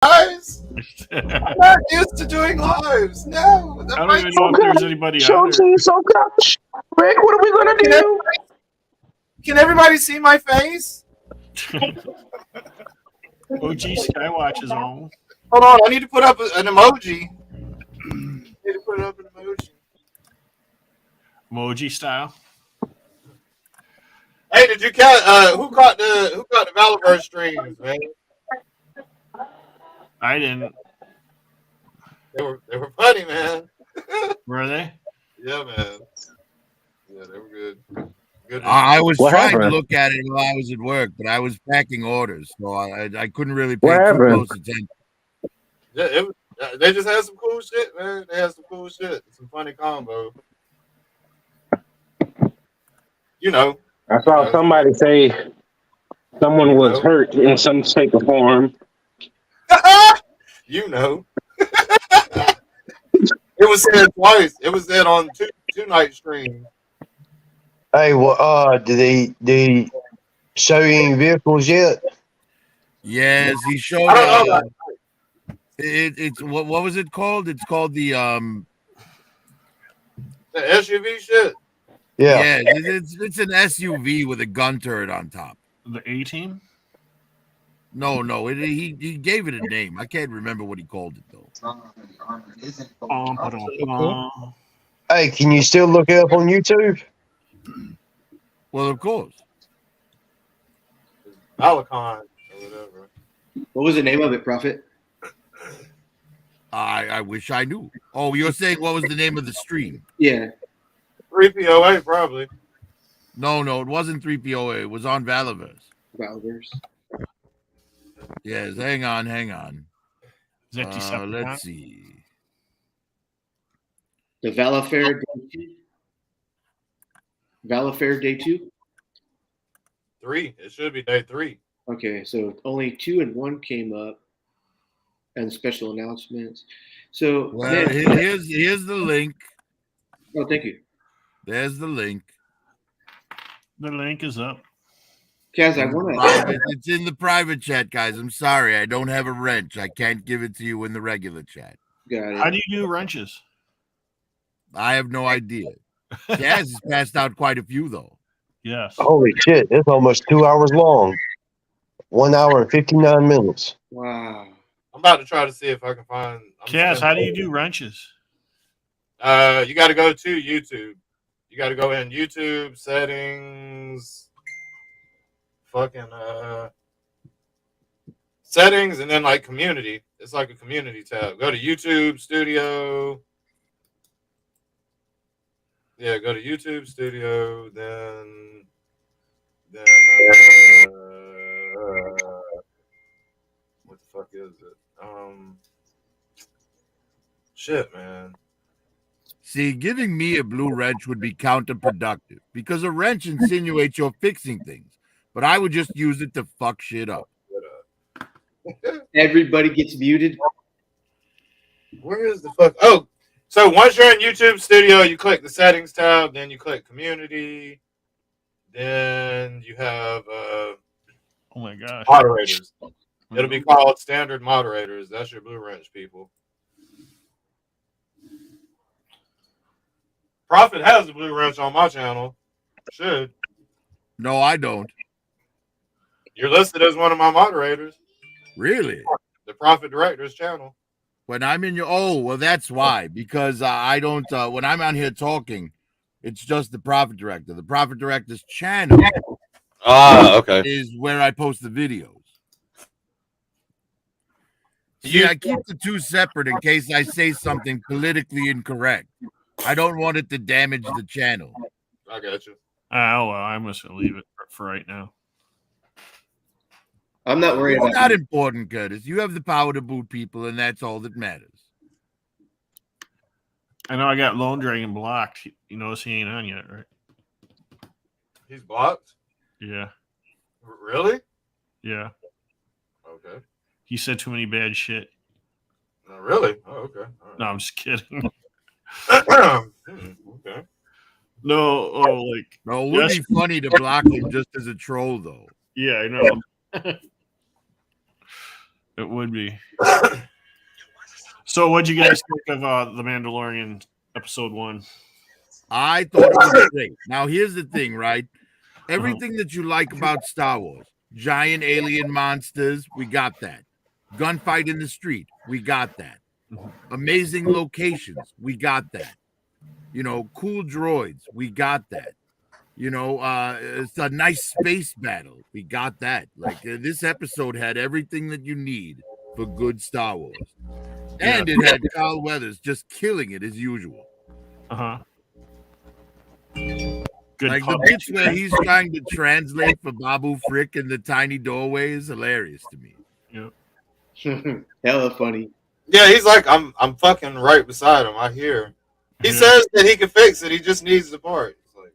lives. I'm not used to doing lives. No, I don't even know if there's anybody out there. Rick, what are we gonna do? Can everybody see my face? OG Skywatch is home. Hold on, I need to put up an emoji. I need to put up an emoji. Emoji style. Hey, did you catch? Who caught the Valorverse streams, man? I didn't. They were funny, man. Were they? Yeah, man. Yeah, they were good. Good. I was What trying to happened? look at it while I was at work, but I was packing orders, so I couldn't really What pay too happened? close attention. Yeah, they just had some cool shit, man. They had some cool shit. Some funny combo. You know. I saw somebody say someone was hurt in some shape or form. You know. It was said twice. It was said on two night streams. Hey, well, did they show you any vehicles yet? Yes, he showed. I don't know. It's what was it called? It's called the The SUV shit. Yeah. it's an SUV with a gun turret on top. The A-Team? No, he gave it a name. I can't remember what he called it though. Hey, can you still look it up on YouTube? Well, of course. Alicon or whatever. What was the name of it, Prophet? I wish I knew. Oh, you're saying what was the name of the stream? Yeah. 3POA probably. No, it wasn't 3POA. It was on Valorverse. Valverse. Yes, hang on. Is that Decepticon? Let's see. The Valifair Day 2? Valifair Day 2? 3. It should be day 3. Okay, so only 2 and 1 came up, and special announcements. So Well, here's the link. Oh, thank you. There's the link. The link is up. Kaz, I want to. It's in the private chat, guys. I'm sorry, I don't have a wrench. I can't give it to you in the regular chat. Got it. How do you do wrenches? I have no idea. Kaz has passed out quite a few though. Yes. Holy shit, it's almost 2 hours long. 1 hour and 59 minutes. Wow. I'm about to try to see if I can find. Kaz, how do you do wrenches? You got to go to YouTube. You got to go in YouTube settings, fucking settings, and then like community. It's like a community tab. Go to YouTube Studio. Yeah, go to YouTube Studio. Then what the fuck is it? Shit, man. See, giving me a blue wrench would be counterproductive because a wrench insinuates you're fixing things, but I would just use it to fuck shit up. Everybody gets muted. Where is the fuck? Oh, so once you're in YouTube Studio, you click the settings tab, then you click community, then you have Oh my gosh. moderators. It'll be called standard moderators. That's your blue wrench, people. Prophet has the blue wrench on my channel. Should. No, I don't. You're listed as one of my moderators. Really? The Prophet Director's channel. When I'm in your well, that's why. Because I don't when I'm on here talking, it's just the Prophet Director. The Prophet Director's channel okay. is where I post the videos. See, I keep the two separate in case I say something politically incorrect. I don't want it to damage the channel. I got you. Oh, well, I'm just going to leave it for right now. I'm not worried It's about not it. important, Curtis. You have the power to boot people, and that's all that matters. I know I got Lone Dragon blocked. You notice he ain't on yet, right? He's blocked? Yeah. Really? Yeah. Okay. He said too many bad shit. No, really? Oh, okay. All right. No, I'm just kidding. Okay. No, No, it would be funny to block him just as a troll, though. Yeah, I know. It would be. So, what'd you guys think of the Mandalorian episode 1? I thought it was great. Now, here's the thing, right? Everything that you like about Star Wars, giant alien monsters, we got that. Gunfight in the street, we got that. Amazing locations, we got that. You know, cool droids, we got that. You know, it's a nice space battle, we got that. Like this episode had everything that you need for good Star Wars, and it had Carl Weathers just killing it as usual. Good like the bits where he's trying to translate for Babu Frick in the tiny doorway is hilarious to me. Yep. Hella funny. Yeah, he's like, I'm fucking right beside him. I hear. He says that he can fix it. He just needs the part. It's like,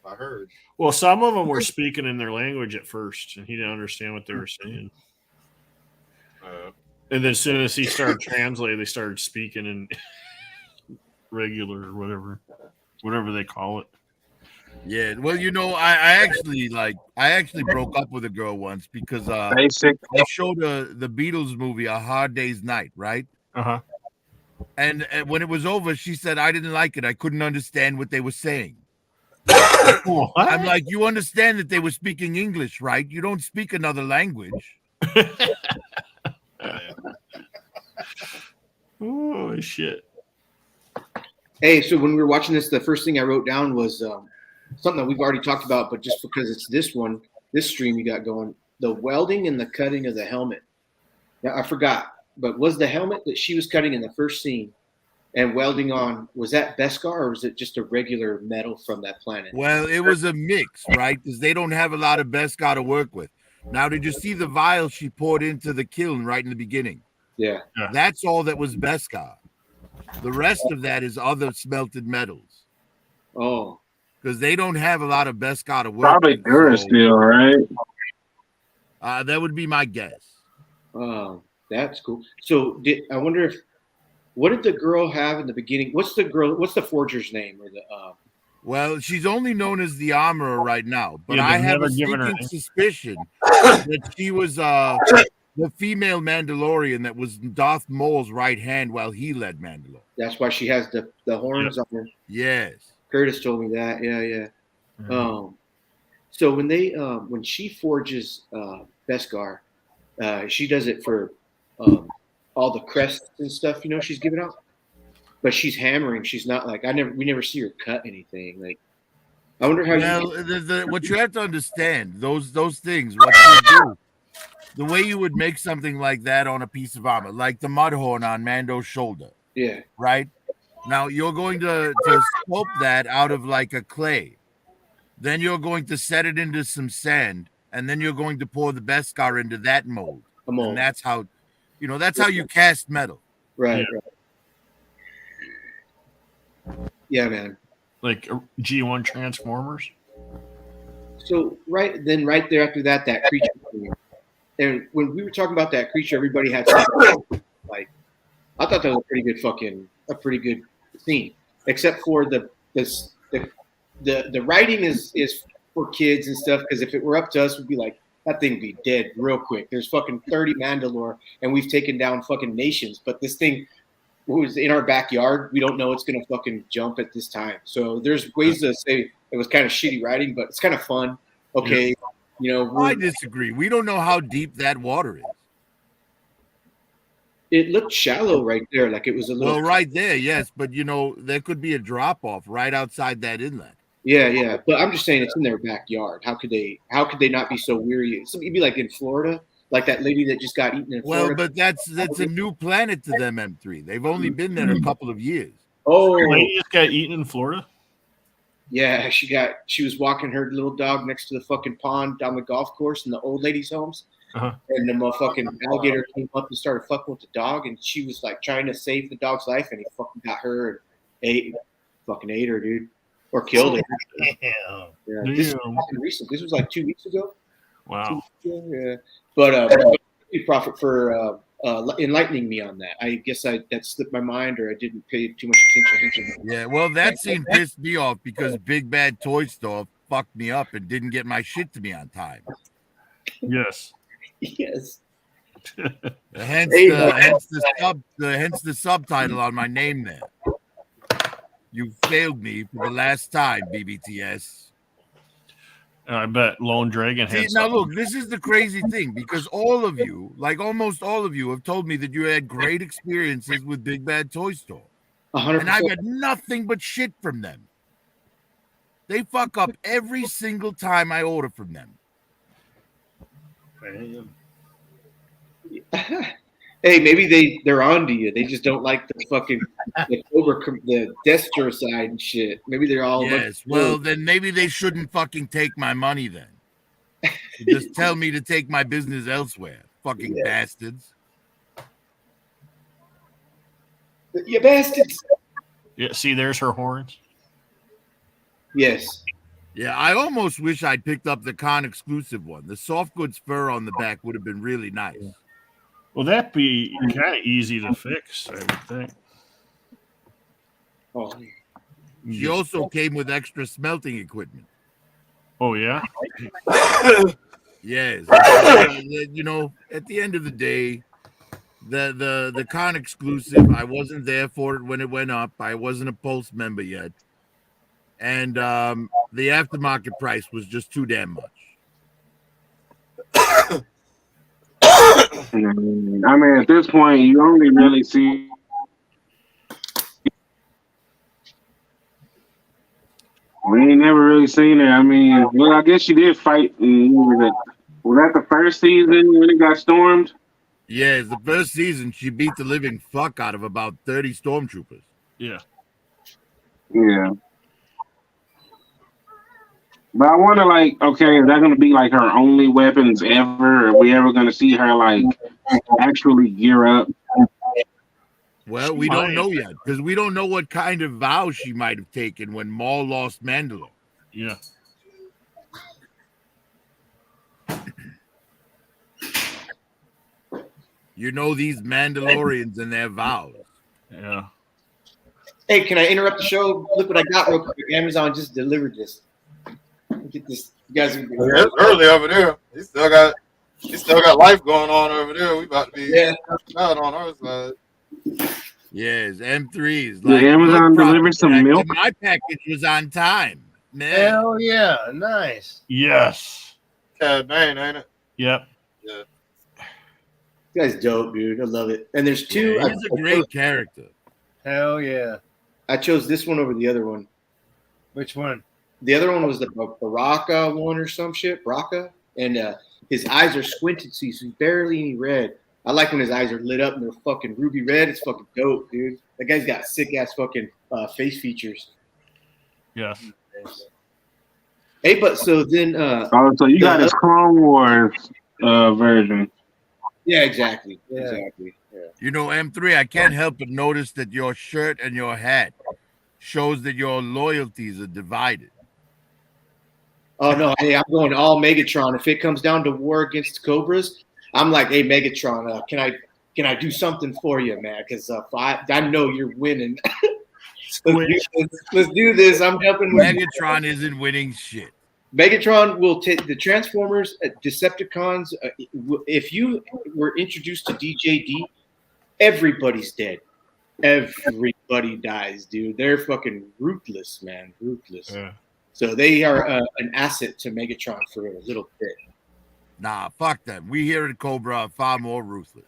I heard. Well, some of them were speaking in their language at first, and he didn't understand what they were saying. And then as soon as he started translating, they started speaking in regular or whatever they call it. Yeah, well, you know, I actually broke up with a girl once because I showed the Beatles movie A Hard Day's Night, right? And when it was over, she said I didn't like it. I couldn't understand what they were saying. What? I'm like, you understand that they were speaking English, right? You don't speak another language. Oh shit! Hey, so when we were watching this, the first thing I wrote down was something that we've already talked about, but just because it's this stream you got going, the welding and the cutting of the helmet. Now, I forgot, but was the helmet that she was cutting in the first scene and welding on, was that Beskar or was it just a regular metal from that planet? Well, it was a mix, right? Because they don't have a lot of Beskar to work with. Now, did you see the vial she poured into the kiln right in the beginning? Yeah. That's all that was Beskar. The rest of that is other smelted metals. Oh. Because they don't have a lot of Beskar to work Probably with. Durasteel, right? That would be my guess. Oh, that's cool. So I wonder what did the girl have in the beginning? What's the forger's name or the Well, she's only known as the Armorer right now, but Yeah, I they've have never a given her sneaking suspicion that she was the female Mandalorian that was Darth Maul's right hand while he led Mandalore. That's why she has the horns on her. Yes. Curtis told me that. Yeah. So when she forges Beskar, she does it for all the crests and stuff, you know, she's giving out. But she's hammering. She's not like we never see her cut anything. Like, I wonder how. What you have to understand, those things, what you do, the way you would make something like that on a piece of armor, like the mudhorn on Mando's shoulder. Yeah. Right. Now you're going to sculpt that out of like a clay. Then you're going to set it into some sand, and then you're going to pour the Beskar into that mold. And that's how, that's how you cast metal. Right. Yeah, man. Like G1 Transformers. So right there after that creature. And when we were talking about that creature, everybody had like, I thought that was a pretty good scene, except for the writing is for kids and stuff. Because if it were up to us, we'd be like, that thing would be dead real quick. There's fucking 30 Mandalore, and we've taken down fucking nations. But this thing was in our backyard. We don't know it's gonna fucking jump at this time. So there's ways to say it was kind of shitty writing, but it's kind of fun. Okay, I disagree. We don't know how deep that water is. It looked shallow right there, like it was a little. Well, right there, yes, but there could be a drop off right outside that inlet. Yeah, but I'm just saying it's in their backyard. How could they not be so weary? So it'd be like in Florida, like that lady that just got eaten in Florida. Well, but that's a new planet to them, M3. They've only been there a couple of years. Oh, the lady just got eaten in Florida. Yeah, she was walking her little dog next to the fucking pond down the golf course in the old ladies' homes. And the motherfucking alligator came up and started fucking with the dog, and she was like trying to save the dog's life, and he fucking got her and ate her, dude, or killed her. Yeah. This was recent. This was like 2 weeks ago. Wow. Yeah. But Prophet for enlightening me on that. I guess that slipped my mind, or I didn't pay too much attention. Yeah, well, that scene pissed me off because Big Bad Toy Store fucked me up and didn't get my shit to me on time. Yes. Yes. Hence Hey, the subtitle on my name there. You failed me for the last time, BBTS. I bet Lone Dragon See, had now something. look, this is the crazy thing because all of you, like almost all of you, have told me that you had great experiences with Big Bad Toy Store. 100%. And I've had nothing but shit from them. They fuck up every single time I order from them. Hey, maybe they're on to you. They just don't like the fucking the Destro side and shit. Maybe they're all Yes, well, then maybe they shouldn't fucking take my money then. Just tell me to take my business elsewhere. Fucking bastards. You bastards. Yeah, see, there's her horns. Yes. Yeah, I almost wish I'd picked up the con exclusive one. The soft goods fur on the back would have been really nice. Well, that'd be kind of easy to fix, I would think. Oh. She also came with extra smelting equipment. Oh, yeah? Yes. You know, at the end of the day, the con exclusive, I wasn't there for it when it went up. I wasn't a Pulse member yet. And the aftermarket price was just too damn much. I mean, at this point, you only really see. We ain't never really seen her. I mean, well, I guess she did fight. Was that the first season when it got stormed? Yeah, the first season, she beat the living fuck out of about 30 stormtroopers. Yeah. Yeah. But I wonder, like, okay, is that going to be like her only weapons ever? Are we ever going to see her like actually gear up? Well, we don't know yet because we don't know what kind of vow she might have taken when Maul lost Mandalore. Yeah. You know these Mandalorians and their vows. Yeah. Hey, can I interrupt the show? Look what I got real quick. Amazon just delivered this. Get this. You guys are Yeah, it's early over there. He still got life going on over there. We about to be out on our side. Yes, M3s. Did Amazon deliver some milk? My package was on time. Man. Hell yeah, nice. Yes. Cad Bane, ain't it? Yep. Yeah. You guys dope, dude. I love it. And there's two. Yeah, he's a great character. Hell yeah. I chose this one over the other one. Which one? The other one was the Baraka one or some shit. Baraka. And his eyes are squinted, so he's barely any red. I like when his eyes are lit up and they're fucking ruby red. It's fucking dope, dude. That guy's got sick ass fucking face features. Yeah. Hey, but so then. So you got his Clone Wars version. Yeah, exactly. Yeah. Exactly. Yeah. You know, M3, I can't help but notice that your shirt and your hat shows that your loyalties are divided. Oh no! Hey, I'm going all Megatron. If it comes down to war against Cobras, I'm like, hey Megatron, can I do something for you, man? Because I know you're winning. let's do this. I'm jumping with Megatron isn't winning shit. Megatron will take the Transformers, Decepticons. If you were introduced to DJD, everybody's dead. Everybody dies, dude. They're fucking ruthless, man. Ruthless. Yeah. So they are an asset to Megatron for a little bit. Nah, fuck them. We here at Cobra are far more ruthless.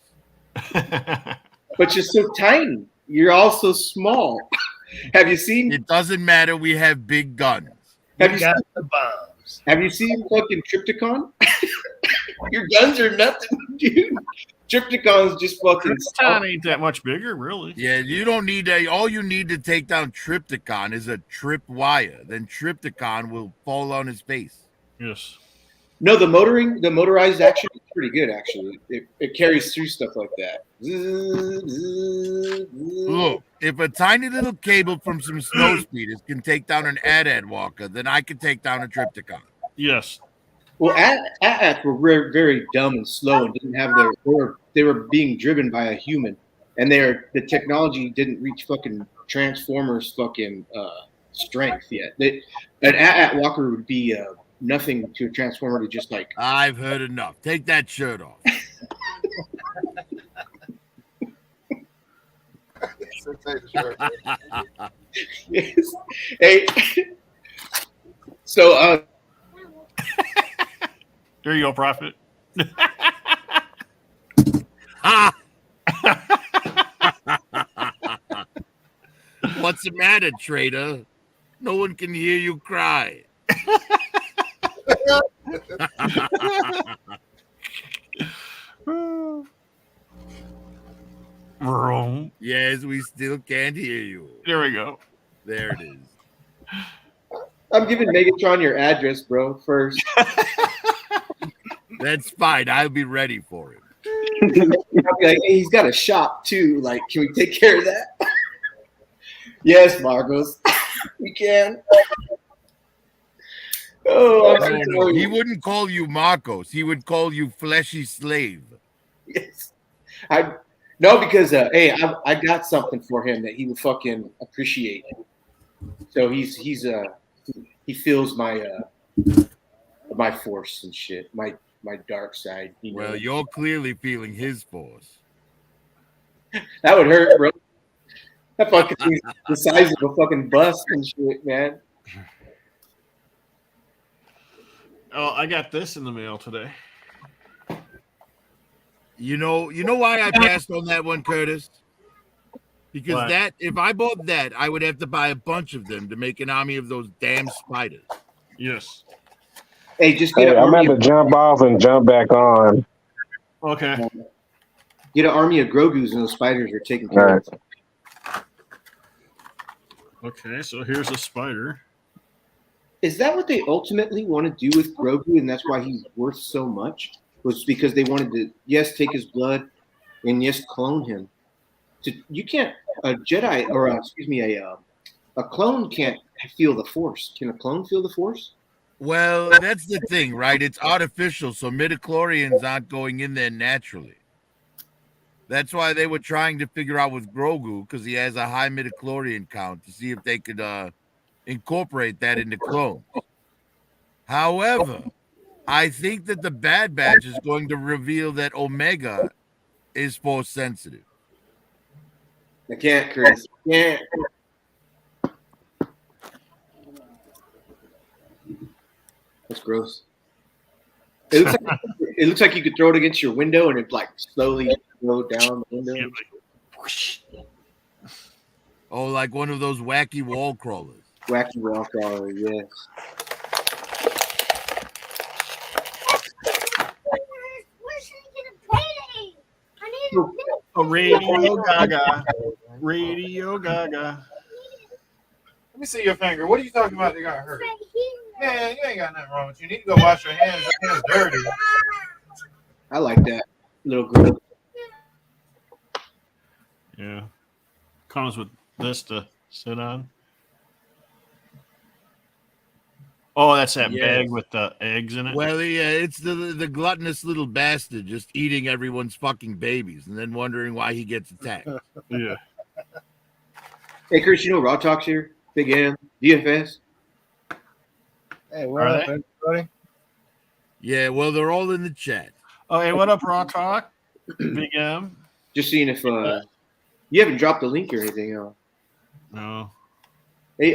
But you're so tiny. You're also small. Have you seen? It doesn't matter. We have big guns. Have you got seen the bombs? Have you seen fucking Tripticon? Your guns are nothing, dude. Tripticon's just fucking. Krypton ain't that much bigger, really. Yeah, you don't need a. All you need to take down Tripticon is a trip wire. Then Tripticon will fall on his face. Yes. No, the motorized action is pretty good. Actually, it carries through stuff like that. Look, if a tiny little cable from some snow speeders can take down an AT-AT walker, then I can take down a Tripticon. Yes. Well, AT-ATs were very, very dumb and slow and didn't have they were being driven by a human, and the technology didn't reach fucking Transformers fucking strength yet. An AT-AT walker would be nothing to a Transformer to just like. I've heard enough. Take that shirt off. Take the shirt. Yes. Hey. So There you go, Prophet. Ah! What's the matter, traitor? No one can hear you cry. Vroom. Yes, we still can't hear you. There we go. There it is. I'm giving Megatron your address, bro, first. That's fine. I'll be ready for him. I'll be like, hey, he's got a shop too. Like, can we take care of that? Yes, Marcos. We can. Oh, I'm No, he wouldn't call you Marcos. He would call you fleshy slave. Yes. No, because hey, I got something for him that he would fucking appreciate. So he feels my my force and shit, my dark side. Well, you're clearly feeling his force. That would hurt, bro. That fucking thing's the size of a fucking bus and shit, man. Oh, I got this in the mail today. You know why I passed on that one, Curtis? Because Why? that if I bought that, I would have to buy a bunch of them to make an army of those damn spiders. Yes. Hey, just get Hey, an I'm army about to jump off and jump back on. Okay. get an army of Grogu's and those spiders are taken All care right. of. Okay, so here's a spider. Is that what they ultimately want to do with Grogu, and that's why he's worth so much? Was because they wanted to, yes, take his blood, and yes, clone him. You can't a Jedi or a clone can't feel the Force. Can a clone feel the Force? Well, that's the thing, right? It's artificial, so midichlorians aren't going in there naturally. That's why they were trying to figure out with Grogu, because he has a high midichlorian count, to see if they could incorporate that into clones. However, I think that the Bad Batch is going to reveal that Omega is Force sensitive. I can't, Chris. I can't. That's gross. It looks like you could throw it against your window and it like slowly go down the window. Oh, like one of those wacky wall crawlers. Wacky wall crawler, yes. A Radio Gaga. Radio Gaga. Let me see your finger. What are you talking about? They got hurt. Man, you ain't got nothing wrong with you. You need to go wash your hands. Your hands dirty. I like that little girl. Yeah. Comes with this to sit on. Oh, that's that Yes. bag with the eggs in it. Well, yeah, it's the gluttonous little bastard just eating everyone's fucking babies and then wondering why he gets attacked. Yeah. Hey, Chris, you know Raw Talk's here? Big M, DFS. Hey, what Are up, they? everybody? Yeah, well, they're all in the chat. Oh, hey, what up, Raw Talk? Big M. Just seeing if you haven't dropped the link or anything, huh? No. Hey,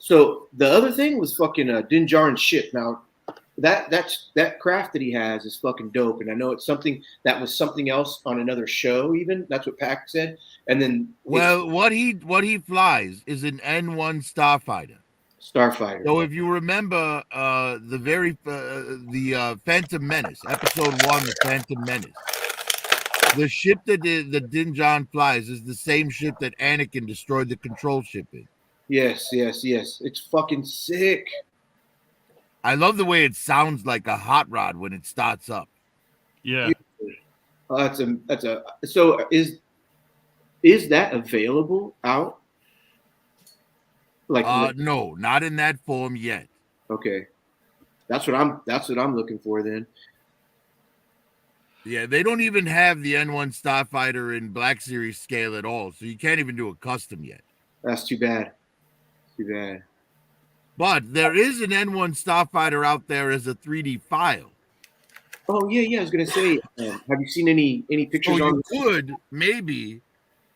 so the other thing was fucking Din Djarin's ship. Now, that craft that he has is fucking dope, and I know it's something that was something else on another show. Even that's what Pac said. And then Well, what he flies is an N1 starfighter. Starfighter. So if you remember the Phantom Menace, episode 1, the Phantom Menace, the ship that the Din Djarin flies is the same ship that Anakin destroyed the control ship in. Yes. It's fucking sick. I love the way it sounds like a hot rod when it starts up. Yeah. That's a. So is that available out? Like No, not in that form yet. okay, that's what I'm looking for then. Yeah, they don't even have the N1 starfighter in Black Series scale at all, so you can't even do a custom yet. That's too bad. Too bad. But there is an N1 starfighter out there as a 3D file. Oh yeah. I was gonna say, have you seen any So pictures you on? could maybe,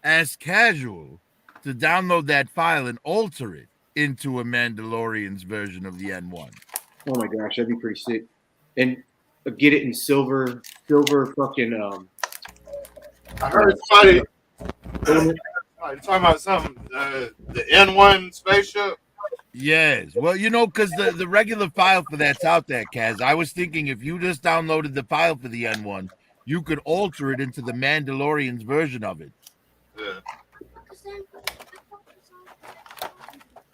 as casual, to download that file and alter it into a Mandalorian's version of the N1. Oh my gosh, that'd be pretty sick. And get it in silver fucking I heard somebody talking about something. The N1 spaceship. Yes. Well, because the regular file for that's out there, Kaz. I was thinking if you just downloaded the file for the N1, you could alter it into the Mandalorian's version of it. Yeah.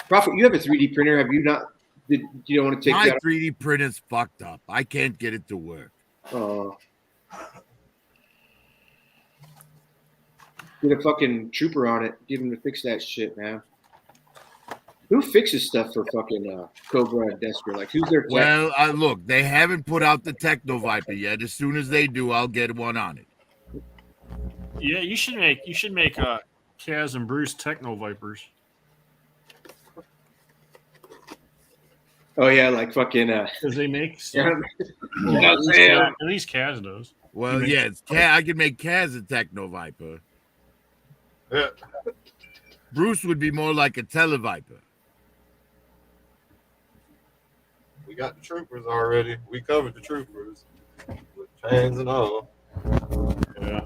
Prophet, you have a 3D printer. Have you not? You don't want to take My that? 3D printer's fucked up. I can't get it to work. Get a fucking trooper on it. Get him to fix that shit, man. Who fixes stuff for fucking Cobra and Destro? Like, who's their tech? Well, look, they haven't put out the Techno Viper yet. As soon as they do, I'll get one on it. Yeah, you should make Kaz and Bruce Techno Vipers. Oh yeah, like fucking. Because they make. Yeah. At least Kaz does. Well, yes, I can make Kaz a Techno Viper. Yeah. Bruce would be more like a Televiper. We got the troopers already. We covered the troopers with chains and all. Yeah.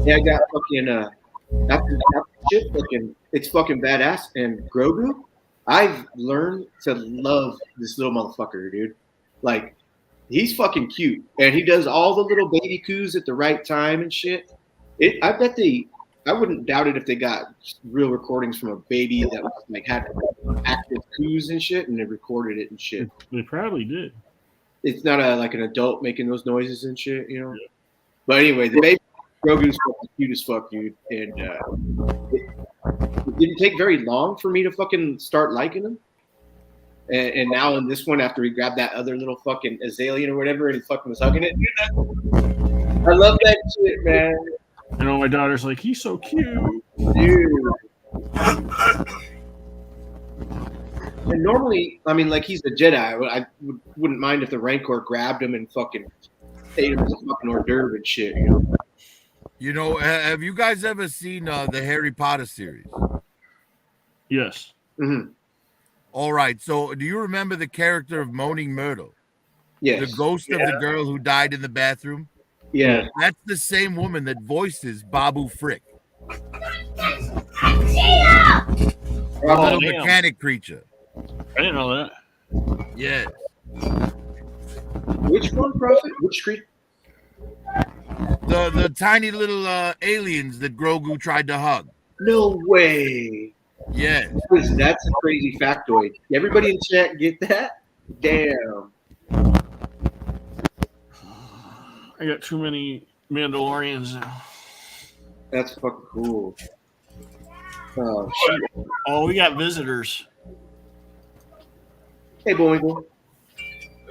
Yeah, I got fucking after shit fucking. It's fucking badass. And Grogu, I've learned to love this little motherfucker, dude. Like, he's fucking cute, and he does all the little baby coos at the right time and shit. I bet I wouldn't doubt it if they got real recordings from a baby that was, like, had active coos and shit, and they recorded it and shit. They probably did. It's not like an adult making those noises and shit, Yeah. But anyway, the baby Grogu's fucking cute as fuck, dude, and it didn't take very long for me to fucking start liking him. And now in this one, after he grabbed that other little fucking Azalea or whatever, and he fucking was hugging it, dude, I love that shit, man. My daughter's like, he's so cute. Dude. And normally, I mean, like, he's a Jedi. I wouldn't mind if the Rancor grabbed him and fucking ate him as a fucking hors d'oeuvre and shit, Have you guys ever seen the Harry Potter series? Yes. Mm-hmm. All right. So, do you remember the character of Moaning Myrtle? Yes. The ghost of the girl who died in the bathroom? Yeah. That's the same woman that voices Babu Frick. The little mechanic creature. I didn't know that. Yes. Which one, Prophet? Which creature? The tiny little aliens that Grogu tried to hug. No way. Yes. That's a crazy factoid. Everybody in chat get that? Damn. I got too many Mandalorians now. That's fucking cool. Oh, shit. Oh, we got visitors. Hey, boy.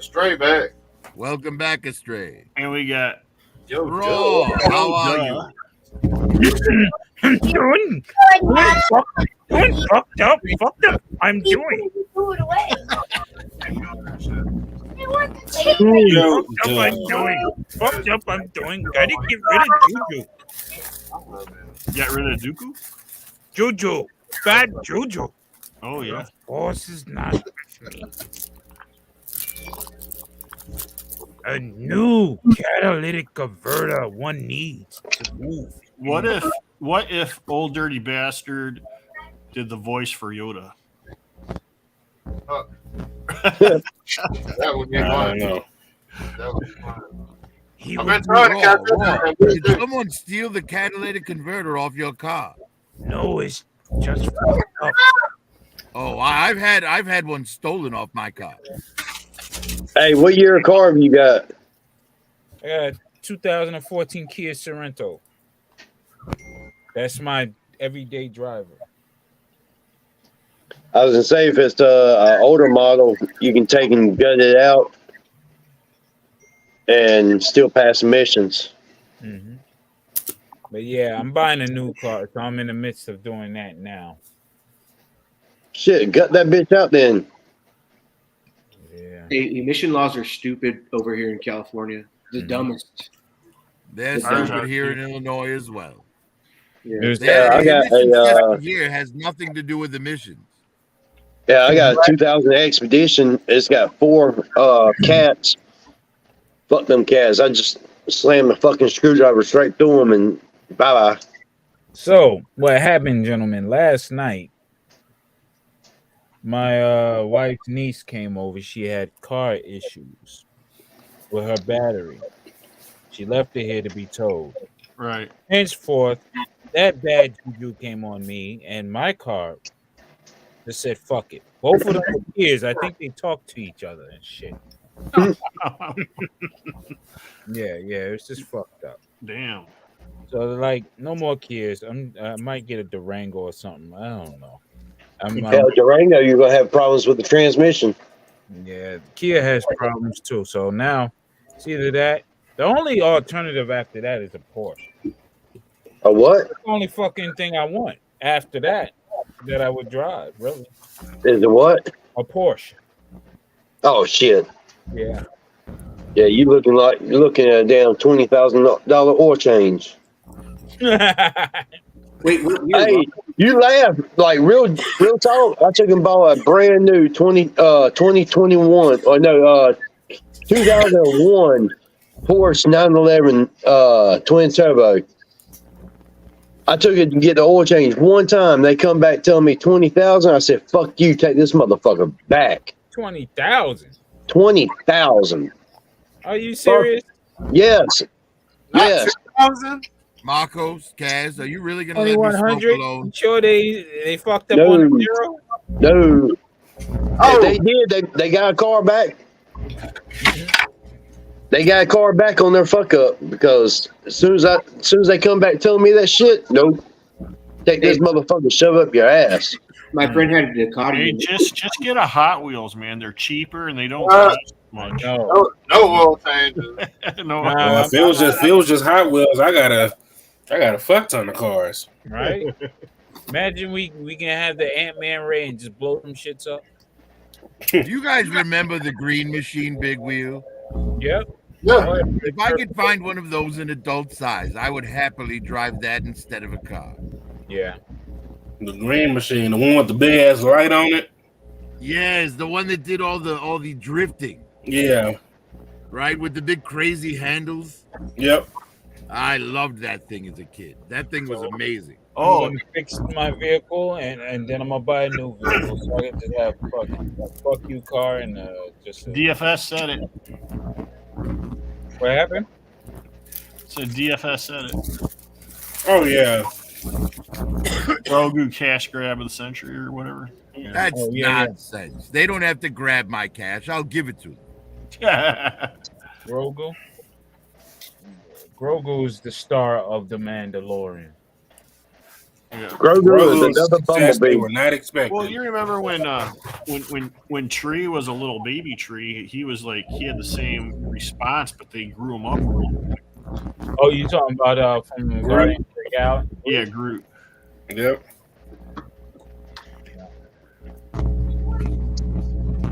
Stray back. Welcome back, Astray. And we got Yo, Bro, how are you? I'm doing fucked up. I'm doing. Threw it away. Fucked up. I'm doing. Gotta get rid of Juju. Got rid of Dooku? Juju, bad Juju. Oh yeah. Boss is not with me. A new catalytic converter one needs to move. What if old dirty bastard did the voice for Yoda? That would be I fun. don't know. That would be fun. He I've would been trying to catch Whoa. up. Did someone steal the catalytic converter off your car? know it's just fucked up. Oh, I've had one stolen off my car. Hey, what year of car have you got? I got a 2014 Kia Sorento. That's my everyday driver. I was gonna say if it's an older model, you can take and gut it out and still pass emissions. Mm-hmm. But yeah, I'm buying a new car, so I'm in the midst of doing that now. Shit, gut that bitch out then. Yeah. Hey, emission laws are stupid over here in California. The dumbest. They're Ours stupid are here too. in Illinois as well. There's Yeah, I The got emission a system here has nothing to do with emissions. I got a 2000 Expedition. It's got 4 cats. Fuck them cats. I just slammed the fucking screwdriver straight through them and bye bye. So what happened, gentlemen? Last night, my wife's niece came over. She had car issues with her battery. She left it here to be towed. Right. Henceforth, that bad juju came on me and my car. Just said fuck it. Both of them were kids. I think they talk to each other and shit. Yeah, it's just fucked up. Damn. So like, no more kids. I might get a Durango or something. I don't know. Hell, Durango, you're gonna have problems with the transmission. Yeah, Kia has problems too. So now it's either that. The only alternative after that is a Porsche. A what? That's the only fucking thing I want after that I would drive, really. Is it what? A Porsche. Oh shit. Yeah. Yeah, you're looking at a damn $20,000 oil change. Wait, Hey, you laugh like real talk. I took and bought a brand new 2021 or no 2001 Porsche 911 twin turbo. I took it to get the oil change one time. They come back telling me 20,000. I said, "Fuck you! Take this motherfucker back." 20,000. 20,000. Are you serious? Yes. Yes. 2,000? Marcos, Kaz, are you really gonna let me smoke 2,100. alone? You sure they fucked up No. on the zero? No. Oh. If they did, they got a car back. They got a car back on their fuck up because as soon as they come back telling me that shit, nope. Take this motherfucker, shove up your ass. My friend had a Ducati. Hey, just get a Hot Wheels, man. They're cheaper and they don't cost much. No. No oil changes. No. Well, if it was just Hot Wheels, I got a fuck ton of cars. Right? Imagine we can have the Ant-Man Ray and just blow them shits up. Do you guys remember the Green Machine Big Wheel? Yep. Yeah. If I could find one of those in adult size, I would happily drive that instead of a car. Yeah. The Green Machine, the one with the big ass light on it. Yes, the one that did all the drifting, Yeah. right? With the big crazy handles. Yep. I loved that thing as a kid. That thing was amazing. I'm Oh, gonna fix my vehicle and then I'm gonna buy a new vehicle so I can just have a fuck you car and just DFS said it. what happened? So DFS said it. Oh yeah. Grogu cash grab of the century or whatever. That's Oh, yeah. nonsense. They don't have to grab my cash. I'll give it to them. Grogu. Grogu is the star of the Mandalorian. Grogu is another Success they bumblebee. were not expecting. Well, you remember when Tree was a little baby Tree, he was like he had the same response, but they grew him up. Real quick. Oh, you talking about from Guardians of the Galaxy? Yeah, Groot. Yep.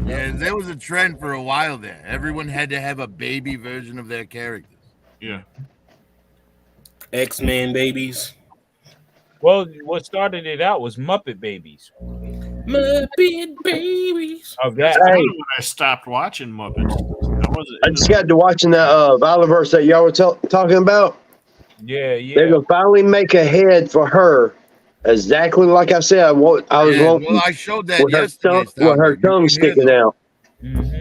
Yeah, there was a trend for a while there. Everyone had to have a baby version of their characters. Yeah. X-Men babies. Well, what started it out was Muppet Babies. Muppet babies. Oh, that. That's when I stopped watching Muppets. I just got to watching that Villaverse that y'all were talking about. Yeah. They're gonna finally make a head for her, exactly like I said. I was wanting Well, I showed that with her yesterday. tongue, with her tongue sticking out. Mm-hmm.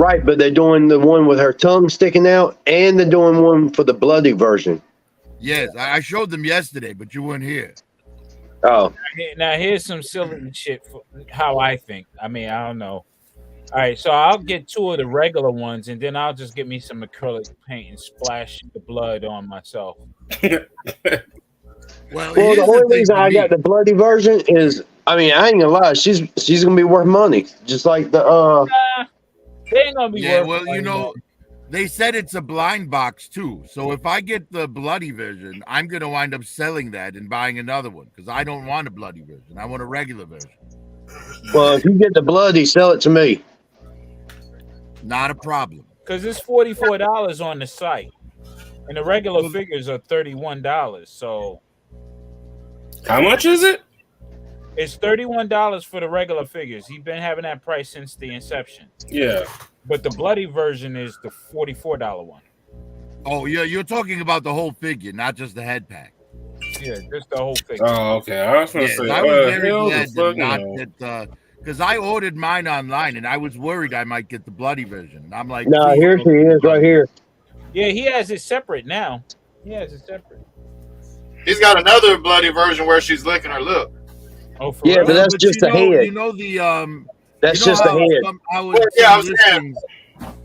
Right, but they're doing the one with her tongue sticking out, and they're doing one for the bloody version. Yes, I showed them yesterday, but you weren't here. Oh, Now here's some silly shit for how I think. I mean, I don't know. All right, so I'll get 2 of the regular ones, and then I'll just get me some acrylic paint and splash the blood on myself. Well, the here's only thing reason for I me. got the bloody version is, I mean, I ain't gonna lie, she's gonna be worth money, just like the They ain't gonna be Yeah, worth well, money, you know, they said it's a blind box too. So if I get the bloody version, I'm gonna wind up selling that and buying another one because I don't want a bloody version. I want a regular version. Well, if you get the bloody, sell it to me. Not a problem. because it's $44 on the site, and the regular figures are $31. So How much is it? It's $31 for the regular figures. He's been having that price since the inception. Yeah. But the bloody version is the $44 one. Oh, yeah, you're talking about the whole figure, not just the head pack. Yeah, just the whole figure. Oh, okay. I was gonna Yes, say, I was very hell the glad to fuck not no. get because I ordered mine online and I was worried I might get the bloody version. I'm like, No, please here don't she get the is, right bloody. here. Yeah, he has it separate now. He has it separate. He's got another bloody version where she's licking her lip. Oh, for Yeah, real? but that's just the head. You know the That's you know just the how head. how Well, in yeah, I some was saying-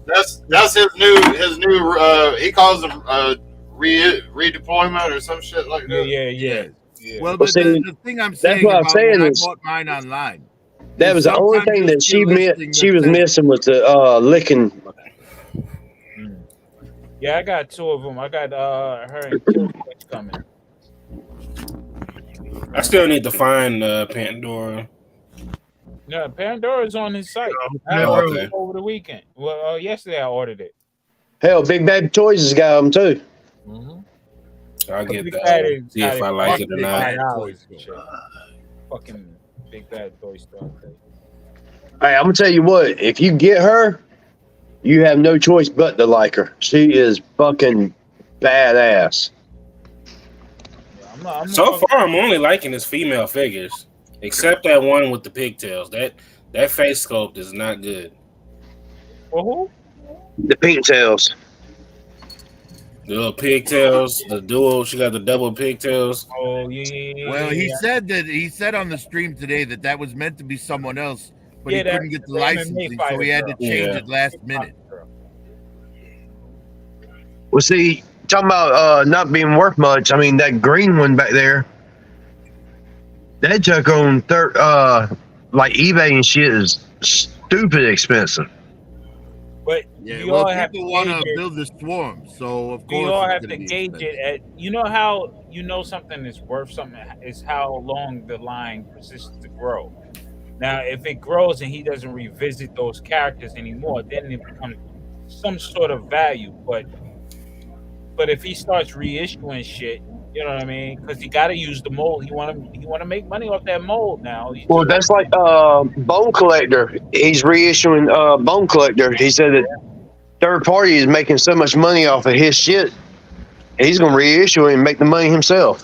listings, That's his new he calls them redeployment or some shit like that. Yeah. Well, Well, but see, the thing I'm saying what I'm about saying when is- I bought mine online, That was the only sometimes thing you'll that see a she listing she that was says- missing was the licking. Yeah, I got two of them. I got her and Kill Switch coming. I still need to find Pandora. Yeah, Pandora's on his site. Oh, I ordered okay. it over the weekend. Well, yesterday I ordered it. Hell, Big Baby Toys has got them too. I'll get Big that. Bad One, is see if got I it like it or Big not. Bad. $5 and shit. Fucking Big Bad Toy Store. Hey, I'm gonna tell you what. If you get her, you have no choice but to like her. She is fucking badass. I'm So far, I'm only liking his female figures, except that one with the pigtails. That face sculpt is not good. For who? The pink tails. The little pigtails, the dual. She got the double pigtails. Oh yeah. Well, he said on the stream today that was meant to be someone else, but Yeah, he that- couldn't get the the MMA licensing, so he had to fighter change girl. it last minute. Well, see, talking about not being worth much. I mean, that green one back there, that took on like eBay and shit is stupid expensive. But Yeah, you well, all have to people want gauge to it. build the swarm, so of course You all it's have gonna to be gauge expensive. it at. You know how you know something is worth something is how long the line persists to grow. Now, if it grows and he doesn't revisit those characters anymore, then it becomes some sort of value. But if he starts reissuing shit, you know what I mean? Because you got to use the mold. You want to make money off that mold now. You Well, just- that's like Bone Collector. He's reissuing Bone Collector. He said that third party is making so much money off of his shit. He's gonna reissue it and make the money himself,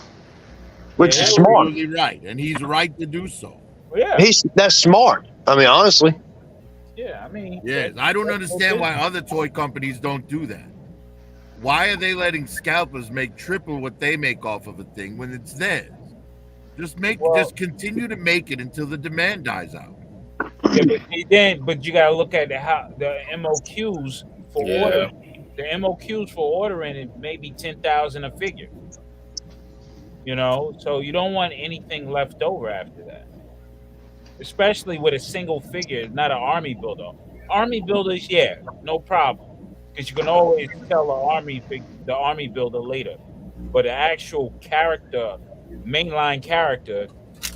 which Yeah, is he's smart. Absolutely right, and he's right to do so. yeah, That's smart. I mean, honestly. yeah. I mean, Yes, I don't understand why other toy companies don't do that. Why are they letting scalpers make triple what they make off of a thing when it's theirs? Just continue to make it until the demand dies out. Yeah, but you gotta look at how the MOQs for Yeah. order. The MOQs for ordering it may be 10,000 a figure. You know, so you don't want anything left over after that. Especially with a single figure, not an army builder. Army builders, yeah, no problem, because you can always tell the army builder later. But an actual character, mainline character,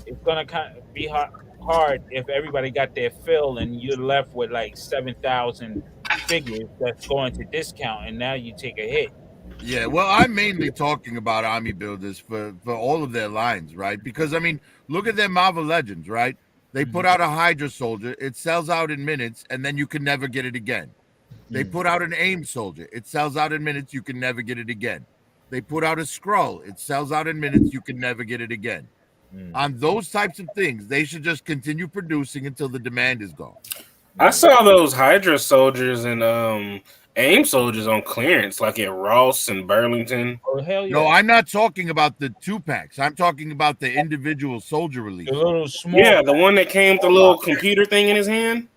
it's gonna be hard if everybody got their fill and you're left with like 7,000 figures that's going to discount, and now you take a hit. Yeah, well, I'm mainly talking about army builders for all of their lines, right? Because I mean, look at their Marvel Legends, right? They put out a Hydra soldier, it sells out in minutes, and then you can never get it again. They put out an AIM soldier, it sells out in minutes, you can never get it again. They put out a Skrull, it sells out in minutes, you can never get it again. On those types of things, they should just continue producing until the demand is gone. I saw those Hydra soldiers and AIM soldiers on clearance, like at Ross and Burlington. Oh hell yeah! No, I'm not talking about the 2-packs. I'm talking about the individual soldier release. The little small. Yeah, the one that came with the little computer thing in his hand.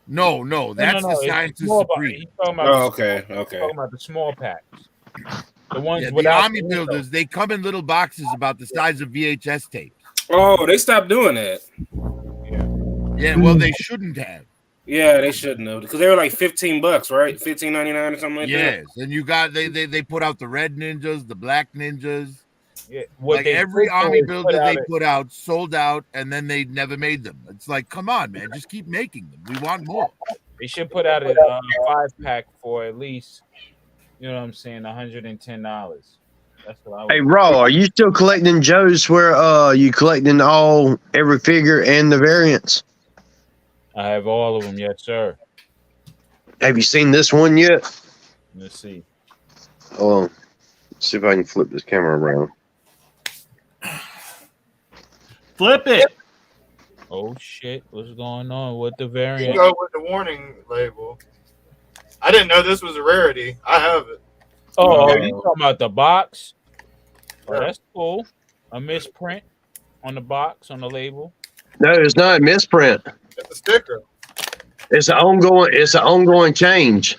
No, that's the it's Scientist small pack. Supreme. He's talking about Oh, okay. talking about the small packs. The ones Yeah, the without army the window. builders, they come in little boxes about the size of VHS tapes. Oh, they stopped doing that. Yeah, well, they shouldn't have. Yeah, they shouldn't have, because they were like $15, right? $15.99 or something like that. Yes, and you got they put out the red ninjas, the black ninjas. Yeah, Like they every did army was builder they it- put out sold out, and then they never made them. It's like, come on, man, just keep making them. We want more. They should put out a 5-pack for at least, you know what I'm saying, $110. That's what I Hey, would. Raw, are you still collecting Joe's where you collecting every figure and the variants? I have all of them, yes, sir. Have you seen this one yet? Let's see. Hold on. See if I can flip this camera around. Flip it. Oh shit! What's going on with the You variant? go with the warning label. I didn't know this was a rarity. I have it. Oh, you talking about the box? Oh, Yeah. that's cool. A misprint on the box on the label. No, it's not a misprint. It's a sticker. It's an ongoing change.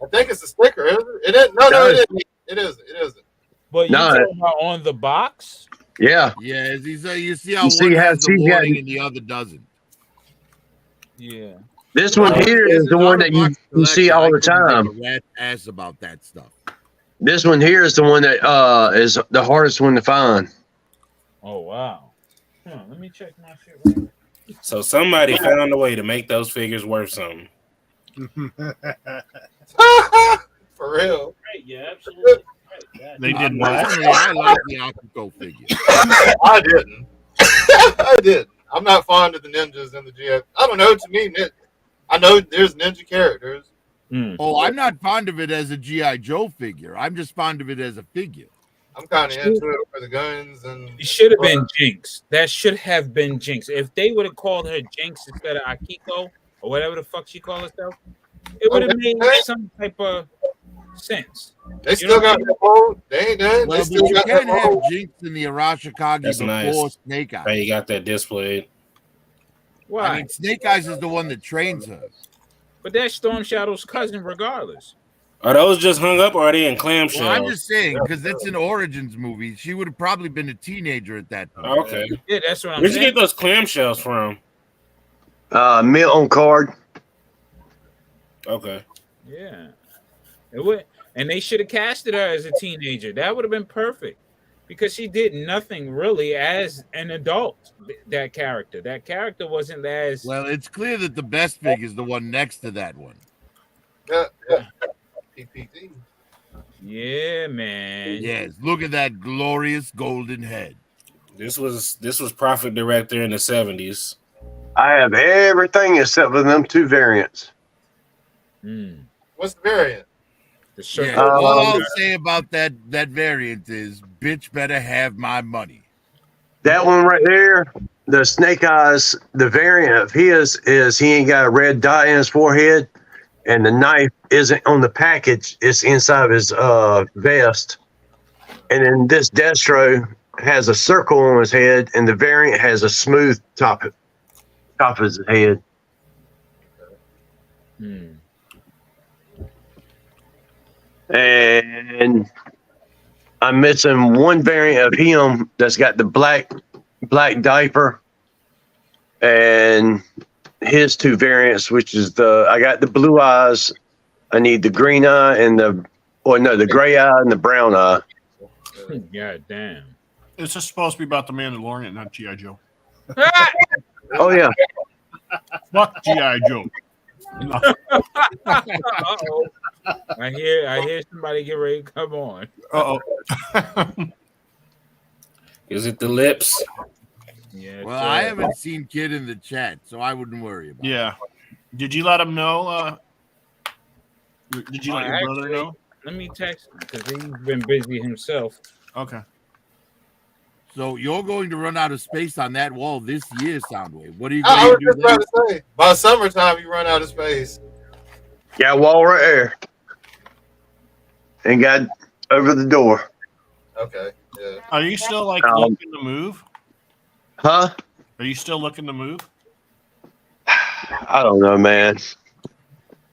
I think it's a sticker. Is it? It isn't. No, it isn't. It isn't. It isn't. But you No. talking about on the box? Yeah. Yeah, you see how You see one how has the she's warning got- and the other doesn't. Yeah. This one here This is the out one of that you box see collection. all I the couldn't time. give a rat's ass about that stuff. This one here is the one that is the hardest one to find. Oh wow. Let me check my shit. Right. So somebody found a way to make those figures worth something. For real. Right, yeah, absolutely. Right. They did what? Personally, I like the Akiko figure. I didn't. I didn't. I'm not fond of the ninjas and the GF. I don't know. To me, I know there's ninja characters. Oh, I'm not fond of it as a G.I. Joe figure. I'm just fond of it as a figure. I'm kind of into it for the guns and. It should have been Jinx. That should have been Jinx. If they would have called her Jinx instead of Akiko or whatever the fuck she called herself, it would have made some type of sense. They still got the mold. They ain't done. Well, They but still you got can't that have mold. Jinx in the Arashikage That's before nice. Snake Eyes. Hey, you got that displayed. Why? I mean, Snake Eyes is the one that trains her. But that's Storm Shadow's cousin, regardless. Are those just hung up or are they in clamshells? Well, I'm just saying, because that's an Origins movie. She would have probably been a teenager at that point. Okay. Yeah, that's what I'm Where'd you saying. get those clamshells from? Mint on card. Okay. Yeah. It would, and they should have casted her as a teenager. That would have been perfect. Because she did nothing really as an adult, that character wasn't as Well, it's clear that the best fig is the one next to that one. Yeah. PPD. Yeah, man. Yes, look at that glorious golden head. This was Profit Director in the 70s. I have everything except for them two variants. What's the variant? The shirt. Yeah, all I'll say about that variant is, bitch better have my money. That one right there, the Snake Eyes, the variant of his is he ain't got a red dot in his forehead, and the knife isn't on the package; it's inside of his vest. And then this Destro has a circle on his head, and the variant has a smooth top of his head. And I'm missing one variant of him that's got the black diaper, and his two variants, which is I got the blue eyes. I need the green eye and the gray eye and the brown eye. God damn. This is supposed to be about the Mandalorian, not G.I. Joe. Oh yeah. Fuck G.I. Joe. Uh-oh. I hear somebody get ready to come on. Uh-oh. Is it the lips? Yeah. Well, I haven't seen Kid in the chat, so I wouldn't worry about it. Yeah. Did you let him know? Did you let your brother know? Let me text him because he's been busy himself. Okay. So you're going to run out of space on that wall this year, Soundwave. What are you I going was to do just about then? to say, by summertime, you run out of space. Got a wall right there. And got over the door. Okay. Yeah. Are you still looking to move? Huh? Are you still looking to move? I don't know, man.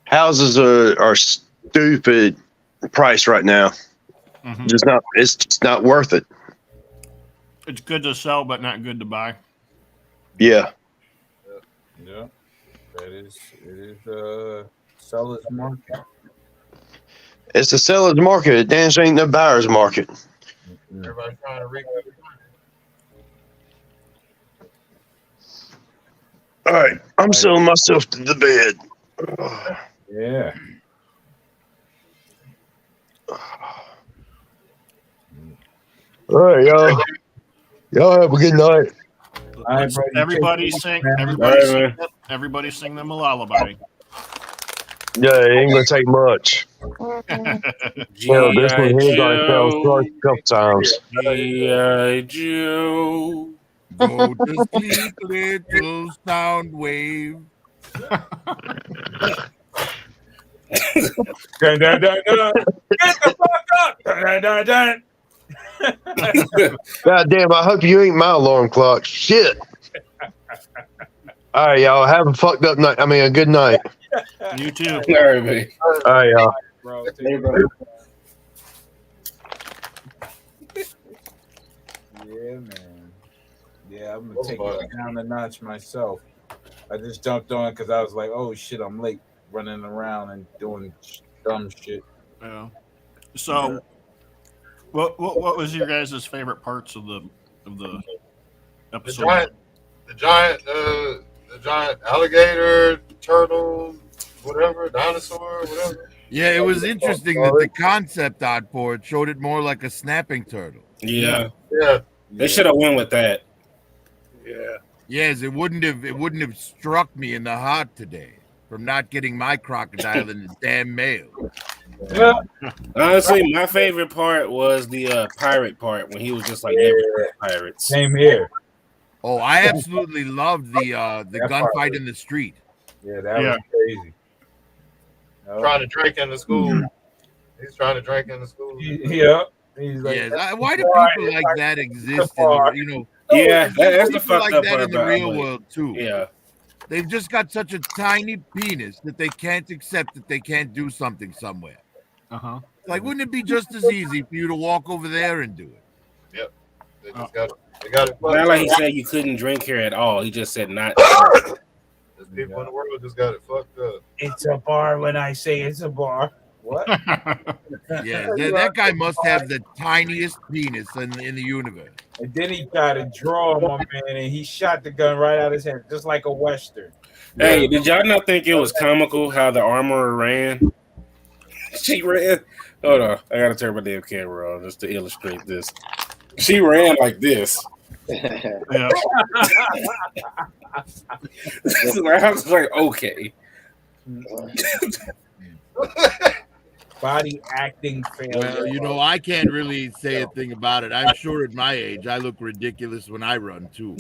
Houses are stupid price right now. Mm-hmm. It's just not worth it. It's good to sell, but not good to buy. Yeah. Yeah. It is seller's market. It's a seller's market. It damn sure ain't no buyer's market. Everybody trying to recoup. All right. I'm selling myself to the bed. All right, y'all. Y'all have a good night. Let's- everybody sing. Everybody sing them a lullaby. Yeah, it ain't gonna take much. Hell, this one here gonna fell short a couple times. G.I. Joe. Go to sleep, little sound wave. Dun, dun, dun, dun. Get the fuck up! Dun, dun, dun, dun. God damn, I hope you ain't my alarm clock. Shit. All right, y'all. Have a fucked up night. I mean, a good night. You too. All right, man. All right, y'all. Bro, Hey, bro. yeah, man. Yeah, I'm gonna take it down a notch myself. I just jumped on because I was like, "Oh shit, I'm late, running around and doing dumb shit." Yeah. So, what was your guys' favorite parts of the The episode? the giant alligator, turtle, whatever, dinosaur, whatever. Yeah, it was interesting that the concept art for it showed it more like a snapping turtle. Yeah. Yeah. They should have went with that. Yeah. Yes, it wouldn't have struck me in the heart today from not getting my crocodile in the damn mail. Yeah. Honestly, my favorite part was the pirate part when he was just like never pirates. Same here. Oh, I absolutely loved the That gunfight part in the street. Yeah, that was crazy. Trying to drink in the school. He's trying to drink in the school. Yeah. He's like, Yes, why do people like that exist? Yeah, that's there's the people fucked like up that part in the about real it. world too. Yeah. They've just got such a tiny penis that they can't accept that they can't do something somewhere. Like, wouldn't it be just as easy for you to walk over there and do it? Yep. They just got it. Not like he said you couldn't drink here at all. He just said not. There's people in the world just got it fucked up. it's a bar when I say it's a bar. What? Yeah, that guy must have the tiniest penis in the universe. And then he tried to draw him, my man, and he shot the gun right out of his hand, just like a Western. Hey, did y'all not think it was comical how the armorer ran? She ran. Hold on, I gotta turn my damn camera on just to illustrate this. She ran like this. Yeah. I was like, okay. Body acting failure. Well, I can't really say a thing about it. I'm sure at my age, I look ridiculous when I run too.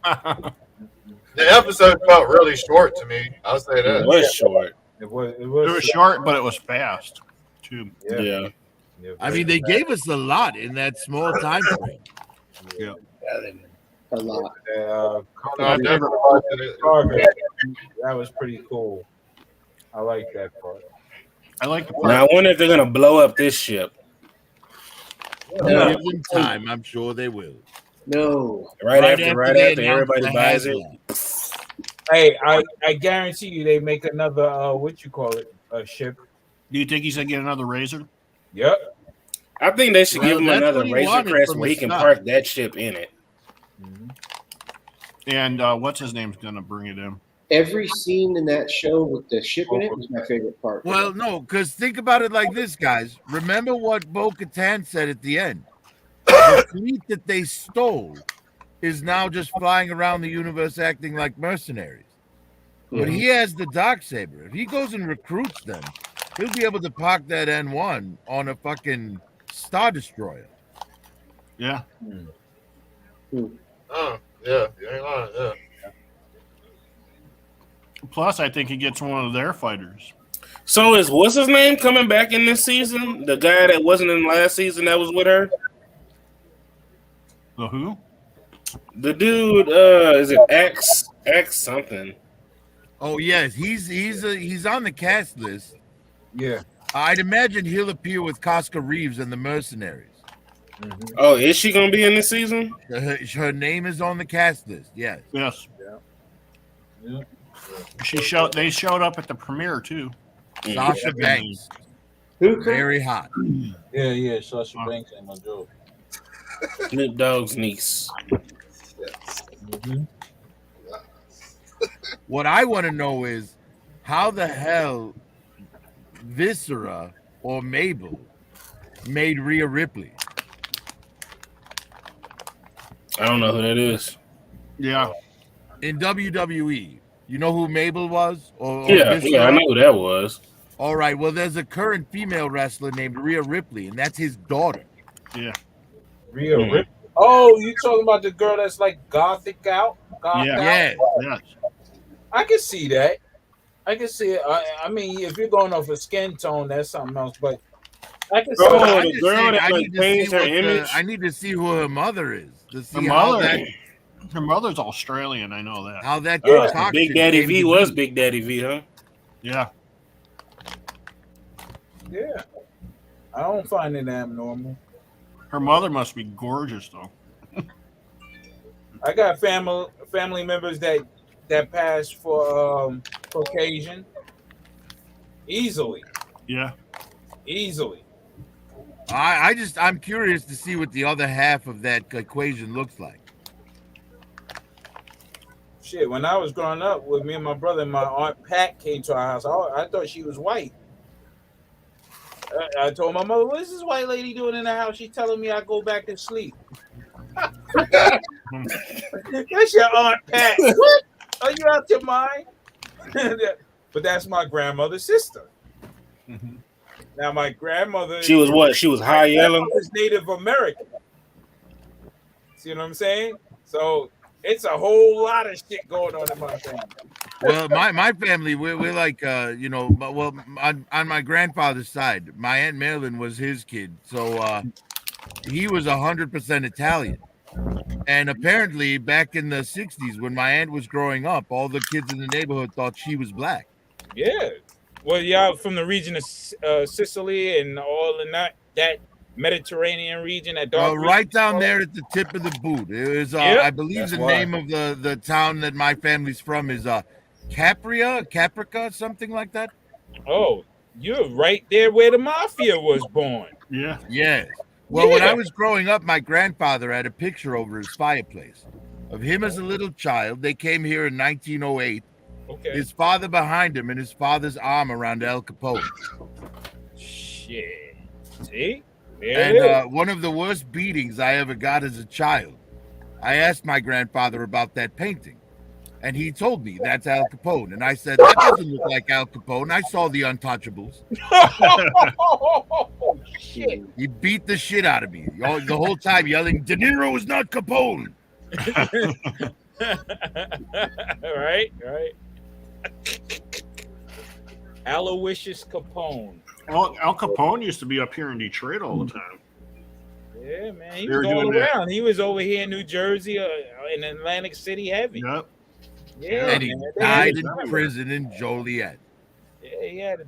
The episode felt really short to me. I'll say that. It was short. It was short, but it was fast too. Yeah. I mean, they gave us a lot in that small time frame. Yeah. A lot. That was pretty cool. I like that part. I like the part. Now I wonder if they're gonna blow up this ship. Give them time. I'm sure they will. No. Right after they everybody announce the buys it. Hey, I guarantee you they make another what you call it, a ship. Do you think he's gonna get another razor? Yep. I think they should give him that's another what he Razor wanted Crest from where the he can start. park that ship in it. And what's his name's gonna bring it in? Every scene in that show with the ship in it was my favorite part. Well, no, because think about it like this, guys. Remember what Bo-Katan said at the end. The fleet that they stole is now just flying around the universe acting like mercenaries. But he has the Darksaber. If he goes and recruits them, he'll be able to park that N1 on a fucking Star Destroyer. Yeah. Oh, yeah. You ain't lying. Yeah. Plus, I think he gets one of their fighters. So is what's his name coming back in this season? The guy that wasn't in last season that was with her? The who? The dude, is it X something? Oh yes, he's on the cast list. Yeah. I'd imagine he'll appear with Casca Reeves and the Mercenaries. Oh, is she gonna be in this season? Her name is on the cast list. Yes. Yes. Yeah. They showed up at the premiere too. Sasha Banks. Who? Very hot. Yeah. Sasha Banks ain't no joke. Snoop Dogg's niece. What I want to know is how the hell Viscera or Mabel made Rhea Ripley. I don't know who that is. Yeah. In WWE, you know who Mabel was? Or Yeah, Miss yeah, I Raw? know who that was. All right. Well, there's a current female wrestler named Rhea Ripley, and that's his daughter. Yeah. Rhea Hmm. Ripley. Oh, you talking about the girl that's like gothic out? Goth Yeah. out? Yeah. Yes. I can see that. I can see it. I mean, if you're going off a skin tone, that's something else. But I can see Oh, that. I'm the just girl saying, that I like need to see changed her what image. I need to see who her mother is to Her see how mother. that Her mother's Australian. I know that. Yeah. concoction Big Daddy came V to was be. Big Daddy V, huh? Yeah. Yeah. I don't find it abnormal. Her mother must be gorgeous, though. I got family members that pass for Caucasian easily. Yeah. I'm curious to see what the other half of that equation looks like. Shit, when I was growing up with me and my brother, my aunt Pat came to our house. I thought she was white. I told my mother, "What is this white lady doing in the house?" She's telling me I go back and sleep. That's your aunt Pat. What? Are you out your mind? But that's my grandmother's sister. Mhm. Now my grandmother. She was what? She was high yellow. Was Native American. See what I'm saying? So it's a whole lot of shit going on in my family. Well, my family, we're like, on my grandfather's side, my Aunt Marilyn was his kid. So he was 100% Italian. And apparently back in the 60s, when my aunt was growing up, all the kids in the neighborhood thought she was black. Yeah. Well, y'all from the region of Sicily and all in that Mediterranean region, that dark Right region, down there at the tip of the boot. It was, Yep. I believe That's the why. name of the town that my family's from is Caprica, something like that. Oh, you're right there where the mafia was born. Yeah. Yes. Well, when I Yeah. was growing up, my grandfather had a picture over his fireplace of him as a little child. They came here in 1908. Okay. His father behind him and his father's arm around Al Capone. Shit. See? There And it is. one of the worst beatings I ever got as a child, I asked my grandfather about that painting. And he told me that's Al Capone. And I said, that doesn't look like Al Capone. I saw the Untouchables. Oh, shit. He beat the shit out of me the whole time yelling, De Niro is not Capone. Right. Aloysius Capone. Well, Al Capone used to be up here in Detroit all the time. Yeah, man. He They were was all doing that. around. He was over here in New Jersey, in Atlantic City heavy. Yep. Yeah, And he man. died They in had- prison in Joliet. Yeah, he had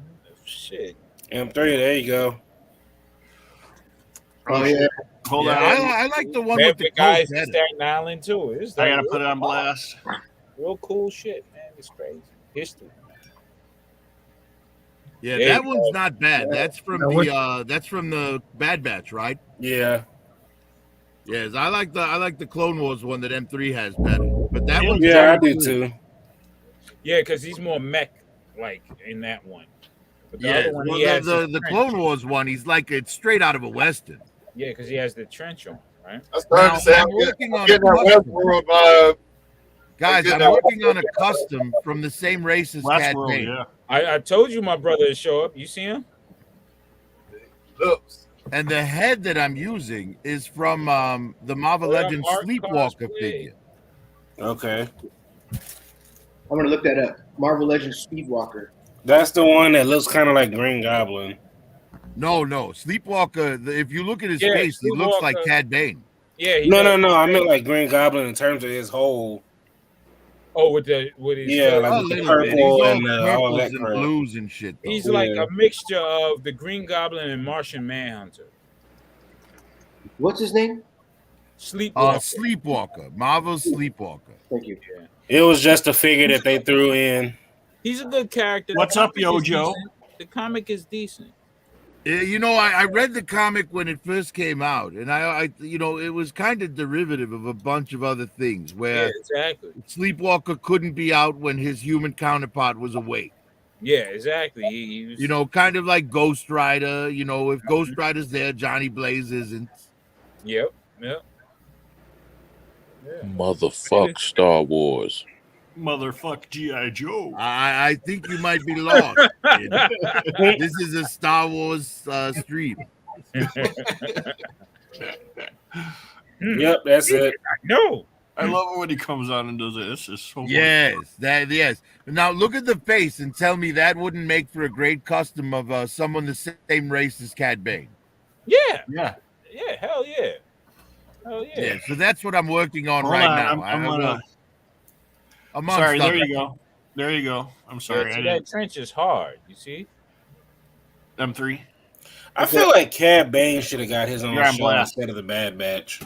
shit. M3, there you go. Oh yeah. Hold Yeah, on. I like the one with Met the the guys coat in better. Staten Island too. It's I like gotta put it on blast. real cool shit, man. It's crazy. History. Yeah, Yeah, that one's not bad. That's from the Bad Batch, right? Yeah. Yes, I like the Clone Wars one that M3 has better. But that one's Yeah, I very do cool. too. Yeah, because he's more mech like in that one. But the Yeah, other one, well, he has the trench. Clone Wars one, he's like it's straight out of a Western. Yeah, because he has the trench on, right? I started Now, to say I'm I'm working on a getting that custom. Westworld vibe. Guys, getting I'm that working on a custom from the same race as Cad Westworld, Bane. yeah. I told you my brother would show up. You see him? Looks. And the head that I'm using is from the Marvel Well, Legends Art Sleepwalker cosplay. figure. Okay. I'm gonna look that up. Marvel Legends Speedwalker. That's the one that looks kind of like Green Goblin. No, Sleepwalker. If you look at his Yeah, face, he looks like Sleepwalker. Cad Bane. Yeah. He No. does. I meant like Green Goblin in terms of his whole. Oh, with his Yeah, like A with the little bit. He's purple all and all purples that and crap. blues and shit. Though. he's like Yeah. a mixture of the Green Goblin and Martian Manhunter. What's his name? Sleepwalker. Sleepwalker, Marvel Sleepwalker. Thank you. It was just a figure that they threw in. He's a good character. The What's up, comic is Yo-Joe? decent. The comic is decent. You know, I read the comic when it first came out, and I it was kind of derivative of a bunch of other things Yeah, where exactly. Sleepwalker couldn't be out when his human counterpart was awake. Yeah, exactly. He was, You know, kind of like Ghost Rider. You know, if Ghost Rider's there, Johnny Blaze isn't. Yep. Motherfuck Star Wars. Motherfuck G.I. Joe. I think you might be lost. kid. This is a Star Wars stream. Yep, that's it. No. I love it when he comes on and does it. It's just so Yes, yes. Now look at the face and tell me that wouldn't make for a great custom of someone the same race as Cad Bane. Yeah. Yeah. Yeah. Hell yeah. Hell yeah. Yeah, so that's what I'm working on Hold right on, now. I'm gonna. I'm on Sorry, there stuff. you go. There you go. I'm sorry. Yeah, I see, that didn't. trench is hard. You see? M3. I feel like Cad Bane should have got his own You're on show blast. instead of the Bad Batch.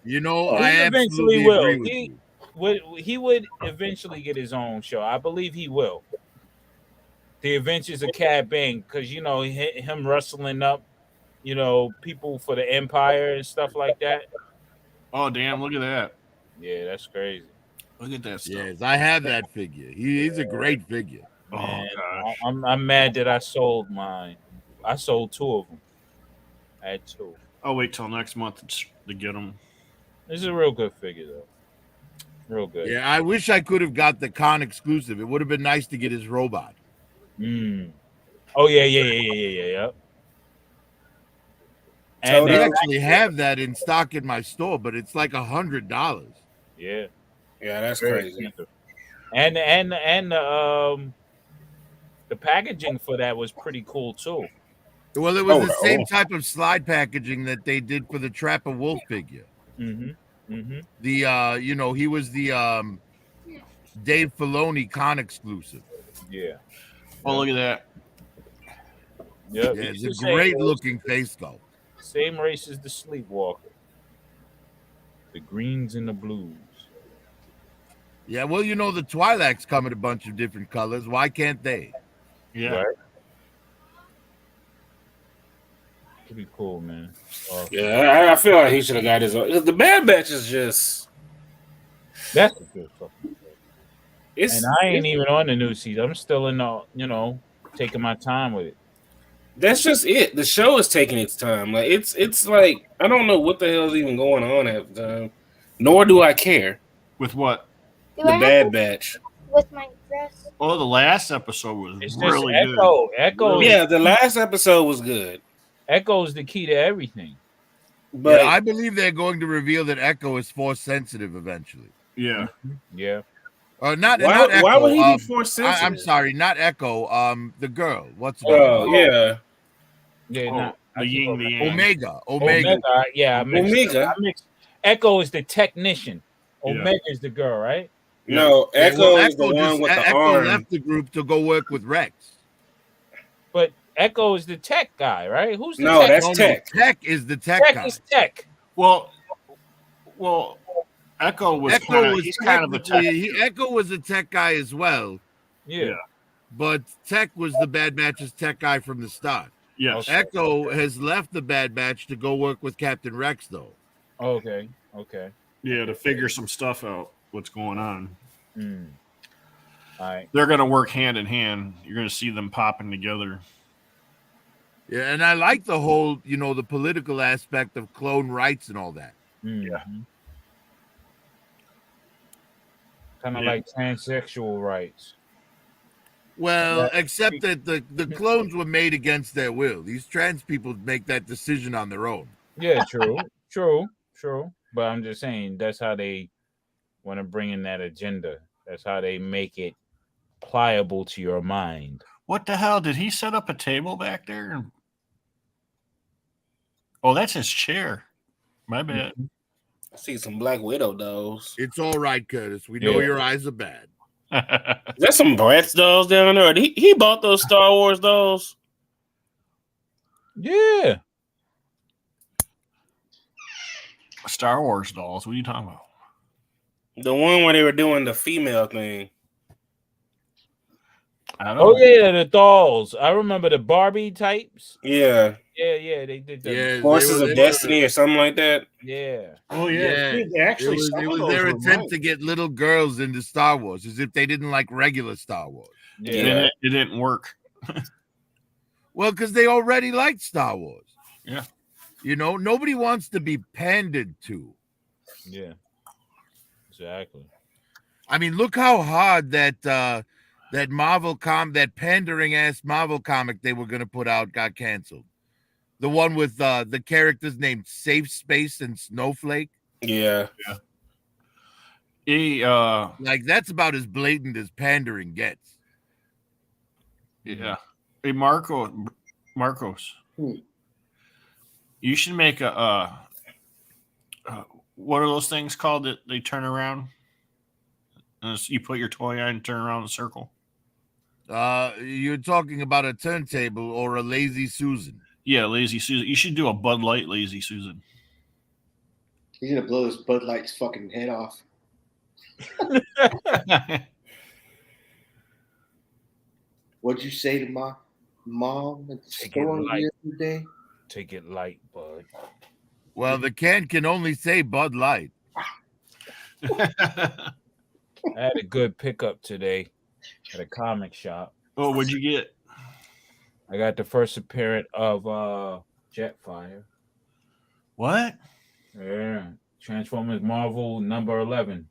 You know, He I eventually absolutely will. agree with you. He would eventually get his own show. I believe he will. The Adventures of Cad Bane, because you know him wrestling up, you know, people for the Empire and stuff like that. Oh damn! Look at that. Yeah, that's crazy. Look at that stuff. Yes, I have that figure. He's a great figure. Man, Oh gosh. I'm mad that I sold mine. I sold 2 of them. I had 2. I'll wait till next month to get them. This is a real good figure though. Real good. Yeah, I wish I could have got the con exclusive. It would have been nice to get his robot. Oh yeah. And They actually have that in stock in my store, but it's like $100. yeah, that's very crazy. expensive. And the packaging for that was pretty cool too. Well, it was the same type of slide packaging that they did for the Trapper Wolf figure. The you know, he was the Dave Filoni con exclusive. Yeah. Oh, look at that. Yeah, it's a great looking face sculpt. Same race as the Sleepwalker. The greens and the blues. Yeah, well, you know, the Twi'leks come in a bunch of different colors. Why can't they? Yeah. Right? Pretty cool, man. Yeah, I feel like he should have got his own. The Bad Batch is just. That's a good fucking. It's, and I ain't even on the new season. I'm still in the, you know, taking my time with it. That's just it. The show is taking its time. Like it's like I don't know what the hell is even going on at the time. Nor do I care. With what? The Bad Batch. With my dress. Oh, the last episode was It's really just Echo. good. Echo. Yeah, the last episode was good. Echo is the key to everything. But yeah, I believe they're going to reveal that Echo is force sensitive eventually. Yeah. Yeah. Not why Echo. would he be force sensitive? I'm sorry, not Echo. The girl. What's her Oh, name? yeah. Yeah, the yin, the yang. Omega. Yeah, Omega. Echo is the technician. Yeah. Omega is the girl, right? No, Echo is the one with the Echo arm. left the group to go work with Rex. But Echo is the tech guy, right? Who's the No, tech? that's No, Tech. Tech is the tech Tech guy. is tech. Well, Echo was he's kind of a tech. Echo was a tech guy as well, Yeah. but Tech was the Bad Batch's tech guy from the start. Yes. Echo has left the Bad Batch to go work with Captain Rex, though. Okay. Yeah, to figure some stuff out, what's going on. All right. They're going to work hand in hand. You're going to see them popping together. Yeah, and I like the whole, you know, the political aspect of clone rights and all that. Yeah. Kind of like transsexual rights. Well, except that the clones were made against their will. These trans people make that decision on their own. Yeah, true. But I'm just saying that's how they want to bring in that agenda. That's how they make it pliable to your mind. What the hell? Did he set up a table back there? Oh, that's his chair. My bad. I see some Black Widow dolls. It's all right, Curtis. We know your eyes are bad. Is that some Bratz dolls down there? He bought those Star Wars dolls. Yeah. Star Wars dolls. What are you talking about? The one where they were doing the female thing. I don't know. Oh yeah, the dolls. I remember the Barbie types. Yeah. Yeah, they did that. Yeah, Forces of Destiny or something like that. Yeah. Oh Yeah, They actually, it was their attempt to get little girls into Star Wars, as if they didn't like regular Star Wars. Yeah. It didn't work. Well, because they already liked Star Wars. Yeah. You know, nobody wants to be pandered to. Yeah. Exactly. I mean, look how hard that that pandering ass Marvel comic they were gonna put out got canceled. The one with the characters named Safe Space and Snowflake. Yeah. Like that's about as blatant as pandering gets. Yeah. Hey, Marcos, you should make a what are those things called that they turn around? You put your toy on and turn around in a circle. You're talking about a turntable or a lazy Susan. Yeah, lazy Susan. You should do a Bud Light lazy Susan. He's gonna blow his Bud Light's fucking head off. What'd you say to my mom at the store the other day? Take it light, bud. Well, the can only say Bud Light. I had a good pickup today at a comic shop. Oh, what'd you get? I got the first appearance of Jetfire. What? Yeah. Transformers Marvel number 11.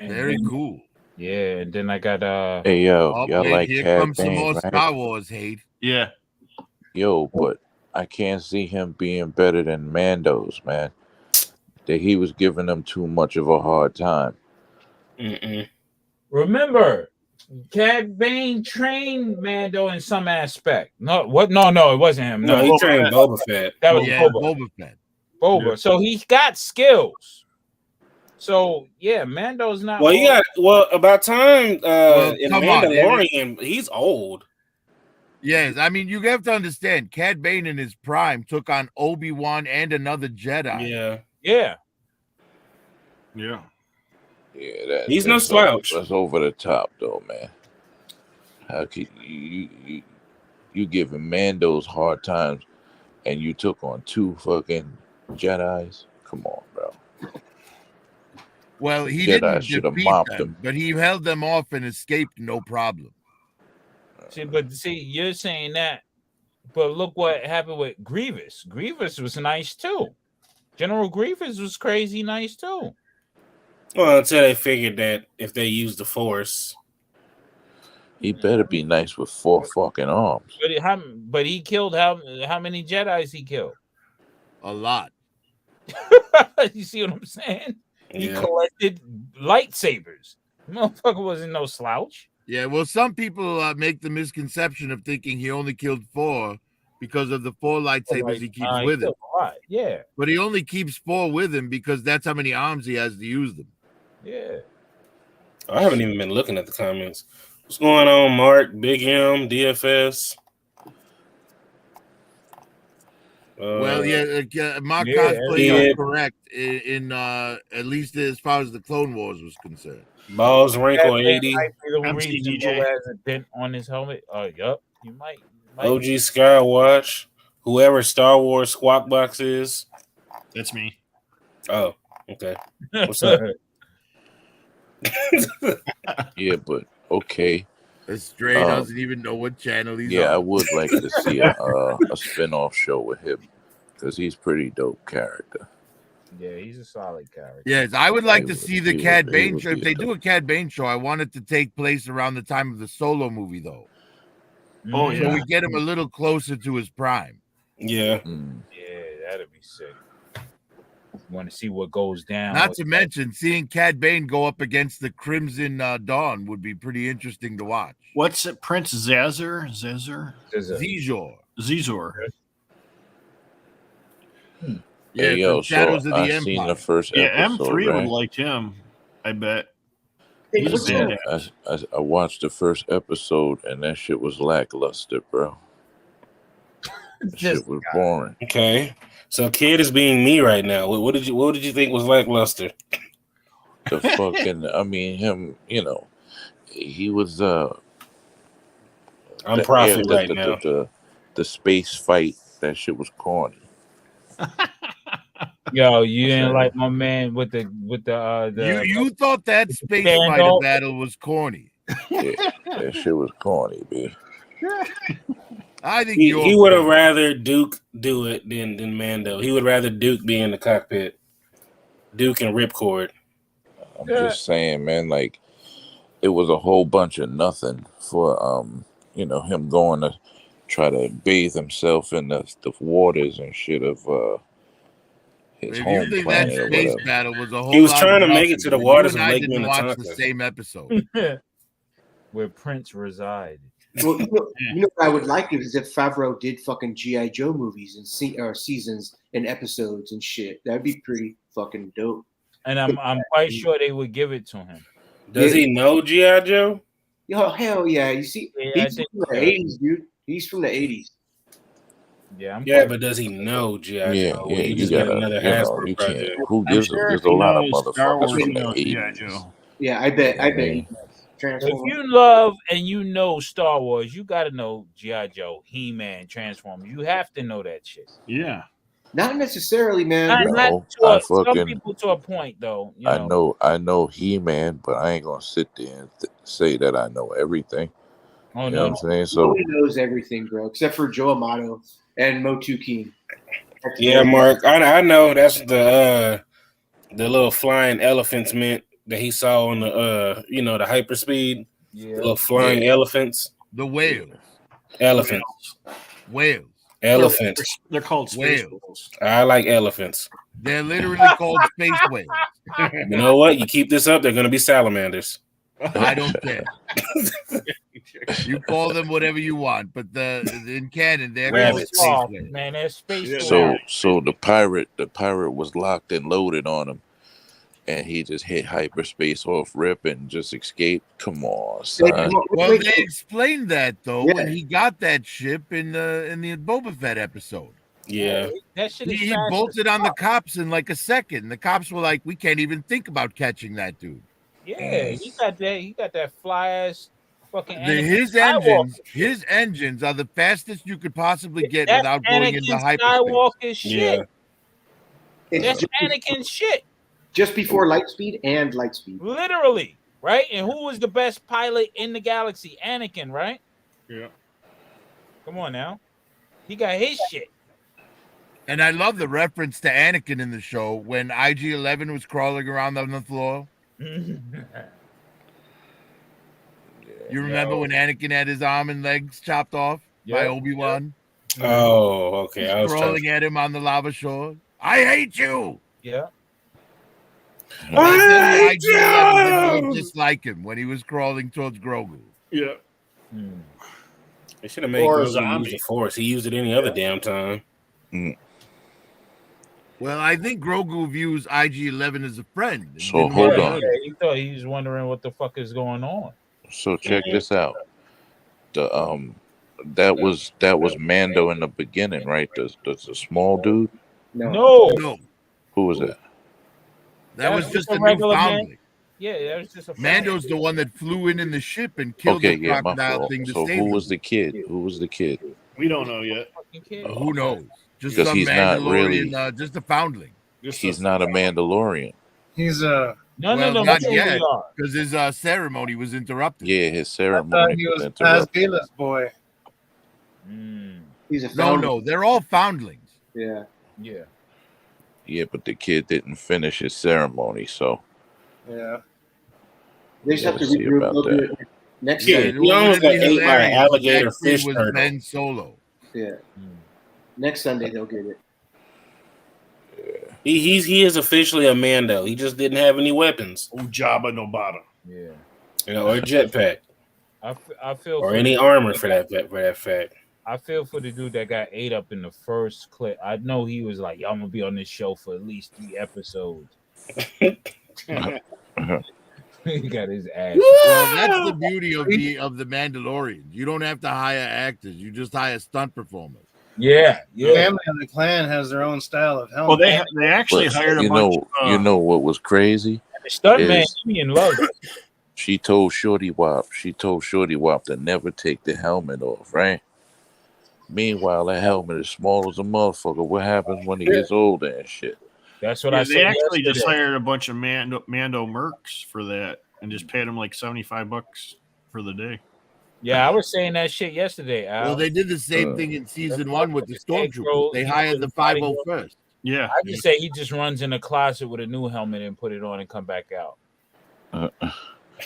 And Very then, cool. Yeah, and then I got Hey yo, Oh, y'all wait, like here Cad comes some Bane, more right? Star Wars hate. Yeah. Yo, but I can't see him being better than Mando's, man. That he was giving them too much of a hard time. remember, Cad Bane trained Mando in some aspect. No, what? No, it wasn't him. No, he trained Boba Fett. That was Yeah, Boba. Boba Fett. Boba. Yeah. So he's got skills. So yeah, Mando's not. Well, he got about time in come on, Mandalorian. He's old. Yes, I mean you have to understand. Cad Bane in his prime took on Obi-Wan and another Jedi. Yeah. Yeah. Yeah. Yeah, He's no that's slouch. That's over the top, though, man. How could you giving Mando's hard times, and you took on two fucking Jedi's? Come on, bro. Well, he Jedi didn't should have defeat mopped them, them. but he held them off and escaped no problem. See, you're saying that, but look what happened with Grievous. Grievous was nice too. General Grievous was crazy nice too. Well, until they figured that if they use the Force, He better be nice with 4 fucking arms. But he killed how many Jedis he killed? A lot. You see what I'm saying? He yeah. collected lightsabers. Motherfucker wasn't no slouch. Yeah, well, some people make the misconception of thinking he only killed 4 because of the 4 lightsabers he keeps with him. A lot. Yeah. But he only keeps 4 with him because that's how many arms he has to use them. Yeah. I haven't even been looking at the comments. What's going on, Mark? Big M, DFS. Well, Mark yeah, Cosplay is correct in at least as far as the Clone Wars was concerned. Balls Wrinkle That 80. might be the reason MCDJ. Bo has a dent on his helmet. Yup. You might. OG Skywatch. Whoever Star Wars Squawk Box is. That's me. Oh, okay. What's up? Yeah, but okay. Stray doesn't even know what channel he's on. Yeah, I would like to see a spin-off show with him because he's pretty dope character. Yeah, he's a solid character. Yes, I would like to see the Cad he Bane would show. If be they a do a Cad Bane show, I want it to take place around the time of the Solo movie, though. Oh, So yeah. we get him a little closer to his prime. Yeah. Yeah, that'd be sick. Want to see what goes down. Not to mention, seeing Cad Bane go up against the Crimson Dawn would be pretty interesting to watch. What's it? Prince Zazor? Zizor. Yeah, Hey, yo, from Shadows so of the I Empire. seen the first Yeah, episode, M3 right? would like him. I bet. Hey, He's what's a up? badass. I watched the first episode, and that shit was lackluster, bro. That shit was boring. Okay. So Kid is being me right now. What did you think was lackluster? The fucking, I mean, him, he was I'm Prophet right now. The space fight, that shit was corny. Yo, you didn't like my man with the You thought that space fighter standoff? battle was corny. Yeah, that shit was corny, B. I think He would have rather Duke do it than Mando. He would rather Duke be in the cockpit. Duke and Ripcord. I'm just saying, man. Like it was a whole bunch of nothing for him going to try to bathe himself in the waters and shit of his If you home think that planet or space whatever. battle was a whole He was lot trying of to make it nothing, to the then waters you of and I Lake didn't watch the Minnetonka. same episode. Where Prince resided. Well, you know what I would like is if Favreau did fucking G.I. Joe movies and seasons and episodes and shit. That'd be pretty fucking dope. And I'm quite sure they would give it to him. Does he know G.I. Joe? Yo, hell yeah. You see, Yeah, he's from the 80s, dude. He's from the 80s. Yeah, but does he know G.I. Yeah, Joe? yeah, He you just got gotta, another you Hasbro can't. project. Who I'm gives sure There's if a he lot of knows Star motherfuckers Wars, from he the knows G.I. 80s. Joe. Yeah, I bet I he mean, Transformers. If you love and you know Star Wars, you got to know G.I. Joe, He-Man, Transformers. You have to know that shit. Yeah. Not necessarily, man. No, Some people to a point, though. You know. I know He-Man, but I ain't gonna sit there and say that I know everything. Oh, you no. know what I'm saying? So Nobody knows everything, bro, except for Joe Amato and Motu King. Yeah, Mark, I know that's the little flying elephants meant that he saw on the the hyperspeed. Yeah. The little flying elephants. The whales. Elephants. Whales. Elephants. They're called space Whales. whales. I like elephants. They're literally called space whales. You know what? You keep this up, they're gonna be salamanders. I don't care. You call them whatever you want, but in canon they're called space whales. Man, they're space so the pirate was locked and loaded on him, and he just hit hyperspace off rip and just escaped. Come on, son. Well, they explained that though when he got that ship in the Boba Fett episode. Yeah, that shit is he fast bolted as on the fuck. cops in like a second. The cops were like, "We can't even think about catching that dude." Yeah, he got that fly ass fucking. His engines are the fastest you could possibly get That's without going Anakin into hyperspace. Skywalker shit. It's That's just Anakin shit. Just before Lightspeed and Lightspeed. Literally, right? And who was the best pilot in the galaxy? Anakin, right? Yeah. Come on now. He got his shit. And I love the reference to Anakin in the show when IG-11 was crawling around on the floor. You remember when Anakin had his arm and legs chopped off by Obi-Wan? Oh, okay. I was crawling at him on the lava shore. I hate you. Yeah. I IG-11 looked just like him when he was crawling towards Grogu. Yeah. They should have made Or a Grogu zombie. use the Force. He used it any other damn time. Well, I think Grogu views IG-11 as a friend. So hold on. Yeah, he thought he was wondering what the fuck is going on. So check this out. The that was Mando in the beginning, right? The small dude. No. Who was that? That was just a regular new man. foundling. Yeah, that was just a Mando's the one that flew in the ship and killed Okay, the yeah, my crocodile fault. thing to So save who him. was the kid? Who was the kid? We don't know yet. Who knows? Just Because some he's not Mandalorian, really. just a foundling. He's not a Mandalorian. He's No, not yet, because his ceremony was interrupted. Yeah, his I ceremony thought he was was interrupted. Pasbila's boy. He's a No, foundling. they're all foundlings. Yeah. Yeah. Yeah, but the kid didn't finish his ceremony, so Yeah. They just have to see regroup. about They'll do that. it next Yeah, Sunday. he almost got ate by an alligator That kid fish was turtle. Ben Solo. Yeah. Next Sunday they'll get it. He is officially a Mando. He just didn't have any weapons. Ujaba no bottom. Yeah. Or a jetpack. I feel Or for any the- armor for that fact. I feel for the dude that got ate up in the first clip. I know he was like, "Yo, I'm gonna be on this show for at least 3 episodes." He got his ass. Well, that's the beauty of the Mandalorians. You don't have to hire actors. You just hire stunt performers. Yeah. The family of the clan has their own style of helmet. Well, they actually But hired a you bunch. know what was crazy? The stuntman, is he in love. She told Shorty Wop to never take the helmet off, right? Meanwhile, that helmet is small as a motherfucker. What happens when he gets older and shit? That's what Yeah, I they said. actually just yesterday. hired a bunch of Mando mercs for that and just paid them like $75 for the day. Yeah, I was saying that shit yesterday. Al. Well, they did the same thing in season 1 with the stormtroopers. They hired the 501st. Yeah. I just say he just runs in a closet with a new helmet and put it on and come back out.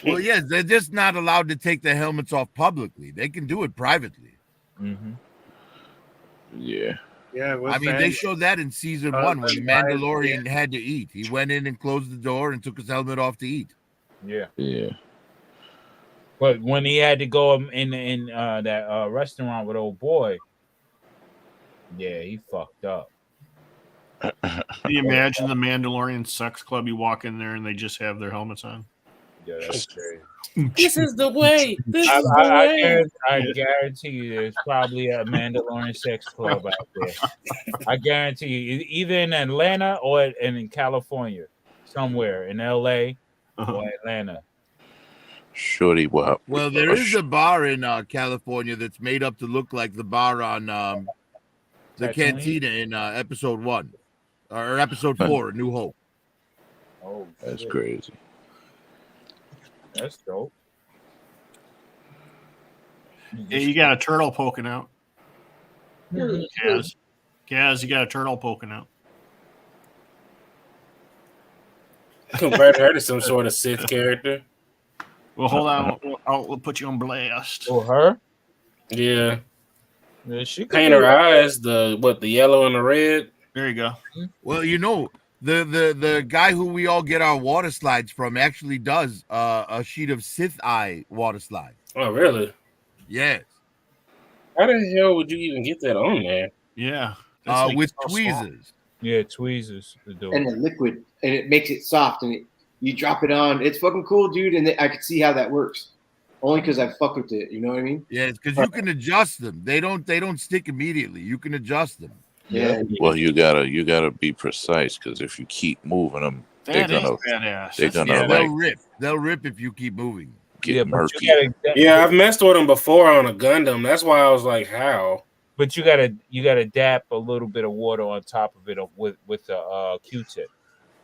Well, yes, they're just not allowed to take their helmets off publicly. They can do it privately. Mm-hmm. Yeah. Yeah, I mean, they showed that in season 1 when the Mandalorian had to eat. He went in and closed the door and took his helmet off to eat. Yeah. Yeah. But when he had to go in that restaurant with old boy, yeah, he fucked up. Can you imagine the Mandalorian sex club? You walk in there and they just have their helmets on. Yeah, that's crazy. This is the way. This is the way. I guarantee you, there's probably a Mandalorian sex club out there. I guarantee you, either in Atlanta or in California, somewhere in LA or Atlanta. Shorty Wop. Well, there is a bar in California that's made up to look like the bar on the cantina in episode 1 or episode 4, A New Hope. Oh, that's crazy. That's dope. Yeah, you got a turtle poking out. Kaz, you got a turtle poking out. Convert her to some sort of Sith character. Well, hold on. I'll put you on blast. Oh, her? Yeah. She paint her eyes, the yellow and the red. There you go. Well, you know, the guy who we all get our water slides from actually does a sheet of Sith eye water slide. Oh, really? Yes. How the hell would you even get that on there? Yeah. With tweezers. Yeah, tweezers. And the liquid, and it makes it soft, and you drop it on. It's fucking cool, dude, and I could see how that works. Only because I fuck with it, you know what I mean? Yeah, because you can adjust them. They don't stick immediately. You can adjust them. Yeah. Well, you gotta be precise because if you keep moving them, they're gonna They'll rip if you keep moving. Get murky. Yeah, I've messed with them before on a Gundam. That's why I was like, how? But you gotta dap a little bit of water on top of it with a Q-tip,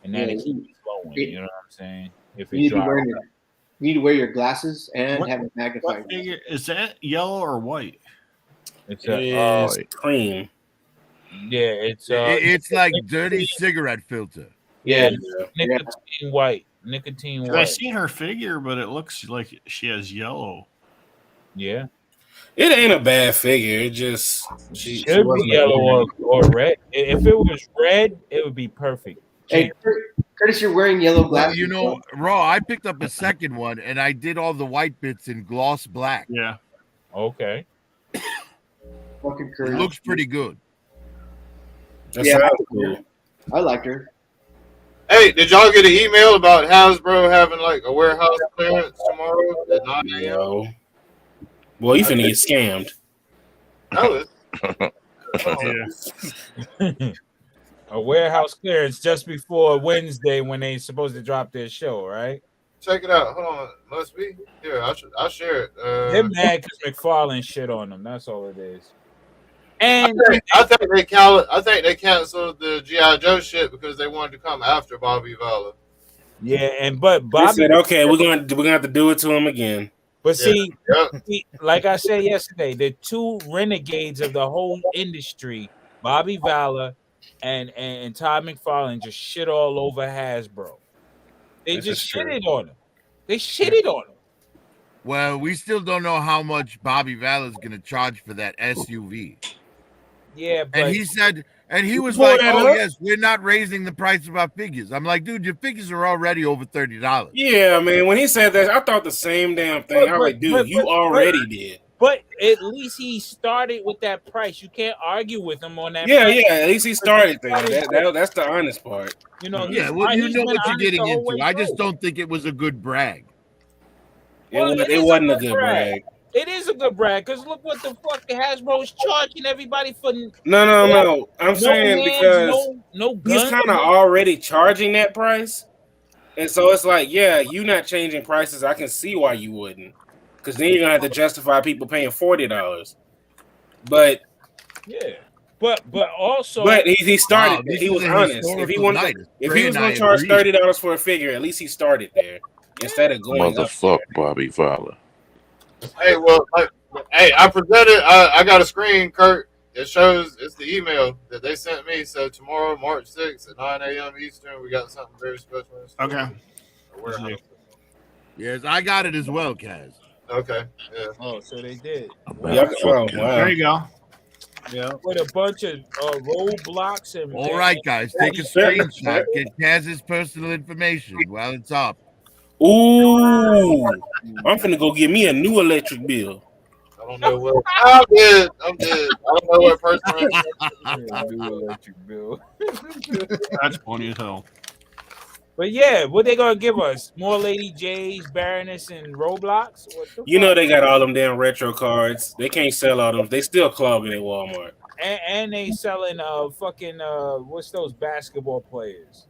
and then it keeps flowing. You know what I'm saying? If it dries. You need to wear your glasses and have a magnifying. Is that yellow or white? It's cream. Yeah, it's like dirty cigarette filter. Yeah, nicotine white. Nicotine white. I seen her figure, but it looks like she has yellow. Yeah. It ain't a bad figure. It just should be yellow or red. If it was red, it would be perfect. Hey, Curtis, you're wearing yellow glasses. Well, you know, Raw, I picked up a second one, and I did all the white bits in gloss black. Yeah. Okay. Fucking It looks pretty good. Cool. I liked her. Hey, did y'all get an email about Hasbro having like a warehouse clearance tomorrow at 9 a.m.? No. Well, you finna get scammed. A warehouse clearance just before Wednesday when they supposed to drop their show, right? Check it out. Hold on, must be here. I'll share it. They're mad because McFarlane shit on them. That's all it is. And I think they canceled the G.I. Joe shit because they wanted to come after Bobby Vala. Yeah, but Bobby said, okay, we're gonna have to do it to him again. But see, like I said yesterday, the two renegades of the whole industry, Bobby Vala and Todd McFarlane, just shit all over Hasbro. They just shitted on him. They shitted on him. Well, we still don't know how much Bobby Vala is going to charge for that SUV. Yeah, but and he said, and he was like, "Oh yes, we're not raising the price of our figures." I'm like, dude, your figures are already over $30. Yeah, man. When he said that, I thought the same damn thing. I was like, dude, you already did. But at least he started with that price. You can't argue with him on that. Yeah, price. yeah. At least he started there. That's the honest part. You know, yeah. Well, you know what you're getting into. I just don't think it was a good brag. It wasn't a good brag. It is a good brag because look what the fuck Hasbro is charging everybody for. No. I'm saying because he's kind of already charging that price, and so it's like, yeah, you not changing prices. I can see why you wouldn't, because then you're gonna have to justify people paying $40. But yeah, but also, but he started. He was honest. If he was gonna charge $30 for a figure, at least he started there instead of going motherfuck Bobby Vala. Hey, well, I presented. I got a screen, Kurt. It shows it's the email that they sent me. So tomorrow, March 6th at 9 a.m. Eastern, we got something very special. Okay. Yes, I got it as well, Kaz. Okay. Yeah. Oh, so they did. Yep. Oh, wow. There you go. Yeah. With a bunch of roadblocks and. All right, guys, take a screenshot. Get Kaz's personal information while it's up. Ooh, I'm finna go get me a new electric bill. I don't know what. I'm good. I don't know what personal new electric bill. That's funny as hell. But yeah, what they gonna give us? More Lady J's, Baroness, and Roblox? You know they got all them damn retro cards. They can't sell all them. They still clogging at Walmart. And they selling fucking what's those basketball players?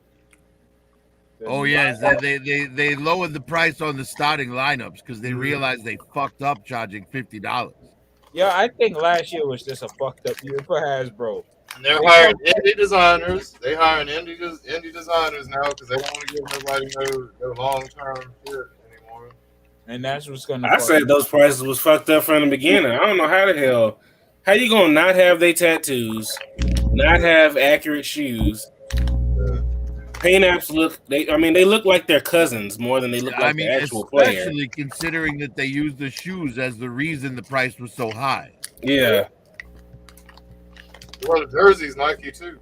Oh yes, they lowered the price on the starting lineups because they realized they fucked up charging $50. Yeah, I think last year was just a fucked up year for Hasbro. And they're hiring indie designers. They hiring indie designers now because they don't want to give nobody no long-term shit anymore. And that's what's going to. I said those prices was fucked up from the beginning. I don't know how the hell. How you gonna not have their tattoos, not have accurate shoes? Paint apps look. They look like their cousins more than they look like the actual player. Especially considering that they used the shoes as the reason the price was so high. Yeah. Well, the jersey's Nike too.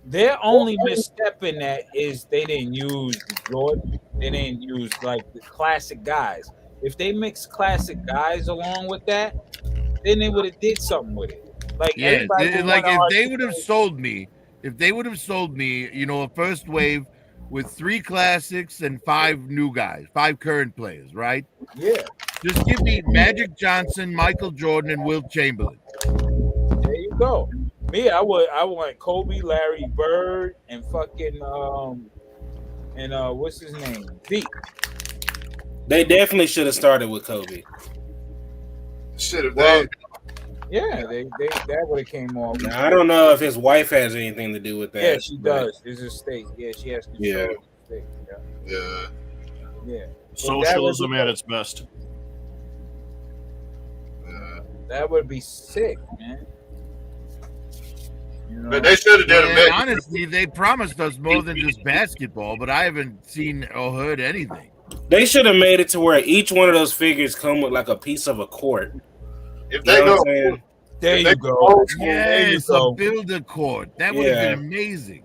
Their only misstep in that is they didn't use Jordan. They didn't use like the classic guys. If they mixed classic guys along with that, then they would have did something with it. Like yeah, like if they would have sold me, you know, a first wave with 3 classics and 5 new guys, 5 current players, right? Yeah. Just give me Magic Johnson, Michael Jordan, and Wilt Chamberlain. There you go. Me, I want Kobe, Larry Bird, and fucking what's his name? V. They definitely should have started with Kobe. Should have done. Yeah, they that would have came off. Now, I don't know if his wife has anything to do with that. Yeah, she does. It's a state. Yeah, she has control. Yeah. Of the state. Yeah. Yeah. Socialism at its best. That would be sick, man. You know? But they should have done a mix. Honestly, they promised us more than just basketball, but I haven't seen or heard anything. They should have made it to where each one of those figures come with like a piece of a court. If they go, there you go. Yes, a builder court. That would have been amazing.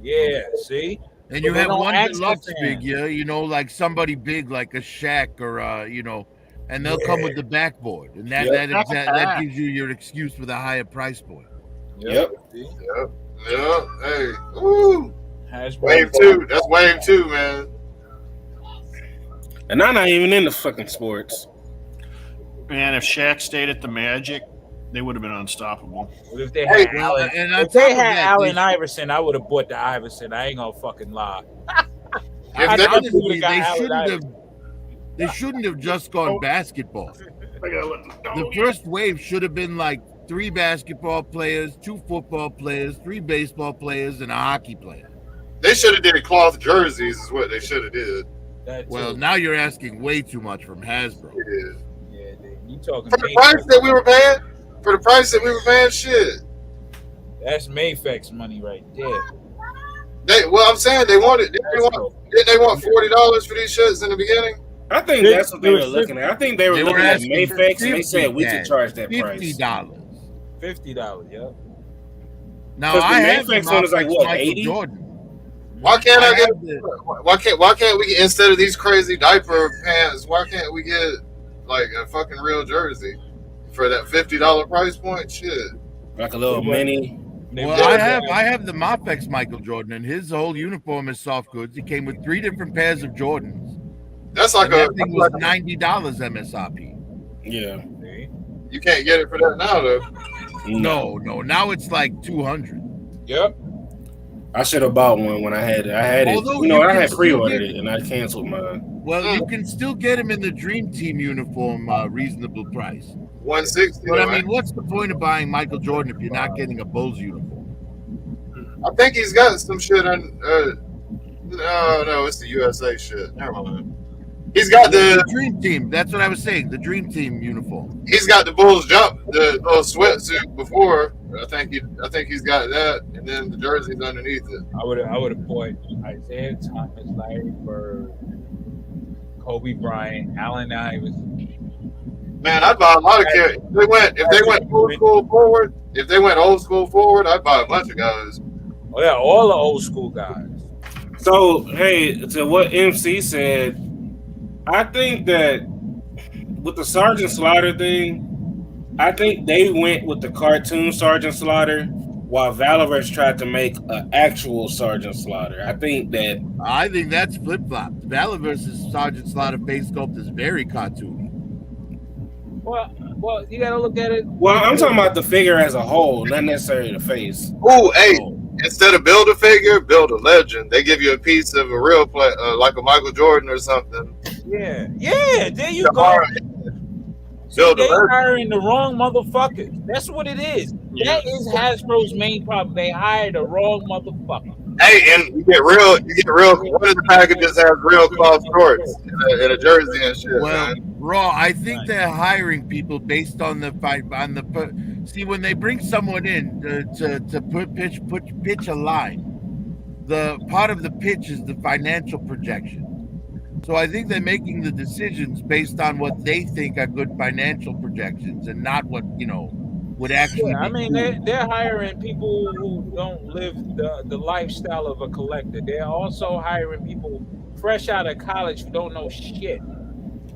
Yeah, see? And you have one deluxe figure, you know, like somebody big, like a Shaq or, you know, and they'll come with the backboard. And that gives you your excuse for the higher price point. Yep. Hey, ooh. Wave 2. That's wave 2, man. And I'm not even into fucking sports. Man, if Shaq stayed at the Magic, they would have been unstoppable. What if they had Allen? And if they had Allen Iverson, I would have bought the Iverson. I ain't gonna fucking lie. They shouldn't have just gone basketball. The first wave should have been like 3 basketball players, 2 football players, 3 baseball players, and a hockey player. They should have did cloth jerseys is what they should have did. Well, now you're asking way too much from Hasbro. Yeah, you talking for the price that we were paying? For the price that we were paying, shit. That's Mayfex money right there. I'm saying they wanted. Didn't they want $40 for these shirts in the beginning? I think that's what they were looking at. I think they were looking at Mayfex and they said we could charge that price. $50, yeah. Now I have the Mayfex one is like what, 80? Jordan. Why can't I get? Why can't we get, instead of these crazy diaper pants? Why can't we get like a fucking real jersey for that $50 price point? Shit, like a little mini. Well, I have the Mafex Michael Jordan, and his whole uniform is soft goods. He came with 3 different pairs of Jordans. That's like that thing was $90 MSRP. Yeah, you can't get it for that now, though. No. Now it's like $200. Yep. I should have bought one when I had it. I had it. Although I had pre-ordered it and I canceled mine. Well, you can still get him in the Dream Team uniform, reasonable price. $160. But I mean, what's the point of buying Michael Jordan if you're not getting a Bulls uniform? I think he's got some shit on. No, it's the USA shit. Never mind. He's got the Dream Team. That's what I was saying. The Dream Team uniform. He's got the Bulls jump, the little sweatsuit before. I think he's got that, and then the jerseys underneath it. I would have put Isaiah Thomas, Larry Bird, Kobe Bryant, Allen Iverson. Man, I'd buy a lot of kids. If they went old school forward, I'd buy a bunch of guys. Oh yeah, all the old school guys. So hey, to what MC said, I think that with the Sergeant Slaughter thing, I think they went with the cartoon Sergeant Slaughter, while Valorous tried to make an actual Sergeant Slaughter. I think that's flip flop. Valorous' Sergeant Slaughter face sculpt is very cartoony. Well, you gotta look at it. Well, I'm talking about the figure as a whole, not necessarily the face. Ooh, hey, instead of build a figure, build a legend. They give you a piece of a real play, like a Michael Jordan or something. Yeah, there you go. They hiring the wrong motherfuckers. That's what it is. Yeah. That is Hasbro's main problem. They hired the wrong motherfucker. Hey, and you get real. One of the packages has real cloth shorts and a jersey and shit. Well, man. Raw, I think they're hiring people based on the fight. See, when they bring someone in to pitch a line, the part of the pitch is the financial projection. So I think they're making the decisions based on what they think are good financial projections and not what would actually. Yeah, I mean they're hiring people who don't live the lifestyle of a collector. They're also hiring people fresh out of college who don't know shit.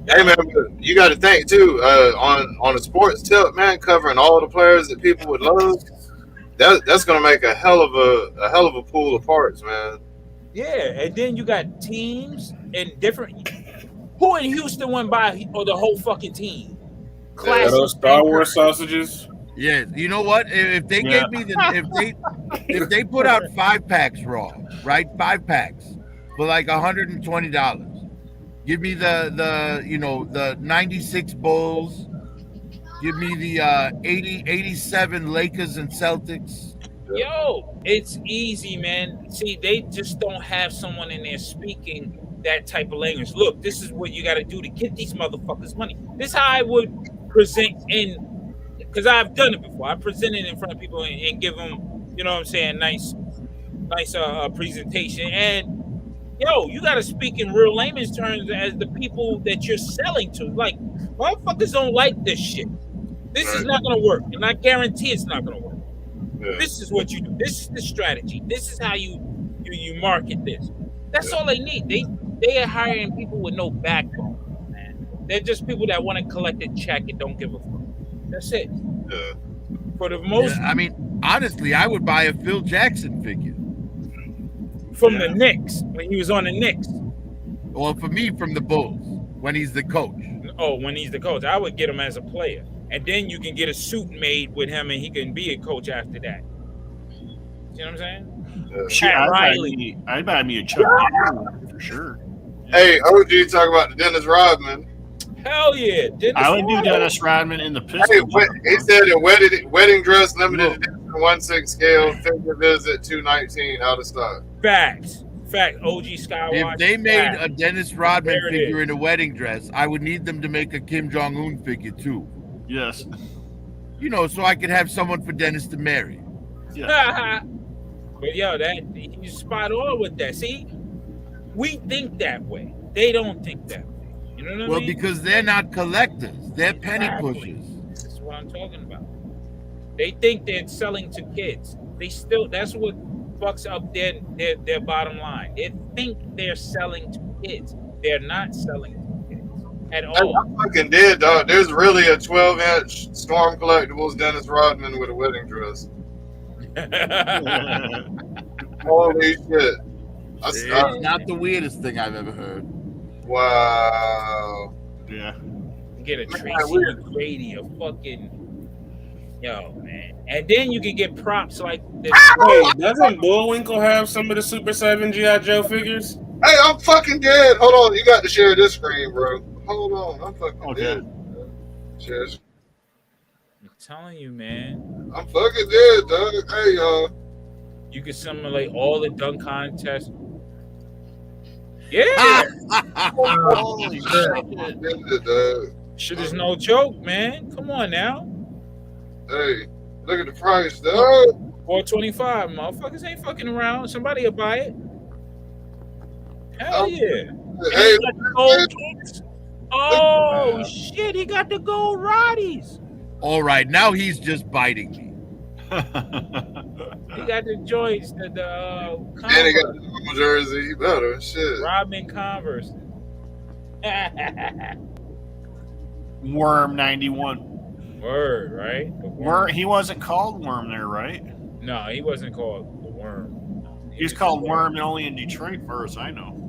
Hey man, you got to think too. On a sports tip, man, covering all the players that people would love. That's gonna make a hell of a pool of parts, man. Yeah, and then you got teams and different. Who in Houston went by or the whole fucking team? Classic those Star Wars sausages. Yeah, you know what? If they gave me if they put out 5-packs Raw, right? 5 packs for like $120. Give me the 96 Bulls. Give me the 87 Lakers and Celtics. Yo, it's easy, man. See, they just don't have someone in there speaking that type of language. Look, this is what you got to do to get these motherfuckers money. This is how I would present because I've done it before. I presented in front of people and give them, you know what I'm saying, nice presentation. And yo, you got to speak in real layman's terms as the people that you're selling to. Like, motherfuckers don't like this shit. This is not going to work, and I guarantee it's not going to work. Yeah. This is what you do. This is the strategy. This is how you market this. That's all they need. They are hiring people with no backbone, man. They're just people that want to collect a check and don't give a fuck. That's it. Yeah. For the most, I mean, honestly, I would buy a Phil Jackson figure from the Knicks when he was on the Knicks. Or for me, from the Bulls when he's the coach. Oh, when he's the coach, I would get him as a player. And then you can get a suit made with him, and he can be a coach after that. You know what I'm saying? Shit, I'd buy me a Chuck for sure. Hey, OG, talk about the Dennis Rodman. Hell yeah, I would do Dennis Rodman in the Pistons. Hey, he said a wedding dress limited edition 1/6 scale, figure visit 219 out of stock. Facts. OG Skywatch. If they made a Dennis Rodman figure in a wedding dress, I would need them to make a Kim Jong-un figure too. Yes. So I could have someone for Dennis to marry. Yeah. But yo, he's spot on with that. See, we think that way. They don't think that way. You know what I mean? Well, because they're not collectors. They're penny pushers. That's what I'm talking about. They think they're selling to kids. That's what fucks up their bottom line. They think they're selling to kids. They're not selling to kids at all. I'm fucking dead, dog. There's really a 12-inch Storm Collectibles Dennis Rodman with a wedding dress. Holy shit. It's not the weirdest thing I've ever heard. Wow. Yeah. Get a Tracy McGrady, a fucking man. And then you can get props like this. Wait, doesn't Bullwinkle have some of the Super 7 G.I. Joe figures? Hey, I'm fucking dead. Hold on, you got to share this screen, bro. Hold on, I'm fucking dead. Cheers. I'm telling you, man. I'm fucking dead, dog. Hey, y'all. You can simulate all the dunk contests. Yeah. Holy shit. Shit is no joke, man. Come on now. Hey. Look at the price, dog. $425. Motherfuckers ain't fucking around. Somebody will buy it. Hell yeah. Hey, He got the gold kicks. Oh shit, he got the gold Roddies. All right, now he's just biting me. He got the joints, the Converse. And he got the normal jersey. He better. Shit. Robin Converse. Worm 91. Word, right? Worm. He wasn't called Worm there, right? No, he wasn't called the Worm. He was called Worm only in Detroit, first I know.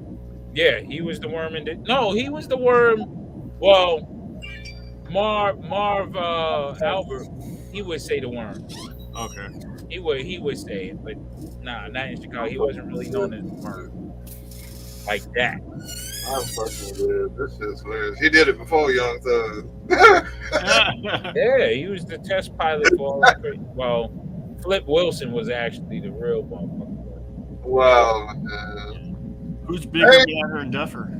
Yeah, he was the Worm no, he was the Worm. Well, Marv Albert, he would say the Worm. Okay. He would say it, but nah, not in Chicago. He wasn't really known as the Worm like that. I'm fucking weird. This shit's weird. He did it before Young Thug. Yeah, he was the test pilot for all that. Well, Flip Wilson was actually the real motherfucker. Wow, man. Who's bigger, badder, and duffer?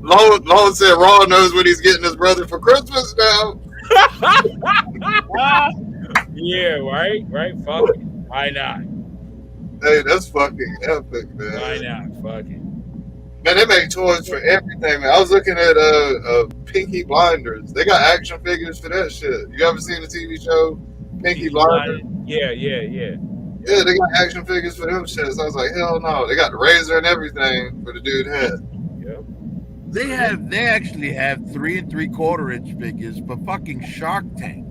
Lone said Raw knows what he's getting his brother for Christmas now. Yeah, right? Fuck it. Why not? Hey, that's fucking epic, man. Why not? Fuck it. Man, they make toys for everything, man. I was looking at Pinky Blinders. They got action figures for that shit. You ever seen the TV show Pinky Blinders? Yeah. Yeah, they got action figures for them shit. So I was like, hell no. They got the razor and everything for the dude head. Yep. They actually have 3 3/4 inch figures for fucking Shark Tank.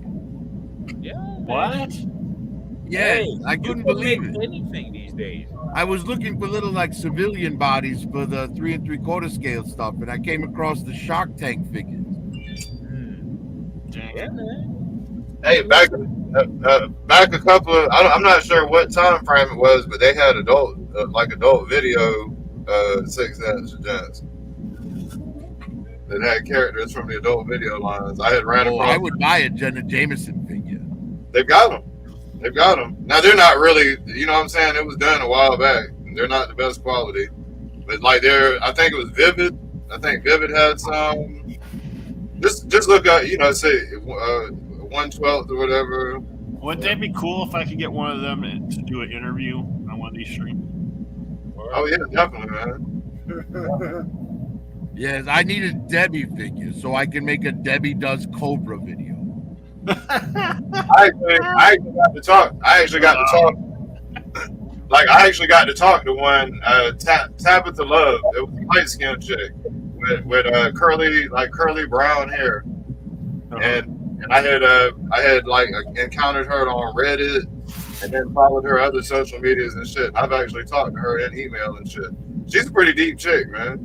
Yeah. What? Yeah, Hey, I couldn't you can believe make it. anything these days. I was looking for little like civilian bodies for the 3 3/4 scale stuff, and I came across the Shark Tank figures. Yeah, man. Hey, back a couple of, I'm not sure what time frame it was, but they had adult video 6-inch gents that had characters from the adult video lines. I had ran across. I would buy a Jenna Jameson figure. They've got them. Now they're not really, you know what I'm saying? It was done a while back. They're not the best quality, but like I think it was Vivid. I think Vivid had some. Just look at, say 1/12 or whatever. Wouldn't that be cool if I could get one of them to do an interview on one of these streams? Oh yeah, definitely, man. Yes, I need a Debbie figure so I can make a Debbie Does Cobra video. I actually got to talk. I actually got to talk to one Tabitha Love. It was a light skinned chick with curly brown hair, and I had encountered her on Reddit, and then followed her other social medias and shit. I've actually talked to her in email and shit. She's a pretty deep chick, man.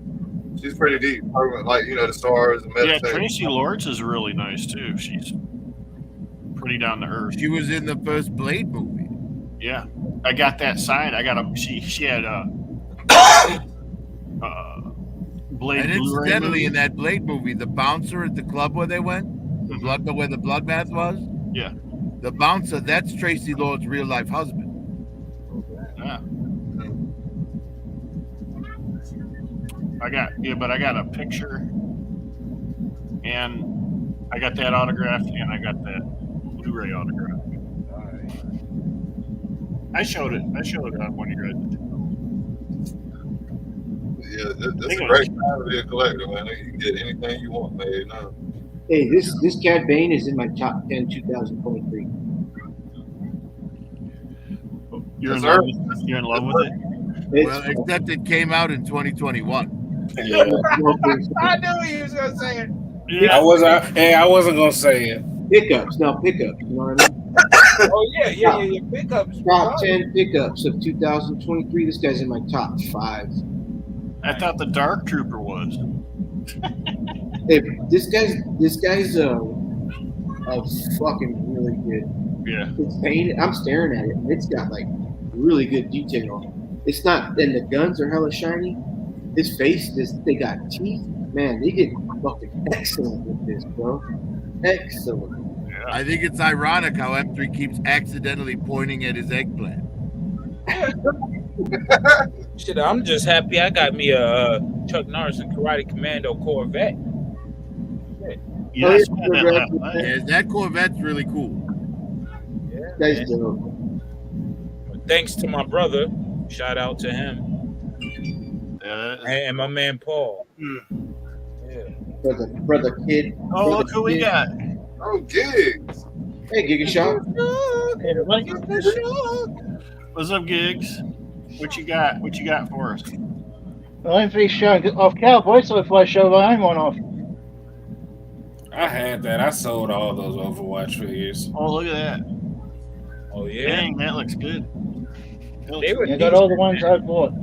She's pretty deep. The stars and meditation. Yeah, Tracy Lords is really nice too. She's pretty down to earth. She was in the first Blade movie. Yeah, I got that signed. She had Blade. And incidentally, in that Blade movie, the bouncer at the club where they went, where the bloodbath was. Yeah, the bouncer. That's Tracy Lord's real life husband. Yeah. I got a picture, and I got that autographed, and I got that Blu-ray autograph. I showed it on one of your guys. Yeah, that's a great time to be a collector, man. You can get anything you want made now. Hey, this Cad Bane is in my top 10 2023. You're in love with it? Well, except it came out in 2021. Yeah. I knew he was gonna say it. Yeah. I wasn't gonna say it. Pickups, you know what I mean? Oh yeah. Pickups. Top 10 pickups of 2023. This guy's in my top 5. I thought the Dark Trooper was. Hey, this guy's a fucking really good. Yeah. It's painted. I'm staring at it, and it's got like really good detail on it. It's not, and the guns are hella shiny. His face, they got teeth. Man, they did fucking excellent with this, bro. Excellent. Yeah. I think it's ironic how M3 keeps accidentally pointing at his eggplant. Shit, I'm just happy I got me a Chuck Norris and Karate Commando Corvette. Yes, that Corvette's really cool. Yeah. That's dope. Thanks to my brother. Shout out to him. And my man Paul. Yeah. Brother Kid. Oh, look who we got. Oh, Gigs. Hey, Giga Shop. What's up, Gigs? What you got? What you got for us? Well, I'm pretty sure off Cowboy, so if I show my own one off. I had that. I sold all those Overwatch figures. Oh, look at that. Oh, yeah. Dang, that looks good. I got all the ones I bought.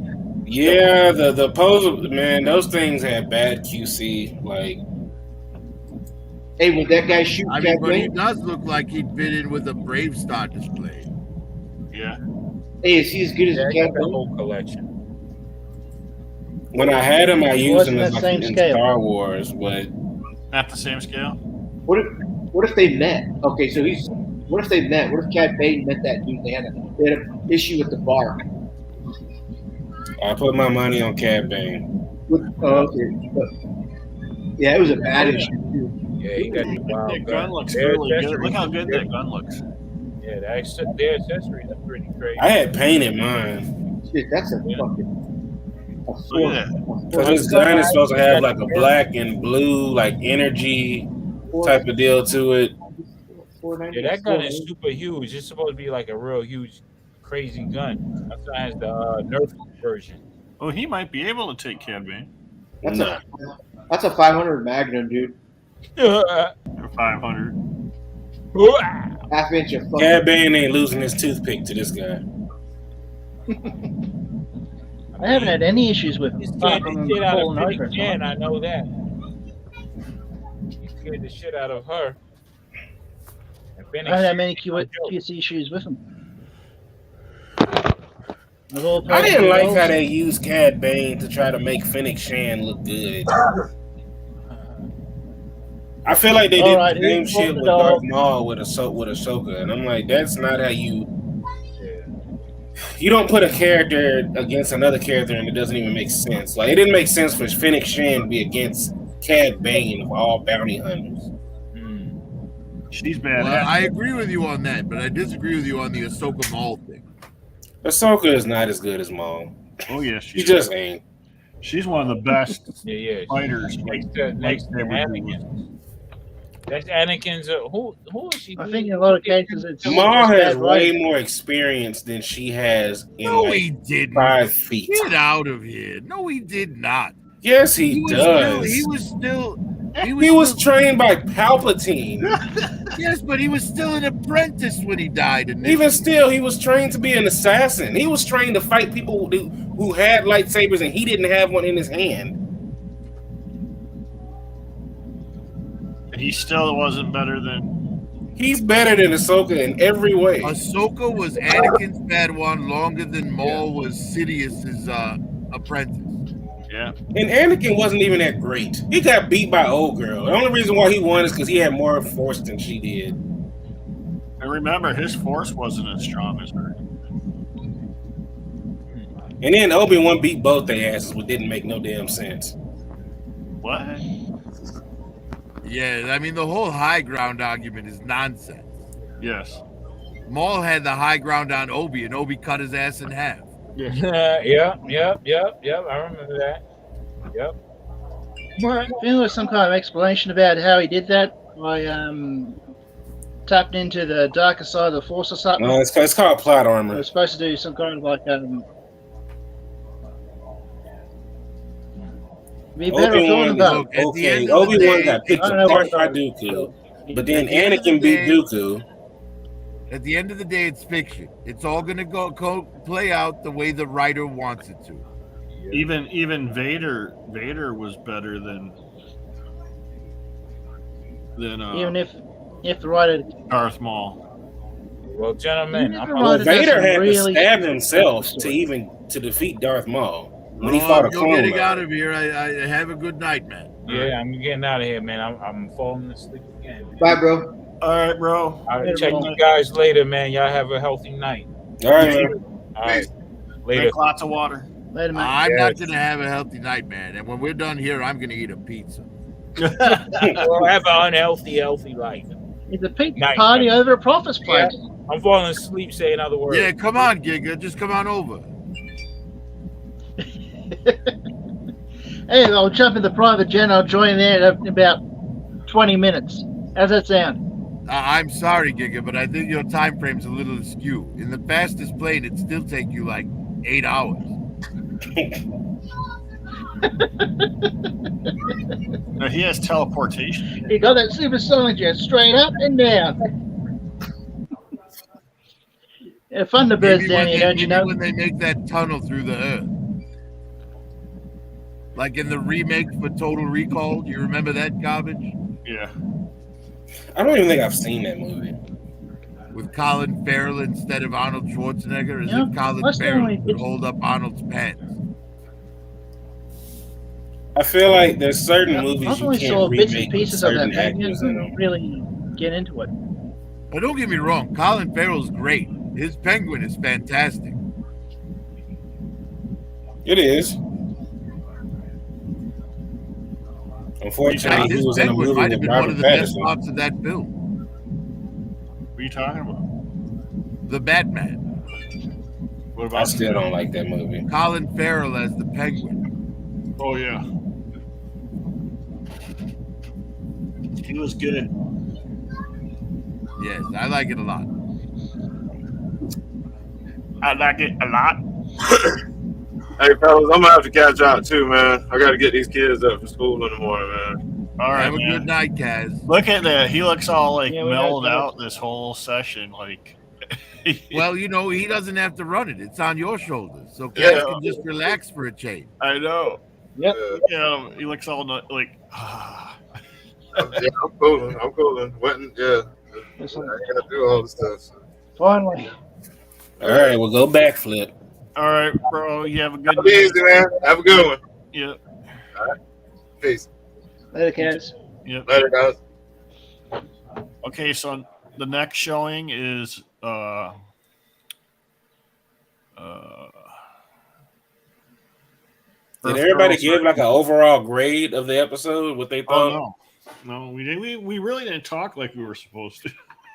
Yeah, the pose, man, those things had bad QC. Like, hey, would that guy shoot? I mean, but he does look like he'd fit in with a Brave Star display. Yeah. Hey, is he as good as Yeah, the I got cat? the whole collection. when I had him, I used him as like same in scale. Star Wars, but Not the same scale. What if they met? Okay, so he's. What if they met? What if Cat Bane met that dude? They had an issue with the bar. I put my money on Cad Bane. Okay. Yeah, it was a bad issue too. Yeah, he got the wild That gun looks really good. Look how good that gun looks. Yeah, their accessories are pretty crazy. I had painted mine. Shit, that's a fucking. Look at that. Because this gun is supposed to have like a black and blue, like energy type of deal to it. Yeah, that gun is super huge. It's supposed to be like a real huge, crazy gun. That's why it has the Nerf version. Oh, he might be able to take Cad Bane. That's a 500 Magnum, dude. For 500. Half inch of fucking. Cad Bane ain't losing his toothpick to this guy. I haven't had any issues with He him. scared apart the from shit out of falling over Phoenix and Jan, stuff. I know that. He scared the shit out of her. And I Phoenix haven't had Jan, many no joke. QC issues with him. I didn't like how they used Cad Bane to try to make Fennec Shan look good. I feel like they did the same shit with Darth Maul with Ahsoka, and I'm like, that's not how you. You don't put a character against another character, and it doesn't even make sense. Like, it didn't make sense for Fennec Shan to be against Cad Bane of all bounty hunters. She's bad. Well, I agree with you on that, but I disagree with you on the Ahsoka Maul thing. Ahsoka is not as good as Maul. Oh yeah, She just ain't. She's one of the best Yeah. fighters. Next to Anakin. That's Anakin's. Who is she? I think in a lot of cases it's Maul has bad way writing. more experience than she has in No, like he didn't. 5 feet. Get out of here. No, he did not. Yes, he does. He was still trained by Palpatine. Yes, but he was still an apprentice when he died. Even still, he was trained to be an assassin. He was trained to fight people who had lightsabers and he didn't have one in his hand. He still wasn't better than. He's better than Ahsoka in every way. Ahsoka was Anakin's Padawan longer than Maul was Sidious's apprentice. Yeah. And Anakin wasn't even that great. He got beat by old girl. The only reason why he won is because he had more force than she did. And remember, his force wasn't as strong as her. And then Obi-Wan beat both their asses, which didn't make no damn sense. What? Yeah, I mean, the whole high ground argument is nonsense. Yes. Maul had the high ground on Obi, and Obi cut his ass in half. Yep. I remember that. Yep. Well, I think there was some kind of explanation about how he did that by tapped into the darker side of the Force or something. No, it's called plot It armor. was supposed to do some kind of like be better Obi-Wan, about. Obi-Wan got picked apart by Dooku, but then Anakin beat Dooku. At the end of the day, it's fiction. It's all going to go play out the way the writer wants it to. Even Vader was better than even if the writer Darth Maul. Well, gentlemen, Vader had to stab himself to defeat Darth Maul when he fought a clone. You're getting out of here. I have a good night, man. Yeah, I'm getting out of here, man. I'm falling asleep again. Man. Bye, bro. All right, bro. I'll check you guys later, man. Y'all have a healthy night. All right, man. All right. Later. Drink lots of water. Later, man. I'm not going to have a healthy night, man. And when we're done here, I'm going to eat a pizza. Or have an unhealthy, healthy life. It's a pizza party over a prophet's place. Yeah. I'm falling asleep saying other words. Yeah, come on, Giga. Just come on over. Hey, I'll jump in the private jet. I'll join there in about 20 minutes. How's that sound? I'm sorry, Giga, but I think your time frame's a little askew. In the fastest plane, it'd still take you like 8 hours. No, he has teleportation. You got that supersonic jet straight up and down. Yeah, Thunderbird's down here, don't you know? When they make that tunnel through the earth. Like in the remake for Total Recall. Do you remember that garbage? Yeah. I don't even think I've seen that movie. With Colin Farrell instead of Arnold Schwarzenegger, as Yeah, if Colin that's the Farrell only- could hold up Arnold's pants. I feel like there's certain I movies you only can't saw bits remake and with pieces of that certain movie. I actors in couldn't them. really get into it. But don't get me wrong, Colin Farrell's great. His Penguin is fantastic. It is. Unfortunately, he His was in a Penguin movie might have with been one Robert of the best Pattinson. parts of that film. What are you talking about? The Batman. What I about? still don't like that movie. Colin Farrell as the Penguin. Oh yeah. He was good. Yes, I like it a lot. I like it a lot. Hey, fellas, I'm gonna have to catch out too, man. I gotta get these kids up for school in the morning, man. All right, Have a man. good night, Kaz. Look at that. He looks all like Yeah, we mellowed got that. out this whole session. Like, Well, you know, he doesn't have to run it. It's on your shoulders. So Kaz Yeah. can just relax for a change. I know. Yep. Yeah, he looks all like. Yeah, I'm cooling. I'm cooling. Waiting, yeah. I Listen, gotta do all this stuff. So. finally. All right, we'll go backflip. All right, bro. You have a good Have a good easy, man. Have a good one. Yep. Peace. Later, Kaz. Yep. Later, guys. Okay, so the next showing is Did everybody give like an overall grade of the episode? What they thought? Oh no, we didn't. We really didn't talk like we were supposed to.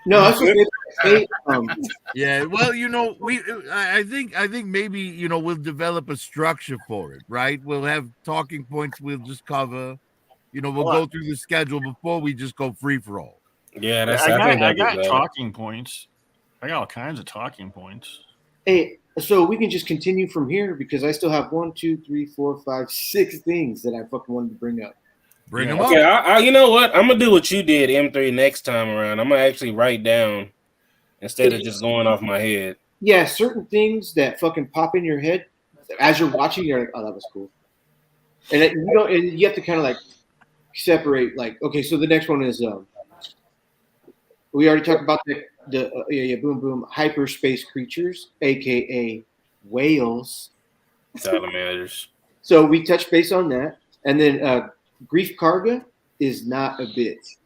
No, that's what they Yeah, well, you know, I think maybe, you know, we'll develop a structure for it, right? We'll have talking points we'll just cover. You know, we'll go through the schedule before we just go free for all. Yeah, that's. I think got better. talking points. I got all kinds of talking points. Hey, so we can just continue from here because I still have 1, 2, 3, 4, 5, 6 things that I fucking wanted to bring up. Bring them Okay, up. you know what? I'm gonna do what you did, M3, next time around. I'm gonna actually write down instead of just going off my head. Yeah, certain things that fucking pop in your head as you're watching, you're like, oh, that was cool. And you have to kind of like separate. Like, okay, so the next one is we already talked about the boom boom hyperspace creatures, aka whales, salamanders. So we touched base on that, and then Grief Karga is not a bitch.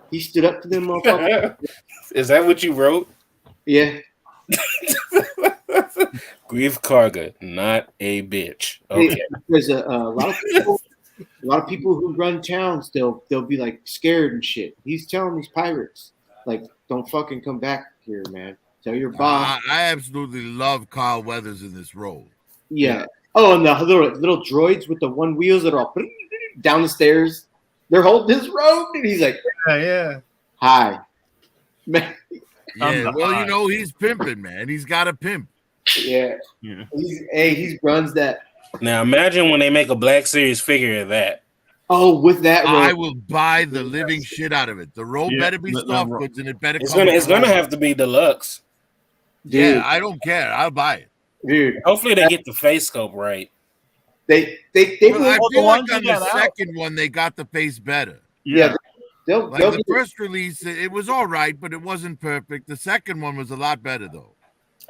He stood up to them motherfuckers. Is that what you wrote? Yeah. Grief Karga, not a bitch. Okay. There's a lot of people who run towns. They'll be like scared and shit. He's telling these pirates, like, don't fucking come back here, man. Tell your boss. I absolutely love Carl Weathers in this role. Yeah. Oh, and the little droids with the one wheels that are all down the stairs. They're holding his rope, and he's like, yeah. Hi, man. Yeah, well, you know, he's pimping, man. He's got a pimp. Yeah. He runs that. Now imagine when they make a Black Series figure of that. Oh, with that rope. I will buy the living shit out of it. The rope better be soft goods, and it better. It's gonna have to be deluxe. Dude. Yeah, I don't care. I'll buy it. Dude, hopefully they get the face scope right. Well, I feel like on the second one they got the face better. Yeah, the first release it was all right, but it wasn't perfect. The second one was a lot better though.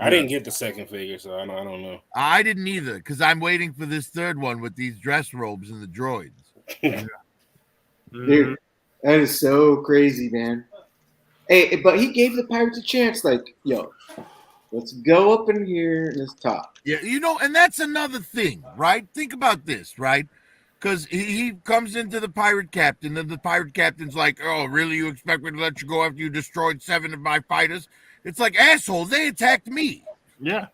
I didn't get the second figure, so I don't know. I didn't either because I'm waiting for this third one with these dress robes and the droids. Dude, that is so crazy, man. Hey, but he gave the pirates a chance. Like, yo, let's go up in here and let's talk. Yeah, you know, and that's another thing, right? Think about this, right? Because he comes into the pirate captain, and the pirate captain's like, "Oh, really? You expect me to let you go after you destroyed 7 of my fighters?" It's like, asshole, they attacked me. Yeah.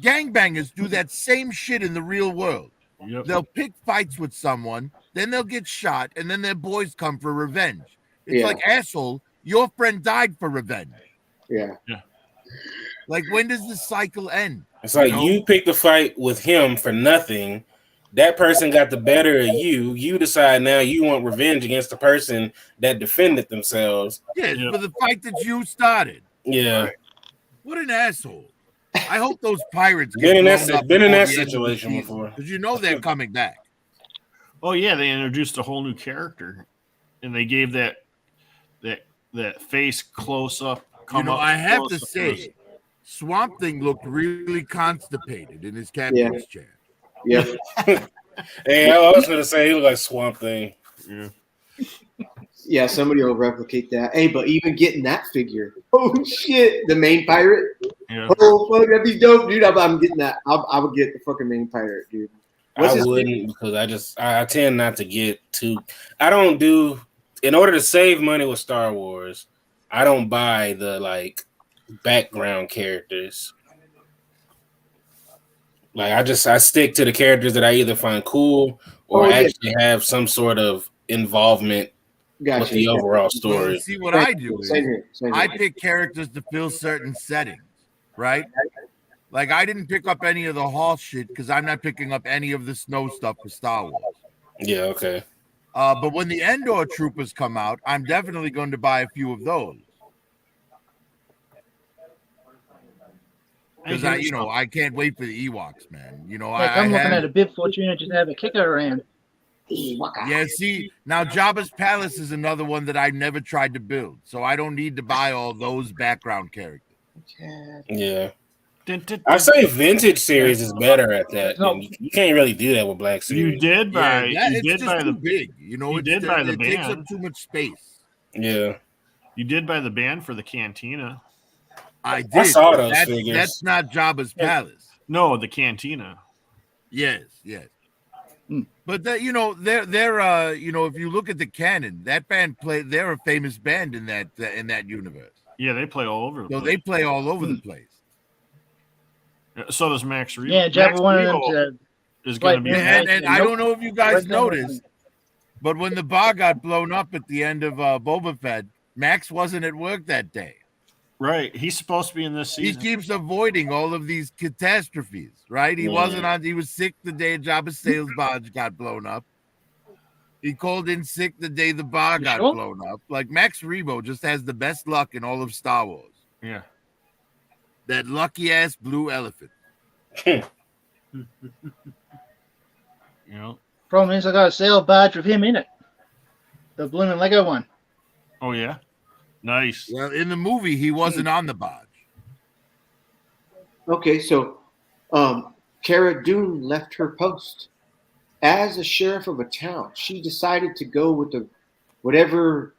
Gangbangers do that same shit in the real world. Yep. They'll pick fights with someone, then they'll get shot, and then their boys come for revenge. It's Yeah. like, asshole, your friend died for revenge. Yeah. Like, when does the cycle end? It's like you picked a fight with him for nothing. That person got the better of you. You decide now you want revenge against the person that defended themselves. Yes, for the fight that you started. Yeah. Right. What an asshole. I hope those pirates Been in get that situation before. Because you know they're coming back. Oh yeah, they introduced a whole new character, and they gave that face close up. I have to say, Swamp Thing looked really constipated in his captain's chair. Yeah. Hey, I was gonna say he looked like Swamp Thing. Yeah. Yeah, somebody will replicate that. Hey, but even getting that figure, oh shit, the main pirate. Yeah. Oh fuck, that'd be dope, dude. I'm getting that. I would get the fucking main pirate, dude. I wouldn't because I tend not to get too. I don't do in order to save money with Star Wars. I don't buy the like background characters. Like I stick to the characters that I either find cool or actually have some sort of involvement with the overall story. Well, see what I do is I pick characters to fill certain settings, right? Like I didn't pick up any of the Hall shit because I'm not picking up any of the snow stuff for Star Wars. Yeah, okay. But when the Endor troopers come out, I'm definitely going to buy a few of those. Because I can't wait for the Ewoks, man. I'm looking at a bib Fortuna just have a kicker around. Yeah, see, now Jabba's Palace is another one that I've never tried to build, so I don't need to buy all those background characters. Yeah. I say vintage series is better at that. You can't really do that with Black Series. You did buy. It's just too big. It takes up too much space. Yeah. You did buy the band for the Cantina. I did. I saw those figures. That's not Jabba's Palace. No, the Cantina. Yes. But they're if you look at the canon, that band they're a famous band in that universe. Yeah, they play all over the place. So they play all over the place. So does Max Rebo. Yeah, Jabba wanted them to is going to be. And I don't know if you guys noticed, but when the bar got blown up at the end of Boba Fett, Max wasn't at work that day. Right, he's supposed to be in this season. He keeps avoiding all of these catastrophes. Right, he wasn't on. He was sick the day Jabba's sales barge got blown up. He called in sick the day the bar got blown up. Like Max Rebo just has the best luck in all of Star Wars. Yeah. That lucky ass blue elephant. Problem is, I got a sail barge with him in it. The blooming Lego one. Oh yeah, nice. Well, in the movie, he wasn't on the barge. Okay, so Cara Dune left her post as a sheriff of a town. She decided to go with the rebel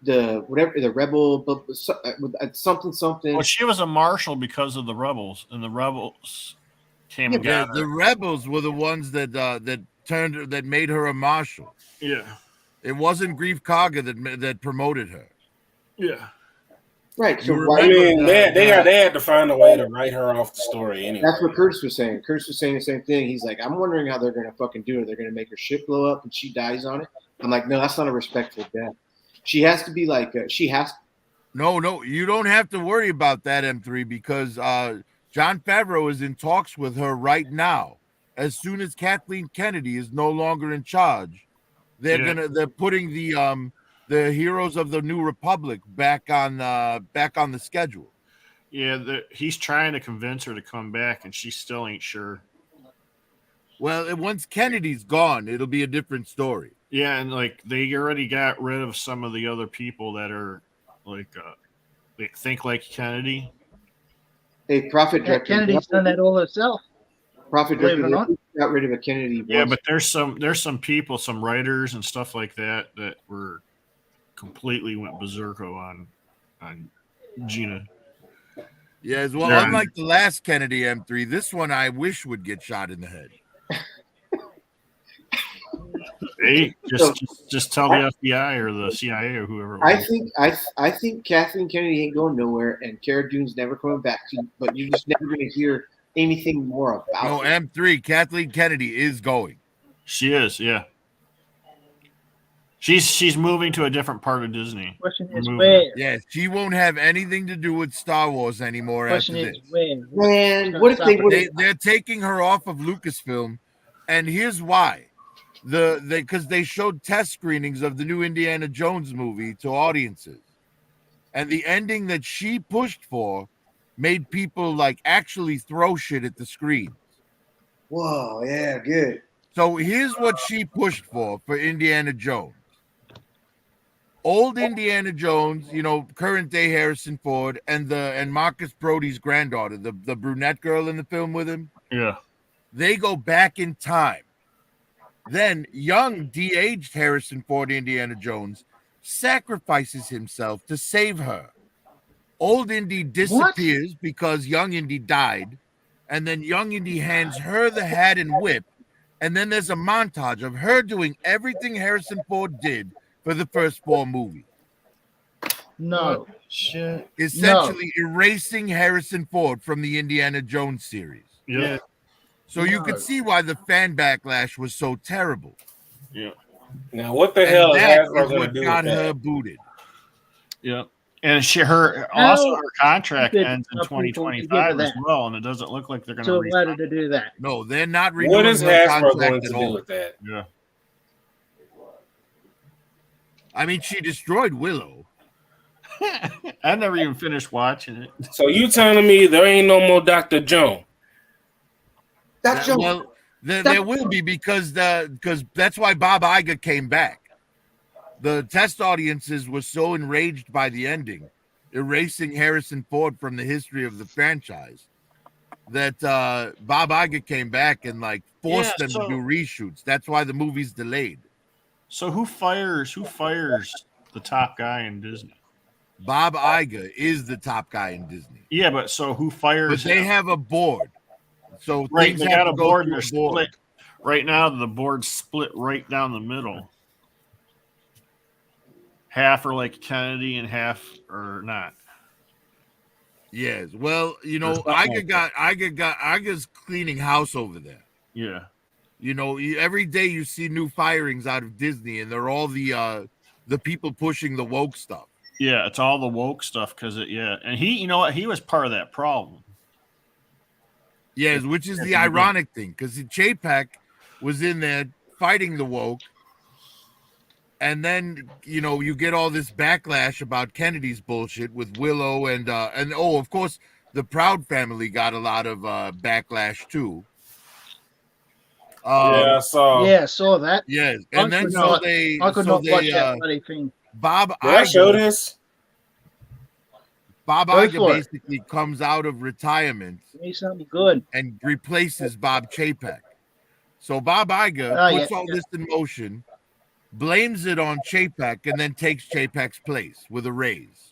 something. Well, she was a marshal because of the rebels, and the rebels came and got her. The rebels were the ones that made her a marshal. Yeah, it wasn't Grief Karga that promoted her. Yeah, right. So they had to find a way to write her off the story anyway. That's what Curtis was saying. Curtis was saying the same thing. He's like, I'm wondering how they're going to fucking do it. They're going to make her ship blow up and she dies on it. I'm like, no, that's not a respectful death. She has to be like, No, you don't have to worry about that, M3, because Jon Favreau is in talks with her right now. As soon as Kathleen Kennedy is no longer in charge, they're putting the Heroes of the New Republic back on the schedule. Yeah, he's trying to convince her to come back, and she still ain't sure. Well, once Kennedy's gone, it'll be a different story. Yeah, and like they already got rid of some of the other people that are like they think like Kennedy. Hey, Prophet Director. Kennedy's done that all herself. Prophet Director got rid of a Kennedy. Yeah, but there's some people, some writers and stuff like that were completely went berserko on Gina. Yeah, as well. Unlike the last Kennedy M3, this one I wish would get shot in the head. Hey, just tell the FBI or the CIA or whoever. I think Kathleen Kennedy ain't going nowhere, and Cara Dune's never coming back. But you're just never going to hear anything more about No, her. M3, Kathleen Kennedy is going. She is, yeah. She's moving to a different part of Disney. Question is where? Yes, she won't have anything to do with Star Wars anymore Question after is this. where? Man, what if They're taking her off of Lucasfilm, and here's why. Because they showed test screenings of the new Indiana Jones movie to audiences, and the ending that she pushed for made people like actually throw shit at the screen. Whoa, yeah, good. So here's what she pushed for Indiana Jones. Old Indiana Jones, current day Harrison Ford and Marcus Brody's granddaughter, the brunette girl in the film with him. Yeah. They go back in time. Then young de-aged Harrison Ford Indiana Jones sacrifices himself to save her. Old Indy disappears because young Indy died, and then young Indy hands her the hat and whip, and then there's a montage of her doing everything Harrison Ford did for the first 4 movies. No. Shit. Essentially erasing Harrison Ford from the Indiana Jones series. Yeah. So you could see why the fan backlash was so terrible. Yeah. Now, what the hell is Hasbro going to do got with her that? booted? Yeah. And her contract ends in 2025 as well, and it doesn't look like they're going So to. why did they do that? No, they're not renewing What is her Hasbro contract going to at do all. with that? Yeah. I mean, she destroyed Willow. I never even finished watching it. So you telling me there ain't no more Dr. Jones? Well, there will be because that's why Bob Iger came back. The test audiences were so enraged by the ending, erasing Harrison Ford from the history of the franchise, that Bob Iger came back and forced them to do reshoots. That's why the movie's delayed. So who fires the top guy in Disney? Bob Iger is the top guy in Disney. Yeah, but so who fires But they him? have a board. So Right, things they have got to a go board through and a they're board. split. Right now, the board's split right down the middle. Half are like Kennedy and half are not. Yes. Well, Iger's cleaning house over there. Yeah. Every day you see new firings out of Disney, and they're all the people pushing the woke stuff. Yeah, it's all the woke stuff and he, he was part of that problem. Yes, which is the ironic thing, because Chapek was in there fighting the woke, and then you get all this backlash about Kennedy's bullshit with Willow and of course the Proud family got a lot of backlash too. I saw that. Yes, I and then could not watch that bloody thing. Bob Did I show Iger, this? Bob Go Iger for it. basically comes out of retirement Need something good. and replaces Bob Chapek. So Bob Iger puts all this in motion, blames it on Chapek, and then takes Chapek's place with a raise.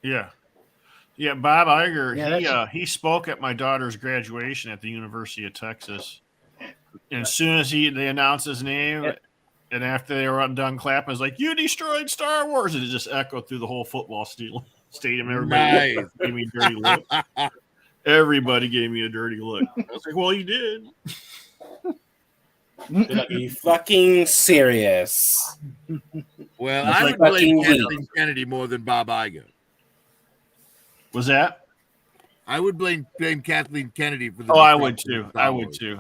Yeah. Yeah, Bob Iger, he spoke at my daughter's graduation at the University of Texas. And as soon as they announced his name, and after they were done clapping, it was like, "You destroyed Star Wars!" And it just echoed through the whole football stadium. Everybody gave me a dirty look. Everybody gave me a dirty look. I was like, "Well, you did." Are you fucking serious? Well, That's I like would blame fucking Kathleen Kennedy more than Bob Iger. Was that? I would blame Kathleen Kennedy for the. Oh, I would destruction of too. Star I would Wars. too.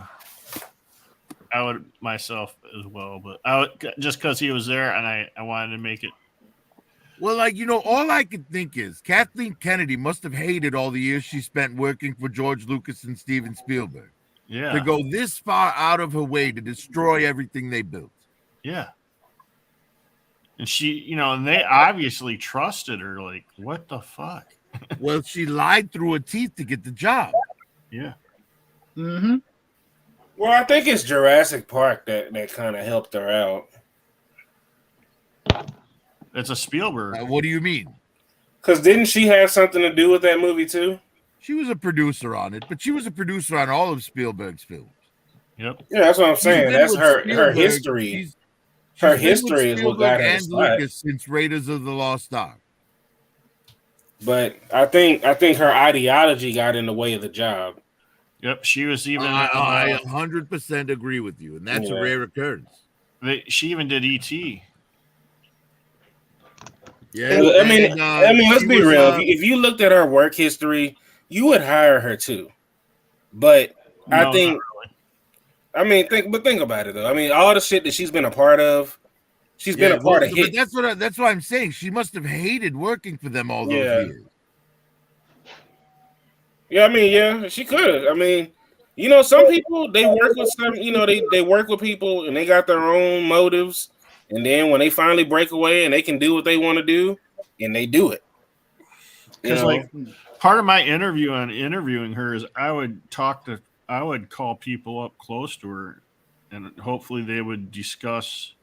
I would myself as well, but I would, just because he was there and I wanted to make it. Well, all I could think is Kathleen Kennedy must have hated all the years she spent working for George Lucas and Steven Spielberg. Yeah. To go this far out of her way to destroy everything they built. Yeah. And she, and they obviously trusted her. Like, what the fuck? Well, she lied through her teeth to get the job. Yeah. Mm-hmm. Well, I think it's Jurassic Park that kind of helped her out. It's a Spielberg. What do you mean? Because didn't she have something to do with that movie too? She was a producer on it, but she was a producer on all of Spielberg's films. Yep. Yeah, that's what I'm saying. been That's with her Spielberg. history. her She's been with history is what got Spielberg her the and spot. Lucas since Raiders of the Lost Ark. But I think her ideology got in the way of the job. Yep, she was even. I 100% agree with you, and that's a rare occurrence. She even did E.T. Yeah, I mean, let's be real. If you looked at her work history, you would hire her too. But I think, think about it though. I mean, all the shit that she's been a part of, she's been a part of hits. But that's what I'm saying. She must have hated working for them all those years. Yeah, I mean, yeah, she could. I mean, you know, some people they work with some, you know, they work with people and they got their own motives, and then when they finally break away and they can do what they want to do, and they do it. Because like part of my interviewing her is I would call people up close to her, and hopefully they would discuss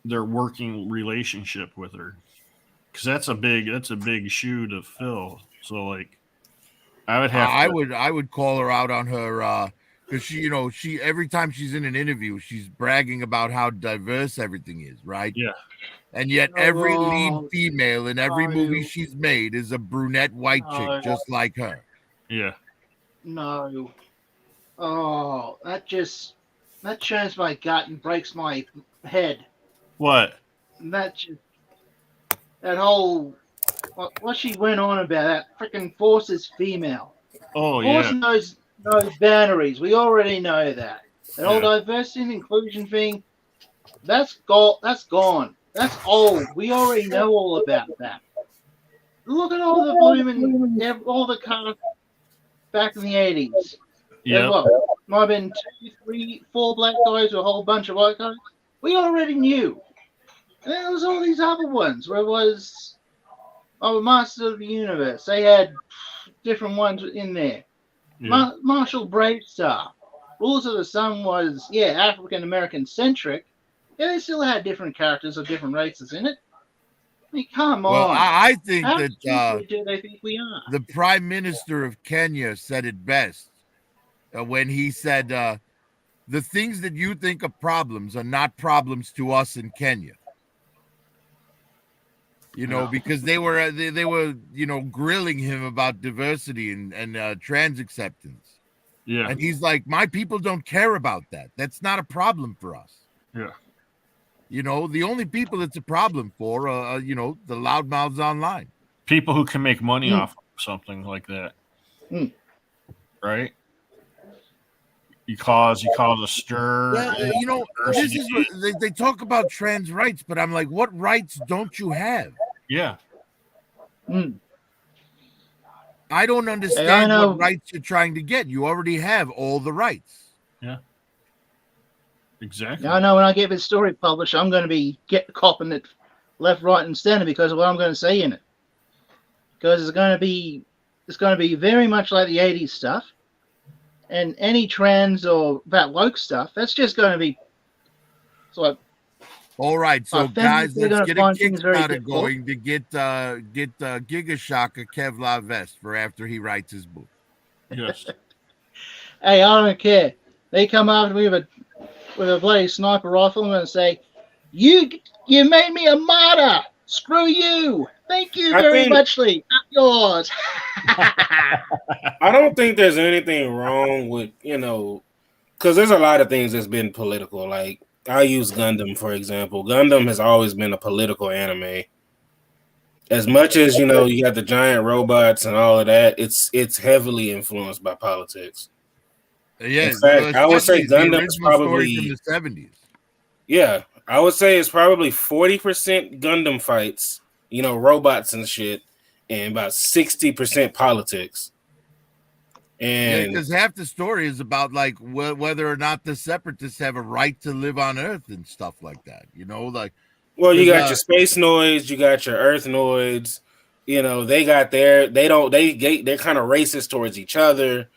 their working relationship with her, because that's a big shoe to fill. So like, I would call her out on her because she every time she's in an interview, she's bragging about how diverse everything is, right? Yeah. And yet every lead female in every movie she's made is a brunette white chick, just like her. Yeah. No. Oh, that churns my gut and breaks my head. What? That whole what she went on about, that freaking Force is female. Oh, Force yeah. knows boundaries. We already know that. That whole diversity and inclusion thing, that's gone. That's old. We already know all about that. Look at all the blooming, all the cast back in the 80s. Yeah. Might have been 2, 3, 4 black guys or a whole bunch of white guys. We already knew. And there was all these other ones where it was Masters of the Universe. They had different ones in there. Yeah. Marshall Bravestar. Rules of the Sun was, African American centric. Yeah, they still had different characters of different races in it. I mean, come on. Well, I think How that stupid do they think we are? the Prime Minister of Kenya said it best when he said, the things that you think are problems are not problems to us in Kenya. You know, because they were grilling him about diversity and trans acceptance. Yeah. And he's like, my people don't care about that. That's not a problem for us. Yeah. You know, the only people it's a problem for are, the loudmouths online. People who can make money off of something like that. Right? You cause a stir. Yeah, this is what, they talk about trans rights, but I'm like, what rights don't you have? Yeah. I don't understand what rights you're trying to get. You already have all the rights. Yeah. Exactly. Now I know when I get this story published, I'm going to be copping it left, right, and center because of what I'm going to say in it. Because it's going to be very much like the 80s stuff. And any trans or that woke stuff, that's just going to be all right, so guys, let's get a Kickstarter going to get Gigashock a Kevlar vest for after he writes his book. Yes. Hey, I don't care. They come after me with a bloody sniper rifle and say, "You made me a martyr. Screw you. Thank you very much, Lee. Not yours." I don't think there's anything wrong with, because there's a lot of things that's been political. Like, I use Gundam, for example. Gundam has always been a political anime. As much as, you got the giant robots and all of that, it's heavily influenced by politics. Yeah, in fact, I would say Gundam is probably from the 70s. Yeah, I would say it's probably 40% Gundam fights, robots and shit, and about 60% politics. And because half the story is about like whether or not the separatists have a right to live on Earth and stuff like that. Well, you got your space noids, you got your Earth noids. They got they're kind of racist towards each other.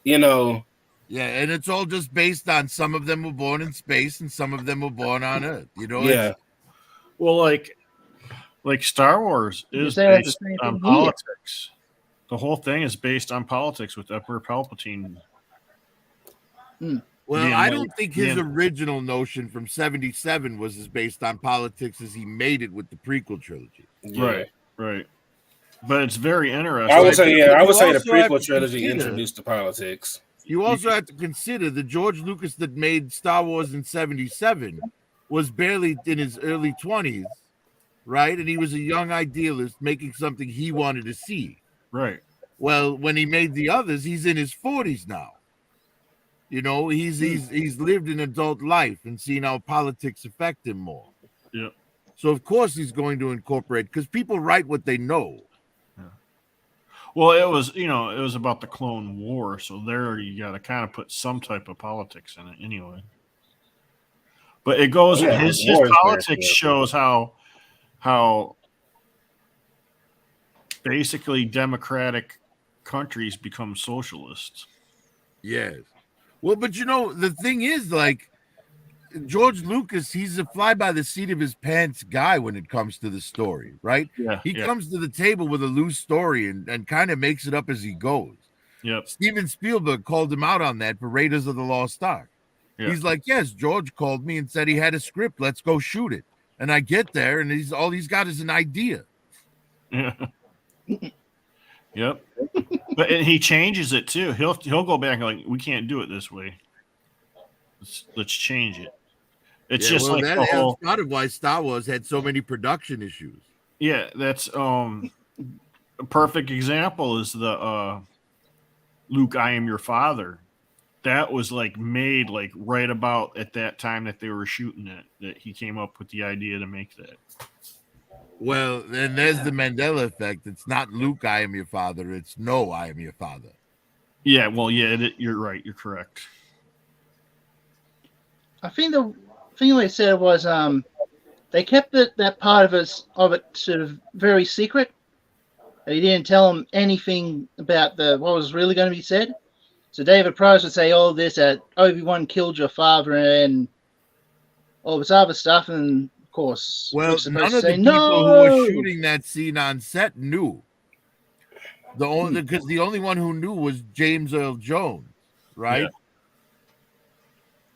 Yeah, and it's all just based on some of them were born in space and some of them were born on Earth. Yeah. Well, like Star Wars is based on politics. The whole thing is based on politics with Emperor Palpatine. Well, I don't think his original notion from 77 was as based on politics as he made it with the prequel trilogy. Yeah. Right. But it's very interesting. I would say the prequel trilogy introduced the politics. You also have to consider the George Lucas that made Star Wars in 77 was barely in his early 20s, right? And he was a young idealist making something he wanted to see. Right. Well, when he made the others, he's in his 40s now. You know, he's lived an adult life and seen how politics affect him more. Yeah. So of course he's going to incorporate, because people write what they know. Yeah. Well, it was about the Clone War, so there you got to kind of put some type of politics in it anyway. But it goes his politics shows how basically democratic countries become socialists. Yes. Well, but the thing is, like, George Lucas, he's a fly by the seat of his pants guy when it comes to the story, right? Yeah. He comes to the table with a loose story and kind of makes it up as he goes. Yep. Steven Spielberg called him out on that for Raiders of the Lost Ark. Yeah. He's like, yes, George called me and said he had a script. Let's go shoot it. And I get there, and all he's got is an idea. Yeah. Yep. But he changes it too. He'll go back and like, we can't do it this way. Let's change it. It's just like that's part of why Star Wars had so many production issues. Yeah, that's a perfect example is the Luke, I am your father. That was like made like right about at that time that they were shooting it, that he came up with the idea to make that. Well, then there's the Mandela effect. It's not Luke, I am your father. It's no, I am your father. Yeah, well, yeah, you're right. You're correct. I think the thing they said was they kept that part of it sort of very secret. They didn't tell them anything about what was really going to be said. So David Price would say all this that Obi-Wan killed your father and all this other stuff, and of course, well, none of the people who were shooting that scene on set knew. Because the only one who knew was James Earl Jones, right?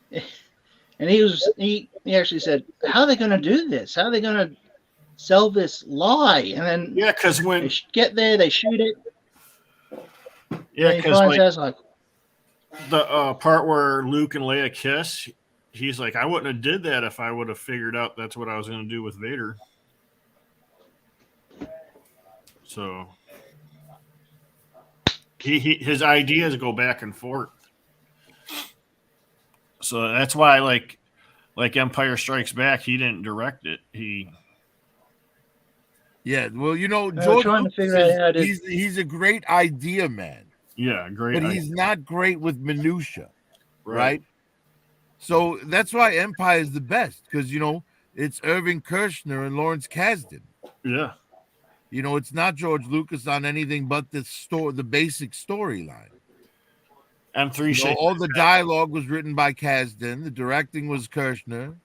Yeah. And he actually said, "How are they going to do this? How are they going to sell this lie?" And then because when they get there, they shoot it. Yeah, because like the part where Luke and Leia kiss, he's like, "I wouldn't have did that if I would have figured out that's what I was going to do with Vader." So his ideas go back and forth. So that's why, like Empire Strikes Back, he didn't direct it. Well, George Lucas he's a great idea man. Yeah, great. But he's not great with minutia, right? So that's why Empire is the best, because it's Irving Kershner and Lawrence Kasdan. Yeah. It's not George Lucas on anything but the basic storyline. M3 all the dialogue was written by Kasdan. The directing was Kershner.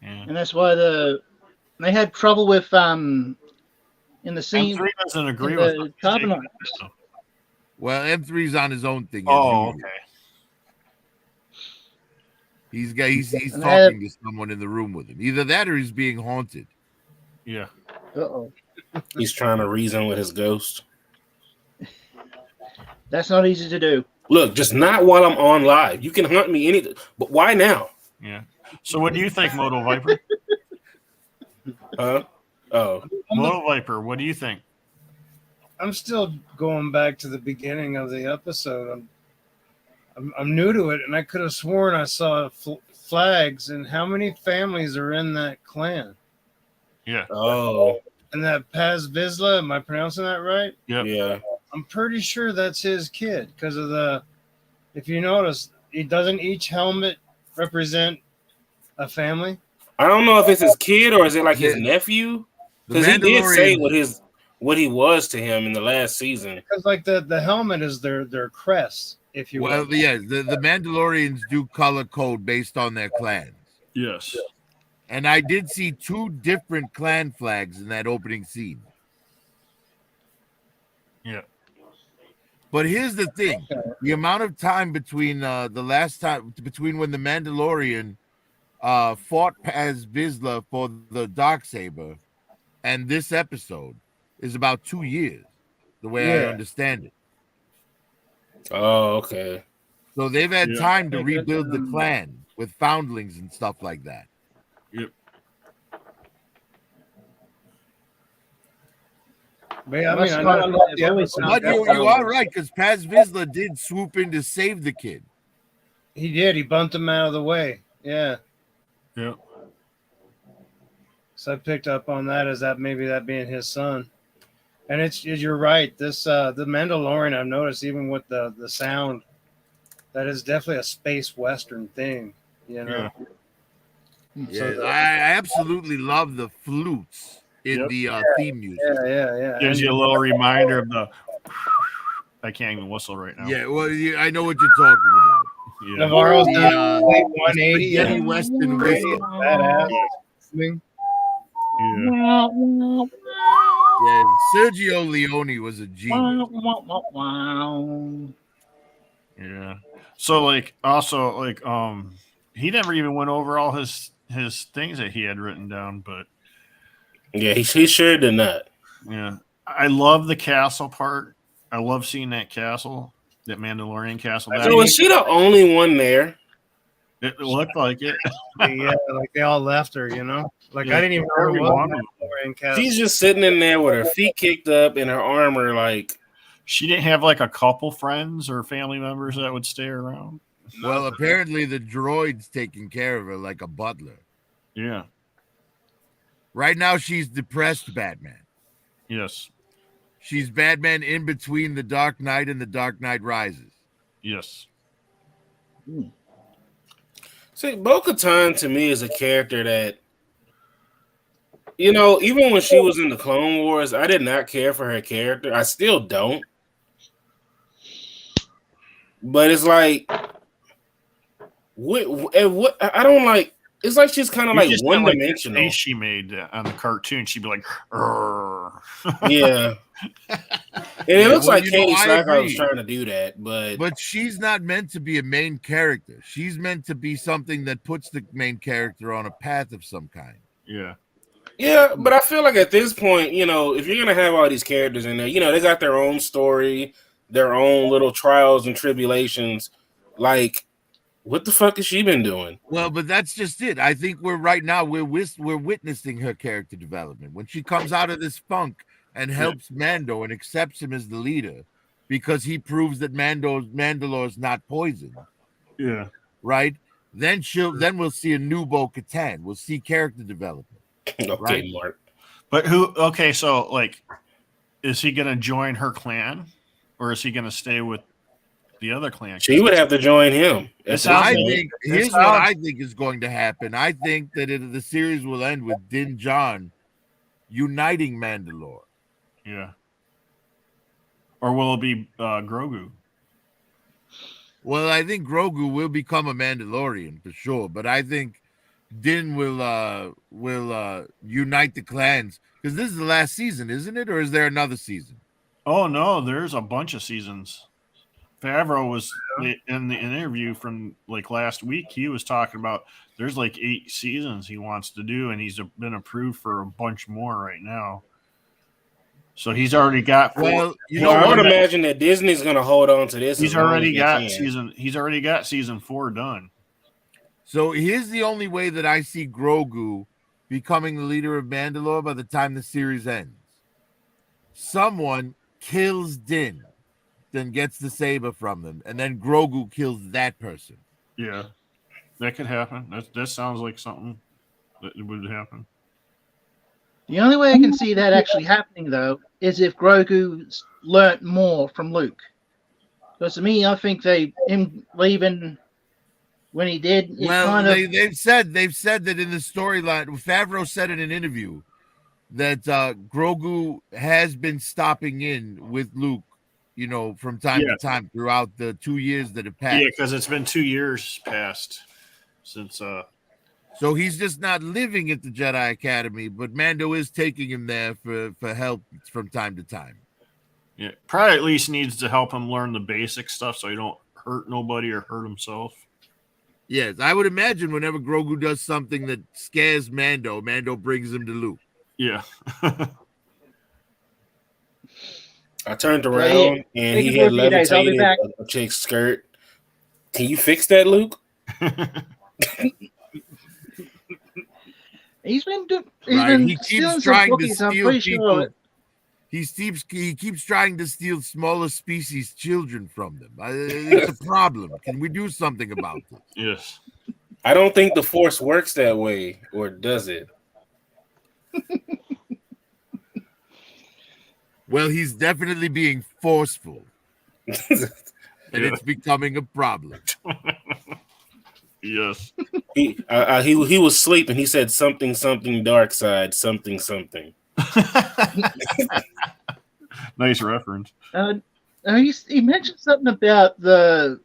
Yeah. And that's why they had trouble with in the scene. M3 doesn't agree with Carbonite. Well, M3's on his own thing. Oh, okay. He's talking to someone in the room with him. Either that or he's being haunted. Yeah. Uh-oh. He's trying to reason with his ghost. That's not easy to do. Look, just not while I'm on live. You can hunt me but why now? Yeah. So what do you think, Moto Viper? Moto Viper, what do you think? I'm still going back to the beginning of the episode. I'm new to it, and I could have sworn I saw flags. And how many families are in that clan? Yeah. Oh. And that Paz Vizsla, am I pronouncing that right? Yep. Yeah. I'm pretty sure that's his kid because of if you notice, he doesn't each helmet represent a family. I don't know if it's his kid or is it like his nephew? Because he did say what he was to him in the last season. Because like the helmet is their crest, if you will. Well, yeah, the Mandalorians do color code based on their clans. Yes. And I did see 2 different clan flags in that opening scene. Yeah. But here's the thing: the amount of time between between when the Mandalorian fought Paz Vizsla for the Darksaber and this episode is about 2 years, the way I understand it. Oh, okay. So they've had time to rebuild the clan with foundlings and stuff like that. Yep. But yeah, I mean, I love the episode. But you are right, because Paz Vizsla did swoop in to save the kid. He did. He bumped him out of the way. Yeah. Yep. So I picked up on that as that maybe that being his son. And you're right. This the Mandalorian, I've noticed even with the sound, that is definitely a space western thing. You know. Yeah, I absolutely love the flutes in the theme music. Yeah. Gives you a little reminder of the. I can't even whistle right now. Yeah, well, I know what you're talking about. Yeah. Navarro's done 180 spaghetti western whistle. Badass. Yeah, Sergio Leone was a genius. Yeah. So also he never even went over all his things that he had written down, but yeah, he sure did not. Yeah. I love the castle part. I love seeing that castle, that Mandalorian castle. So was she the only one there? It looked like it. Yeah, like they all left her, you know? Like I didn't even know it was Mandalorian castle. She's just sitting in there with her feet kicked up and her armor like. She didn't have like a couple friends or family members that would stay around. Well, apparently the droid's taking care of her like a butler. Yeah. Right now she's depressed Batman. Yes. She's Batman in between the Dark Knight and the Dark Knight Rises. Yes. See, Bo-Katan to me is a character that, you know, even when she was in the Clone Wars, I did not care for her character. I still don't. But it's like, what I don't like. It's like she's kind of like one dimensional. Face she made on the cartoon, she'd be like, "Arr." Yeah. And it looks like Katie Sackhoff was trying to do that, but she's not meant to be a main character. She's meant to be something that puts the main character on a path of some kind. Yeah. Yeah, but I feel like at this point, you know, if you're gonna have all these characters in there, you know, they got their own story, their own little trials and tribulations. Like, what the fuck has she been doing? Well, but that's just it. I think we're witnessing her character development when she comes out of this funk and helps Mando and accepts him as the leader because he proves that Mandalore's not poisoned. Yeah. Right? Then we'll see a new Bo-Katan. We'll see character development. Okay, right? Mark. But so like, is he gonna join her clan or is he gonna stay with the other clan? She would have to join him. Here's what I think is going to happen. I think that the series will end with Din Djarin uniting Mandalore. Yeah. Or will it be Grogu? Well, I think Grogu will become a Mandalorian for sure, but I think Din will unite the clans because this is the last season, isn't it? Or is there another season? Oh no, there's a bunch of seasons. Favreau was in the interview from like last week. He was talking about there's like 8 seasons he wants to do, and he's been approved for a bunch more right now. So he's already got. Well, I would imagine that Disney's going to hold on to this. He's already got season 4 done. So here's the only way that I see Grogu becoming the leader of Mandalore by the time the series ends. Someone kills Din, then gets the saber from them, and then Grogu kills that person. Yeah, that could happen. That sounds like something that would happen. The only way I can see that actually happening, though, is if Grogu learnt more from Luke. Because to me, I think him leaving when he did. Well, they've said that in the storyline. Favreau said in an interview that Grogu has been stopping in with Luke, you know, from time to time throughout the 2 years that have passed. Yeah, because it's been 2 years past since. So he's just not living at the Jedi Academy, but Mando is taking him there for help from time to time. Yeah, probably at least needs to help him learn the basic stuff so he don't hurt nobody or hurt himself. Yes, I would imagine whenever Grogu does something that scares Mando, Mando brings him to Luke. Yeah. I turned around and he had levitated a chick's skirt. Can you fix that, Luke? He's been He keeps trying to steal people. Sure. He keeps trying to steal smaller species children from them. It's a problem. Can we do something about this? Yes. I don't think the Force works that way, or does it? Well, he's definitely being forceful. And it's becoming a problem. Yes. He was sleeping. He said something dark side, something. Nice reference. He mentioned something about about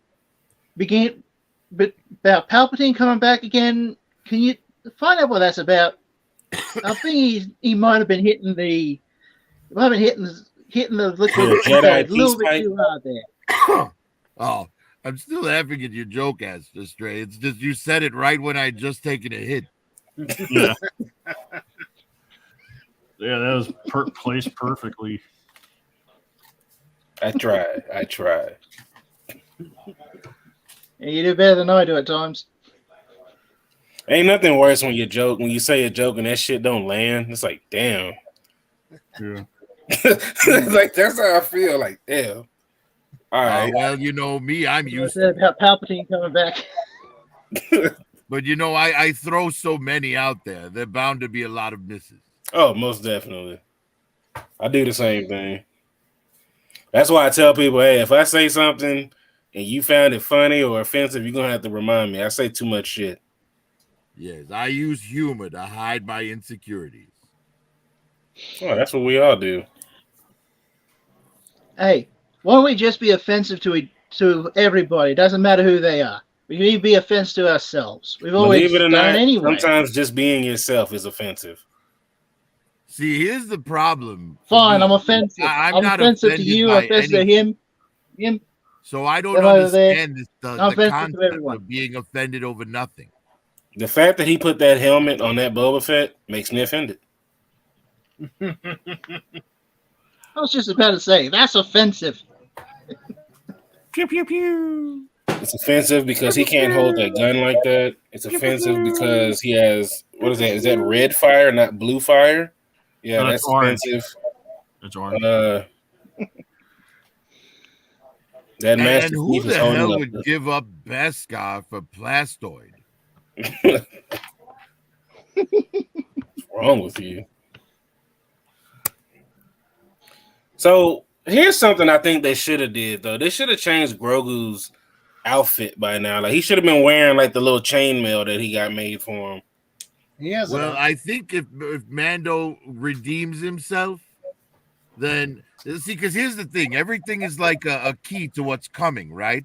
Palpatine coming back again. Can you find out what that's about? I think he might have been hitting the liquid a little bit too hard there. Oh, I'm still laughing at your joke, Astor Stray. It's just you said it right when I had just taken a hit. Yeah. Yeah, that was placed perfectly. I tried. Yeah, you do better than I do at times. Ain't nothing worse when you say a joke and that shit don't land. It's like, damn. Yeah. Like that's how I feel. Like, damn. All right. Well, you know me, I'm used to it. About Palpatine coming back. But you know, I throw so many out there. They're bound to be a lot of misses. Oh, most definitely. I do the same thing. That's why I tell people, hey, if I say something and you found it funny or offensive, you're gonna have to remind me. I say too much shit. Yes, I use humor to hide my insecurities. Oh, that's what we all do. Hey, why don't we just be offensive to everybody? Doesn't matter who they are. We need to be offensive to ourselves. We've always done it anyway. Sometimes just being yourself is offensive. See, here's the problem. Fine, I'm offensive. I'm not offensive to you. I'm offensive to him. So I don't understand the concept of being offended over nothing. The fact that he put that helmet on that Boba Fett makes me offended. I was just about to say, that's offensive. Pew, pew, pew. It's offensive because he can't hold that gun like that. It's offensive because he has, what is that? Is that red fire, not blue fire? Yeah, no, that's offensive. It's orange. That and who the hell would give up Beskar for Plastoid? What's wrong with you? So here's something I think they should have did though. They should have changed Grogu's outfit by now. Like he should have been wearing like the little chainmail that he got made for him. Yes. Well, I think if Mando redeems himself, then see, because here's the thing: everything is like a key to what's coming, right?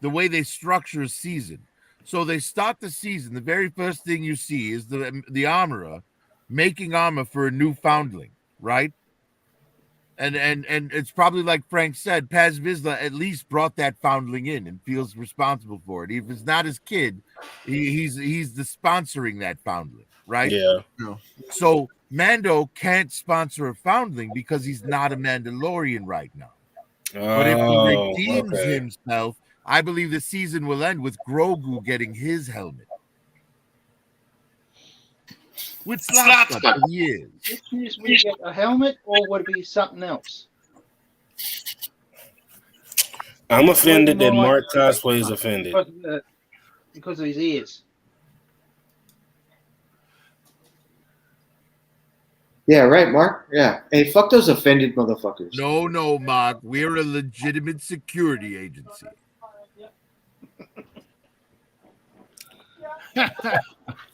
The way they structure a season. So they start the season. The very first thing you see is the armorer making armor for a new foundling, right? And it's probably like Frank said, Paz Vizsla at least brought that foundling in and feels responsible for it. If it's not his kid, he's the sponsoring that foundling, right? Yeah. So Mando can't sponsor a foundling because he's not a Mandalorian right now. But if he redeems himself, I believe the season will end with Grogu getting his helmet. With Slapshot for years. Would we get a helmet or would it be something else? I'm offended that Mark Cosplay is offended. Because of his ears. Yeah, right, Mark? Yeah. Hey, fuck those offended motherfuckers. No, Mark. We're a legitimate security agency.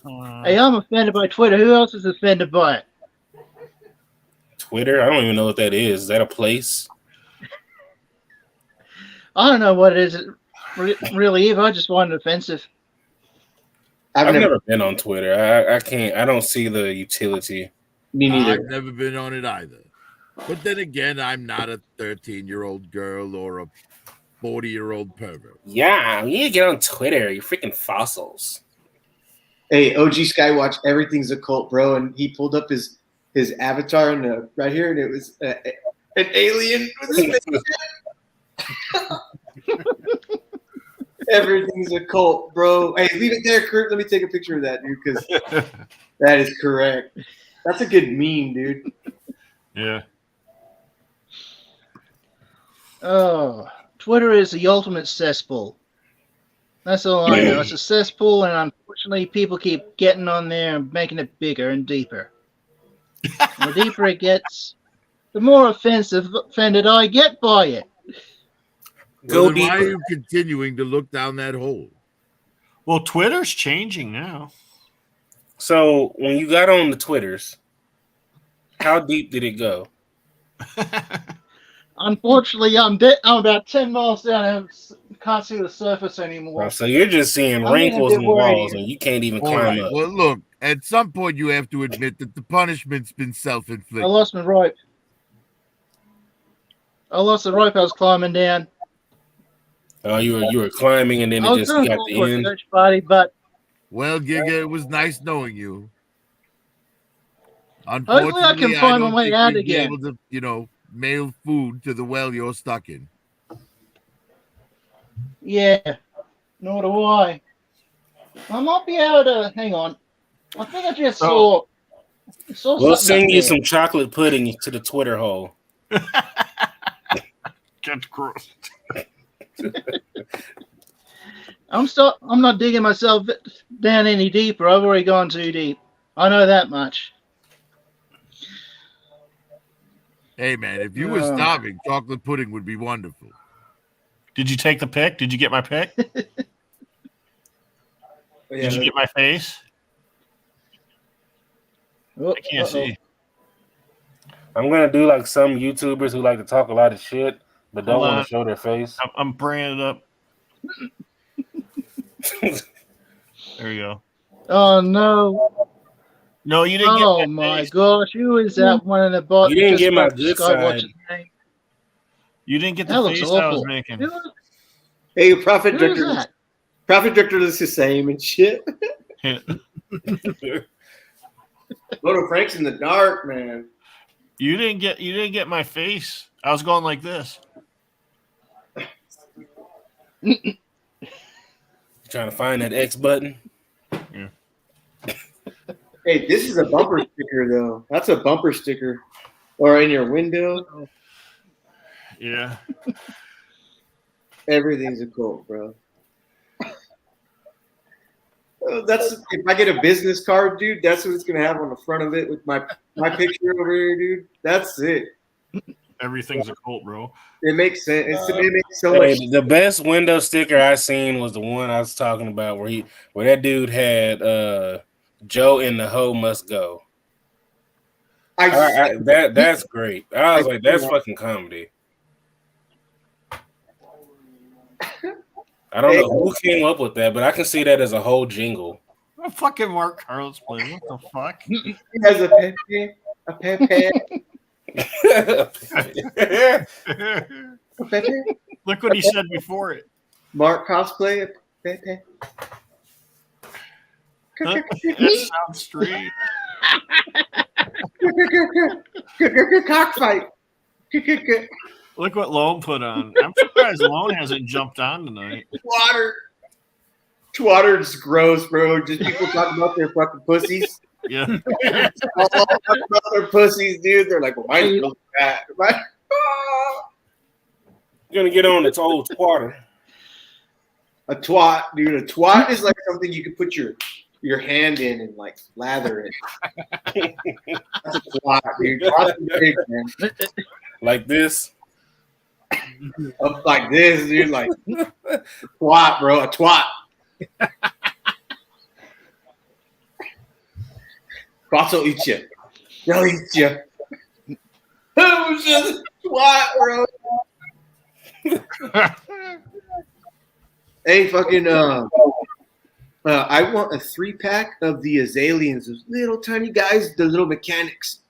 Hey, I'm offended by Twitter. Who else is offended by it? Twitter? I don't even know what that is. Is that a place? I don't know what it is really either. I just find it offensive. I've never been on Twitter. I can't. I don't see the utility. Me neither. I've never been on it either. But then again, I'm not a 13-year-old girl or a 40-year-old pervert. Yeah, you need to get on Twitter. You're freaking fossils. Hey, OG Skywatch, everything's a cult, bro. And he pulled up his avatar and right here, and it was an alien with his Everything's a cult, bro. Hey, leave it there, Kurt. Let me take a picture of that, dude, because that is correct. That's a good meme, dude. Yeah. Oh, Twitter is the ultimate cesspool. That's all I know. It's a cesspool, and unfortunately, people keep getting on there and making it bigger and deeper. And the deeper it gets, the more offended I get by it. Well, then why are you continuing to look down that hole? Well, Twitter's changing now. So when you got on the Twitters, how deep did it go? Unfortunately, I'm about 10 miles down and can't see the surface anymore. Oh, so you're just seeing wrinkles in the walls and you can't even climb up. Well, look, at some point you have to admit that the punishment's been self-inflicted. I lost my rope. I lost the rope I was climbing down. Oh, you were climbing and then it just got the end. Church party, but well, Giga, it was nice knowing you. Hopefully, I can find my way out again. Be able to, mail food to the well you're stuck in. Yeah, nor do I. I might be able to. Hang on. I think I just saw. We'll send you some chocolate pudding to the Twitter hole. Get gross. I'm not digging myself down any deeper. I've already gone too deep. I know that much. Hey man, if you were starving, chocolate pudding would be wonderful. Did you take the pic? Did you get my pic? Did you get my face? I can't see. I'm gonna do like some YouTubers who like to talk a lot of shit but don't want to show their face. I'm bringing it up. There you go. Oh no! No, you didn't. Oh my gosh! Who is that one in the bottom? You didn't get my good side. You didn't get the That face looks I was awful. making. Hey, Prophet Who is Director. that? Prophet Director looks the same and shit. Little Frank's in the dark, man. You didn't get my face. I was going like this. Trying to find that X button. Yeah. Hey, this is a bumper sticker though. That's a bumper sticker, or in your window. Yeah. Everything's a cult, bro. That's if I get a business card, dude. That's what it's gonna have on the front of it with my picture over here, dude. That's it. Everything's a cult, bro. It makes sense. It makes so much. The best window sticker I seen was the one I was talking about, where that dude had Joe and the Hoe Must Go. That's great. I was like, that's fucking comedy. I don't know who came up with that, but I can see that as a whole jingle. Oh, fucking Mark Carlos playing. What the fuck? He has a pepe. Look what he said before it. Mark cosplay. Pepe. Huh? That sounds straight. Cockfight. Look what Lone put on. I'm surprised Lone hasn't jumped on tonight. Twatter's gross, bro. Just people talking about their fucking pussies. Yeah. All about their pussies, dude. They're like, well, mine's really fat. You're gonna get on its old twatter. A twat, dude. A twat is like something you could put your hand in and like lather it. That's a twat, dude. Twat's big, man. Like this. Up like this, dude. Like twat, bro. A twat. Boss will eat you. They'll eat you. Oh, just a twat, bro. Hey, fucking, I want a 3-pack of the Azalians, those little tiny guys, the little mechanics.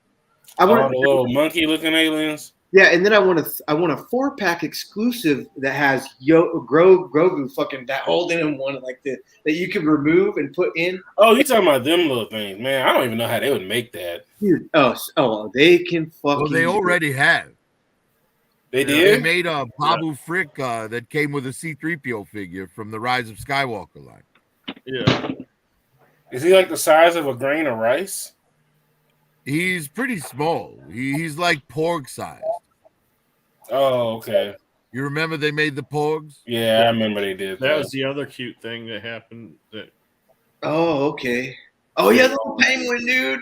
I want the little monkey-looking aliens. Yeah, and then I want a 4-pack exclusive that has Grogu fucking that holding in one like that you can remove and put in. Oh, you talking about them little things, man? I don't even know how they would make that. Dude, they can fucking. Well, they already have. They They did. made a Babu Frick that came with a C-3PO figure from the Rise of Skywalker line. Yeah. Is he like the size of a grain of rice? He's pretty small. He's like porg sized. Oh, okay. You remember they made the porgs? Yeah, I remember they did. That was the other cute thing that happened. Oh, okay. Oh yeah, the little penguin, dude.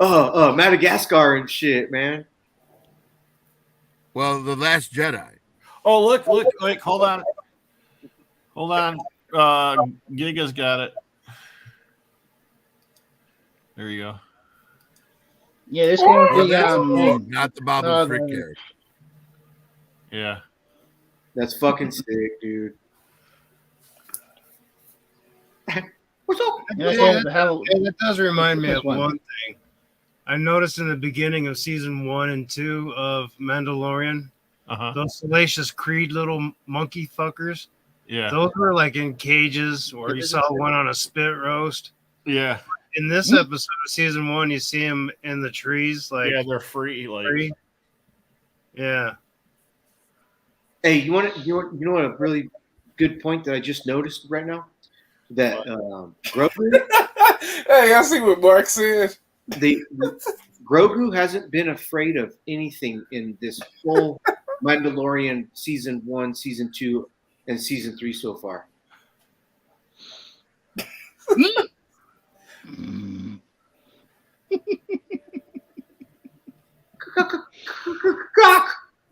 Yeah. Madagascar and shit, man. Well, the Last Jedi. Oh, look! Hold on. Giga's got it. There you go. Yeah, this game Well, be that's Porg, not the Babu Frick character. Yeah. That's fucking sick, dude. What's up? That does remind me of one thing. I noticed in the beginning of season 1 and 2 of Mandalorian, those Salacious Creed little monkey fuckers. Yeah. Those were like in cages, or you saw one on a spit roast. Yeah. In this episode of season 1, you see them in the trees, like yeah, they're free. Like, yeah. Hey, you know what a really good point that I just noticed right now? That Grogu. Hey, I see what Mark said. The Grogu hasn't been afraid of anything in this whole Mandalorian season 1, season 2, and season 3 so far.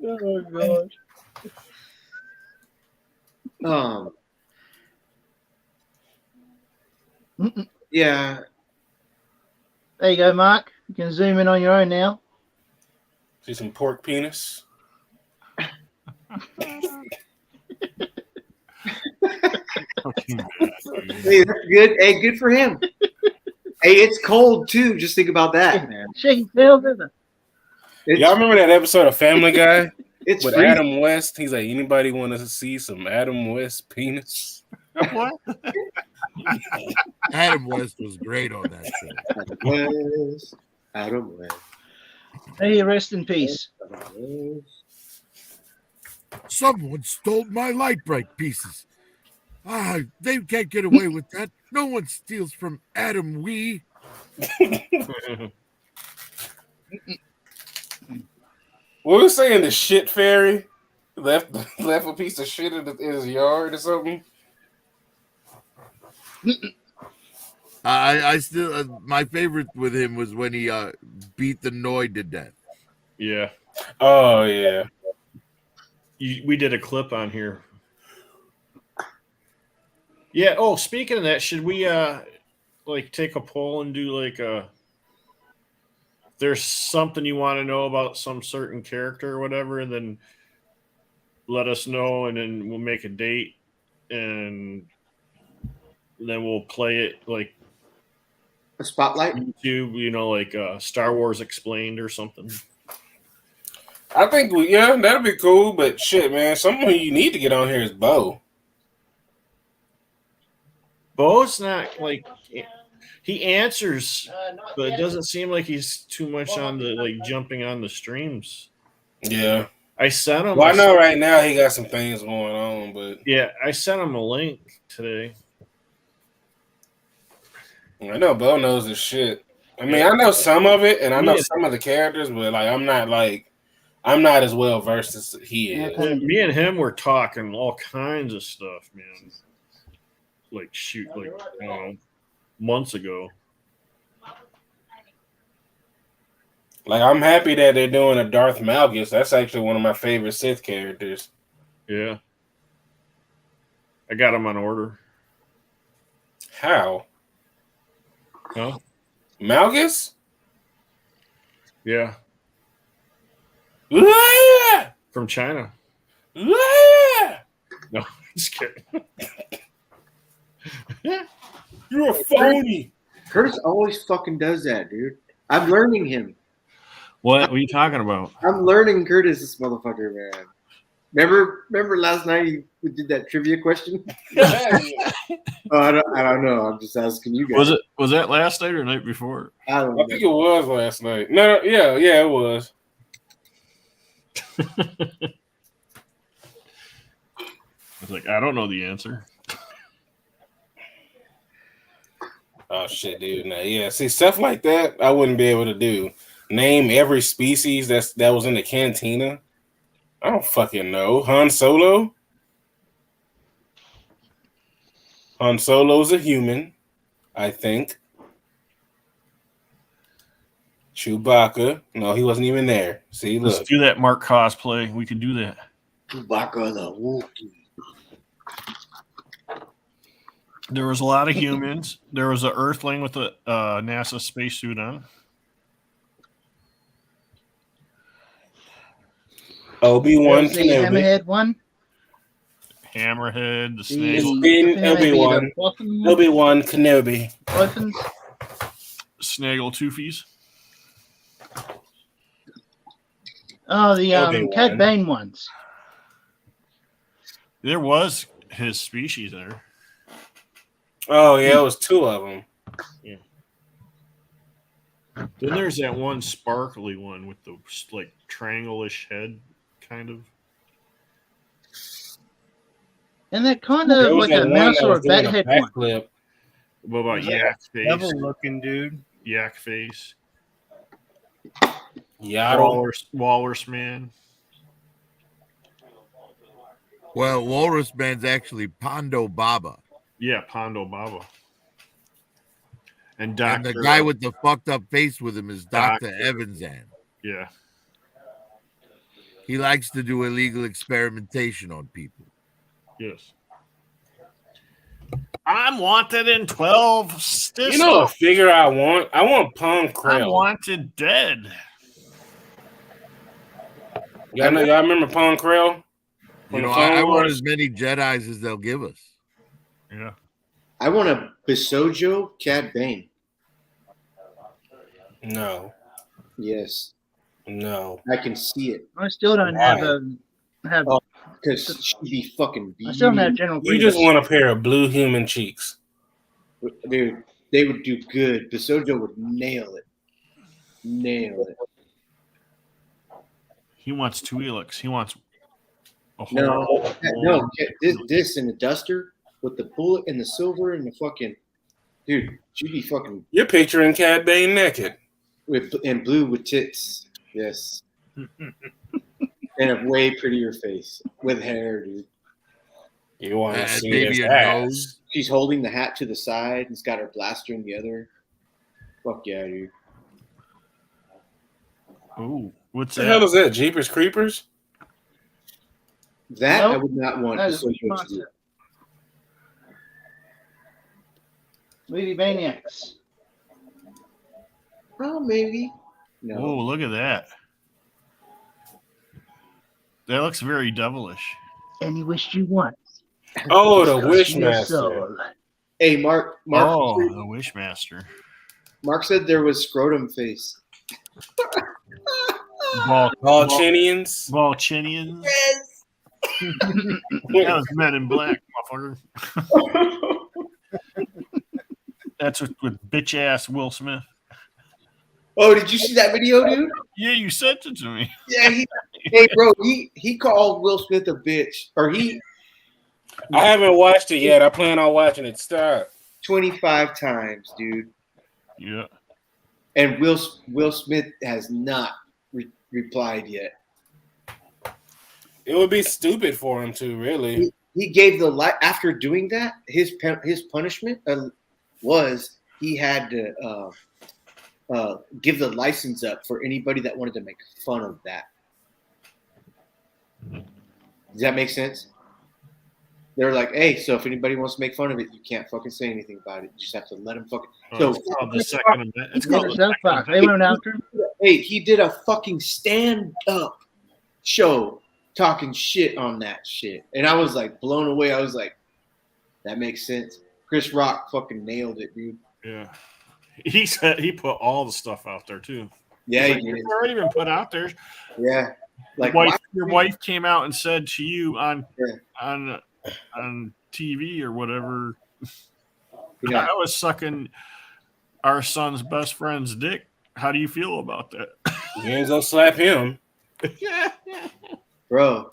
Oh god. Yeah. There you go, Mark. You can zoom in on your own now. See some pork penis. Hey, that's good. Hey, good for him. Hey, it's cold too. Just think about that, man. She feels it. Y'all remember that episode of Family Guy It's with freezing. Adam West? He's like, anybody want to see some Adam West penis? What? Adam West was great on that show. Adam West. Hey, rest in peace. Someone stole my light bright pieces. They can't get away with that. No one steals from Adam Wee. What was saying? The shit fairy left a piece of shit in his yard or something. I still my favorite with him was when he beat the Noid to death. Yeah. Oh yeah. We did a clip on here. Yeah. Oh, speaking of that, should we like take a poll and do like a? There's something you want to know about some certain character or whatever, and then let us know, and then we'll make a date, and then we'll play it like a spotlight. YouTube, like Star Wars Explained or something. I think that'd be cool. But shit, man, someone you need to get on here is Bo. Bo's not like he answers, but it doesn't seem like he's too much on the like jumping on the streams. Yeah, I sent him. Well, I know right now he got some things going on, but yeah, I sent him a link today. I know Bo knows his shit. I mean, I know some of it, and I know some of the characters, but like I'm not as well versed as he is. Me and him were talking all kinds of stuff, man. Like months ago. Like I'm happy that they're doing a Darth Malgus. That's actually one of my favorite Sith characters. Yeah. I got him on order. How? Huh? Malgus? Yeah. From China. No, just kidding. You're a phony. Curtis always fucking does that, dude. I'm learning him. What are you talking about? I'm learning Curtis, this motherfucker, man. Remember last night we did that trivia question? I don't know. I'm just asking you guys. Was that last night or night before? I don't know. I think it was last night. No, yeah, it was. I was like, I don't know the answer. Oh shit, dude! Now, yeah, see stuff like that, I wouldn't be able to do. Name every species that was in the cantina. I don't fucking know. Han Solo. Han Solo's a human, I think. Chewbacca. No, he wasn't even there. See, look. Let's do that Mark cosplay. We can do that. Chewbacca the Wookiee. There was a lot of humans. There was an Earthling with a NASA spacesuit on. Obi-Wan There's the Hammerhead one. Hammerhead, the snake. Obi-Wan. Obi-Wan Kenobi. Dolphins. Snaggle Toofies. Oh, the Cad Bane ones. There was his species there. Oh, yeah, it was two of them. Yeah. Then there's that one sparkly one with the like triangle-ish head, kind of. And that kind of like a mouse or a bat head one. What about Yak Face? Devil-looking dude. Yak Face. Walrus Man. Well, Walrus Man's actually Pondo Baba. Yeah, Pondo Baba. And the guy with the fucked up face with him is Dr. Evansan. Yeah. He likes to do illegal experimentation on people. Yes. I'm wanted in 12 You know a figure I want? I want Pong Krell. I'm wanted dead. Y'all remember Pong Krell? You know, I want as many Jedis as they'll give us. Yeah. I want a Bisojo Cad Bane. No. Yes. No. I can see it. I still don't have because she'd be fucking beautiful. I still don't have General You just want a pair of blue human cheeks. Dude, they would do good. Bisojo would nail it. Nail it. He wants Twi'leks. He wants a whole. No. This and the duster with the bullet and the silver and the fucking. Dude, she'd be fucking. You're picturing Cad Bane naked. And blue with tits. Yes. And a way prettier face with hair, dude. You want to see his ass. She's holding the hat to the side and's got her blaster in the other. Fuck yeah, dude. Ooh, what's the hell is that? Jeepers Creepers? That I would not want to do. Movie Maniacs. Oh, maybe. No. Oh, look at that. That looks very devilish. Any wish you want. Oh, the Wishmaster. Hey, Mark. Oh, the Wishmaster. Mark said there was scrotum face. Volchinians. Volchinians. Yes. That was Men in Black, motherfucker. That's with bitch ass Will Smith. Oh, did you see that video, dude? Yeah, you sent it to me. Yeah, hey, bro, he called Will Smith a bitch, or I haven't watched it yet. I plan on watching it. Stop. 25 times, dude. Yeah. And Will Smith has not replied yet. It would be stupid for him to, really. He gave after doing that, his punishment was he had to give the license up for anybody that wanted to make fun of that. Does that make sense? They're like, hey, so if anybody wants to make fun of it, you can't fucking say anything about it. You just have to let them fucking. It's called the Second Amendment. It's called the Second Amendment. They went after him. Hey, he did a fucking stand-up show talking shit on that shit, and I was like blown away. I was like, that makes sense. Chris Rock fucking nailed it, dude. Yeah. He said he put all the stuff out there too. Yeah, He's he did. it's already been put out there. Yeah, like your wife came out and said to you on TV or whatever, Yeah. I was sucking our son's best friend's dick. How do you feel about that? You ain't gonna slap him, bro.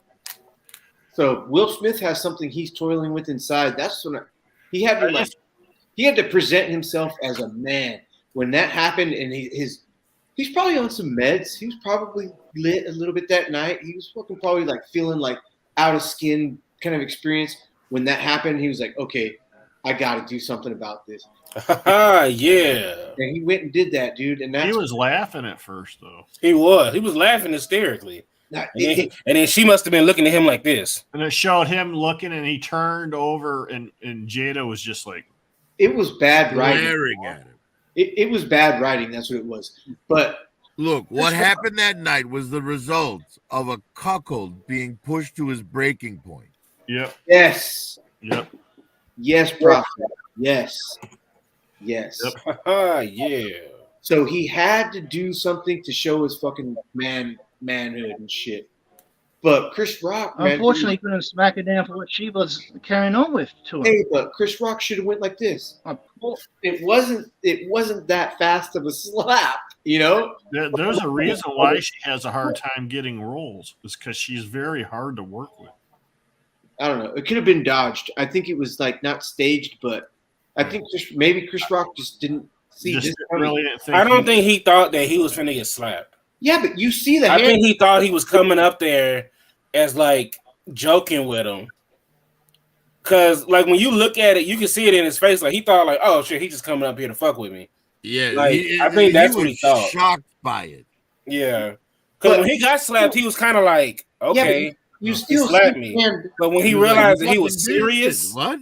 So Will Smith has something he's toiling with inside. That's when he had to present himself as a man. When that happened, and he's probably on some meds. He was probably lit a little bit that night. He was fucking probably like feeling like out of skin kind of experience. When that happened, he was like, okay, I got to do something about this. Yeah. And he went and did that, dude. And he was laughing at first, though. He was laughing hysterically. And then she must have been looking at him like this. And it showed him looking, and he turned over, and Jada was just like, it was bad writing. Glaring at him. It was bad writing. That's what it was. But look, what happened that night was the result of a cuckold being pushed to his breaking point. Yep. Yes. Yep. Yes, Prophet. Yes. Yes. Yep. Yeah. So he had to do something to show his fucking manhood and shit. But Chris Rock, unfortunately, he couldn't smack her down for what she was carrying on with to him. Hey, but Chris Rock should have went like this. It wasn't that fast of a slap, you know. There's a reason why she has a hard time getting roles. It's because she's very hard to work with. I don't know. It could have been dodged. I think it was like not staged, but I think maybe Chris Rock just didn't see this. I don't think he thought that he was finna get slapped. Yeah, but you see that. I think he thought he was coming up there as like joking with him. Cause like when you look at it, you can see it in his face. Like he thought, like, oh shit, he's just coming up here to fuck with me. Yeah, like I think that's what he thought. Shocked by it. Yeah, because when he got slapped, he was kind of like, okay, yeah, you still slapped me. But when he realized that he was serious, what?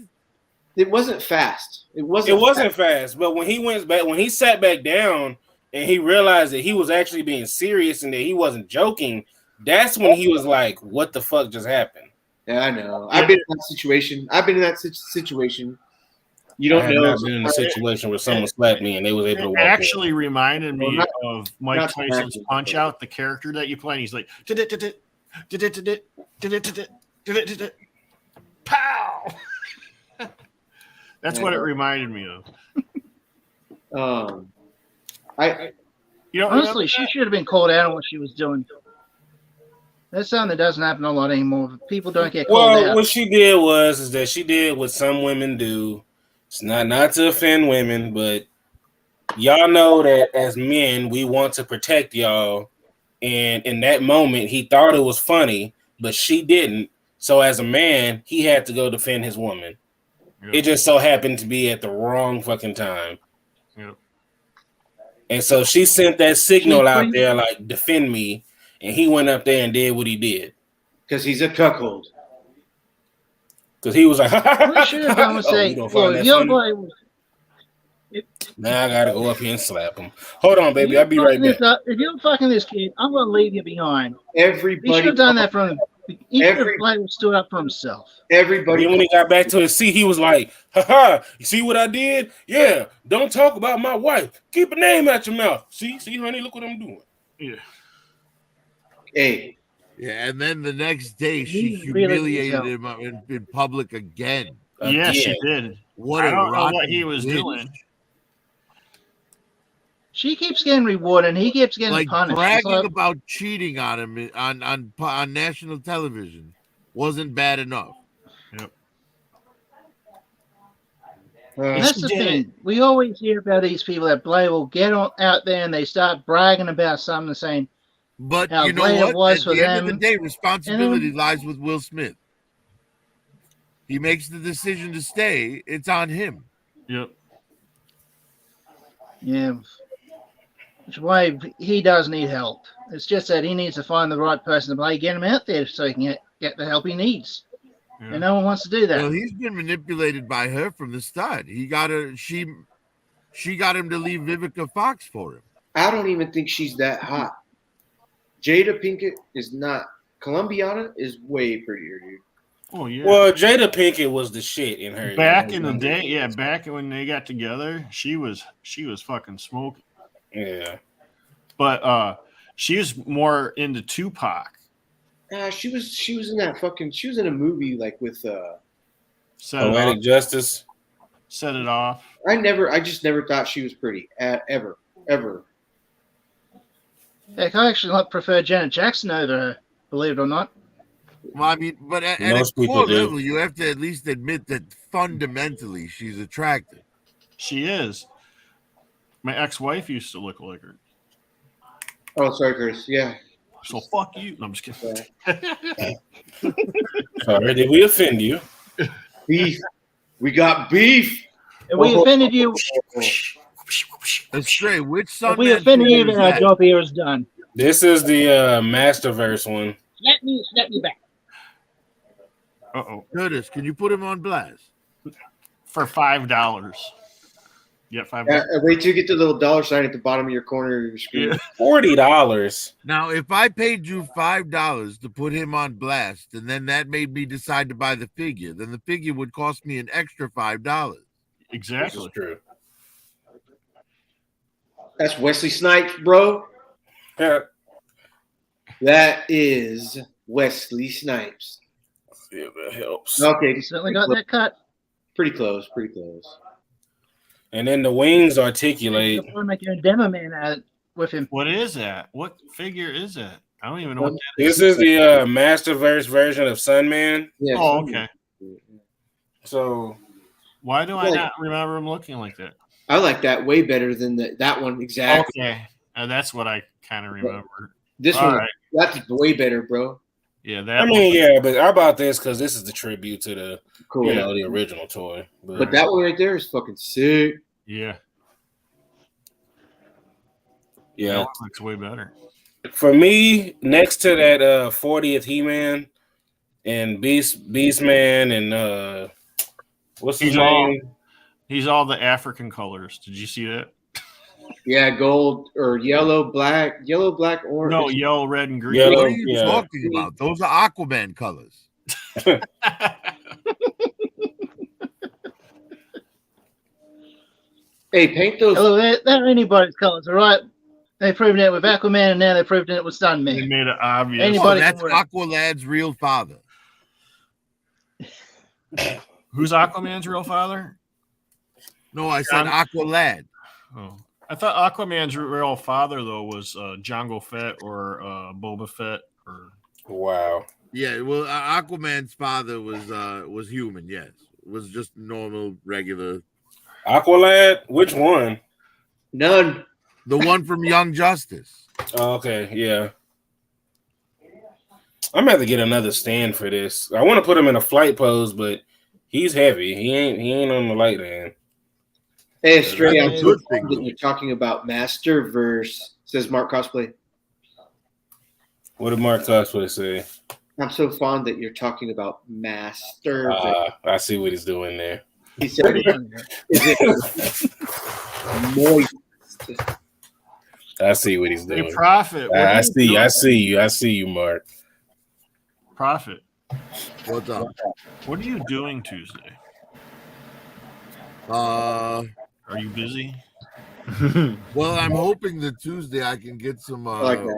It wasn't fast. It wasn't fast. But when he went back, when he sat back down and he realized that he was actually being serious and that he wasn't joking, that's when he was like, "What the fuck just happened?" Yeah, I know. I've been in that situation. You don't know. I've been in a situation where someone slapped me and they was able to walk. It actually reminded me of Mike Tyson's Punch Out, the character that you play. And he's like, pow. That's what it reminded me of. Honestly, she should have been called out on what she was doing. That's something that doesn't happen a lot anymore. People don't get called out. Well, what she did is that she did what some women do. It's not to offend women, but y'all know that as men, we want to protect y'all. And in that moment, he thought it was funny, but she didn't. So as a man, he had to go defend his woman. Yep. It just so happened to be at the wrong fucking time. Yep. And so she sent that signal out there, like, defend me. And he went up there and did what he did. Because he's a cuckold. Because he was like, what should have done was say, well, young boy. Now I got to go up here and slap him. Hold on, baby. I'll be right back. If you're fucking this kid, I'm going to leave you behind. Everybody. He should have done that from him. He should have stood up for himself. Everybody. When he got back to his seat, he was like, ha, you see what I did? Yeah, don't talk about my wife. Keep a name out your mouth. See, honey, look what I'm doing. Yeah. Hey. Yeah, and then the next day she humiliated him in public again. Yeah, she did. What I don't know what he was doing. She keeps getting rewarded, and he keeps getting punished. Bragging about cheating on him on national television wasn't bad enough. Yep. That's the thing. We always hear about these people that will get out there and they start bragging about something and saying, but how you know great what? it was At for the end them. of the day, responsibility lies with Will Smith. He makes the decision to stay. It's on him. Yep. Yeah. Which is why he does need help. It's just that he needs to find the right person to play, get him out there so he can get the help he needs. Yeah. And no one wants to do that. Well, he's been manipulated by her from the start. She got him to leave Vivica Fox for him. I don't even think she's that hot. Jada Pinkett is not. Colombiana is way prettier, dude. Oh yeah. Well, Jada Pinkett was the shit in her. Back in the day, yeah, back when they got together, she was fucking smoking. Yeah. But she was more into Tupac. She was in that fucking. She was in a movie like with. Poetic Justice. Set It Off. I just never thought she was pretty ever. Heck, I actually prefer Janet Jackson over her, believe it or not. Well, I mean, but at a core level, you have to at least admit that fundamentally she's attractive. She is. My ex-wife used to look like her. Oh, sorry, Chris. Yeah. So fuck you. No, I'm just kidding. Sorry, did we offend you? Beef. We got beef. If we offended you, Astray, which song? if we offended you, then our job here is done. This is the Masterverse one. Snap me back. Curtis, can you put him on blast? For $5. Yeah, $5. Wait till you get the little dollar sign at the bottom of your corner of your screen. Yeah. $40. Now, if I paid you $5 to put him on blast, and then that made me decide to buy the figure, then the figure would cost me an extra $5. Exactly. This is true. That's Wesley Snipes, bro. Yeah. That is Wesley Snipes. See if that helps. Okay, Certainly got that cut. Pretty close. And then the wings articulate. You'll probably make a demo man with him. What is that? What figure is that? I don't even know what that This is the Masterverse version of Sunman. Yeah. Oh, okay. So why do I not remember him looking like that? I like that way better than that one exactly. Okay. That's what I kind of remember. This All one, right. that's way better, bro. Yeah, that I mean, yeah, but how about this? Because this is the tribute to the Cool. the original toy. But that one right there is fucking sick. Yeah. Yeah. That one looks way better. For me, next to that 40th He-Man and Beastman and what's his name? He's all the African colors. Did you see that? Yeah, gold or yellow, black, orange. No, yellow, red, and green. What are you talking about? Those are Aquaman colors. Hey, paint those. Hello, they're anybody's colors, all right? They proved it with Aquaman, and now they're proving it with Sunman. They made it obvious. Anybody that's can wear it. Aqualad's real father. Who's Aquaman's real father? No, I said Aqualad. Oh, I thought Aquaman's real father though was Jango Fett or Boba Fett or. Wow. Yeah, well, Aquaman's father was human. Yes, was just normal, regular. Aqualad? Which one? None. The one from Young Justice. Oh, okay, yeah. I'm gonna have to get another stand for this. I want to put him in a flight pose, but he's heavy. He ain't on the light man. Hey, straight out. Good thing. You're talking about Masterverse, says Mark Cosplay. What did Mark Cosplay say? I'm so fond that you're talking about Masterverse. I see what he's doing there. He said, "Is it moist?" I see what he's doing. Hey, Prophet. I see you, Mark. Prophet. What's up? What are you doing Tuesday? Are you busy? Well, I'm hoping that Tuesday I can get some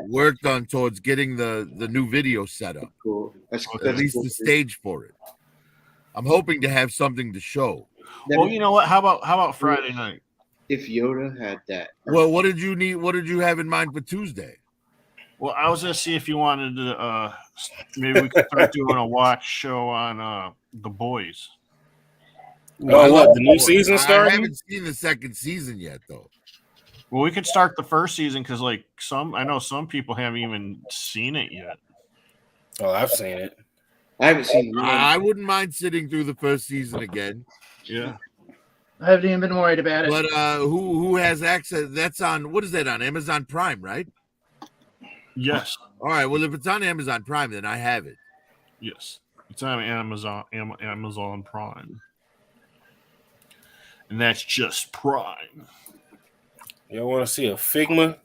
work done towards getting the new video set up. Cool. That's at least cool. the stage for it. I'm hoping to have something to show. Well, you know what? How about Friday night? If Yoda had that. Well, what did you need? What did you have in mind for Tuesday? Well, I was gonna see if you wanted to. Maybe we could start doing a watch show on The Boys. Oh, what? The new season starting? I haven't seen the second season yet, though. Well, we could start the first season because, like, I know some people haven't even seen it yet. Oh, I've seen it. I haven't seen it. I wouldn't mind sitting through the first season again. Yeah. I haven't even been worried about it. But who has access? That's on, what is that on? Amazon Prime, right? Yes. All right. Well, if it's on Amazon Prime, then I have it. Yes. It's on Amazon Prime. And that's just Prime. Y'all want to see a Figma?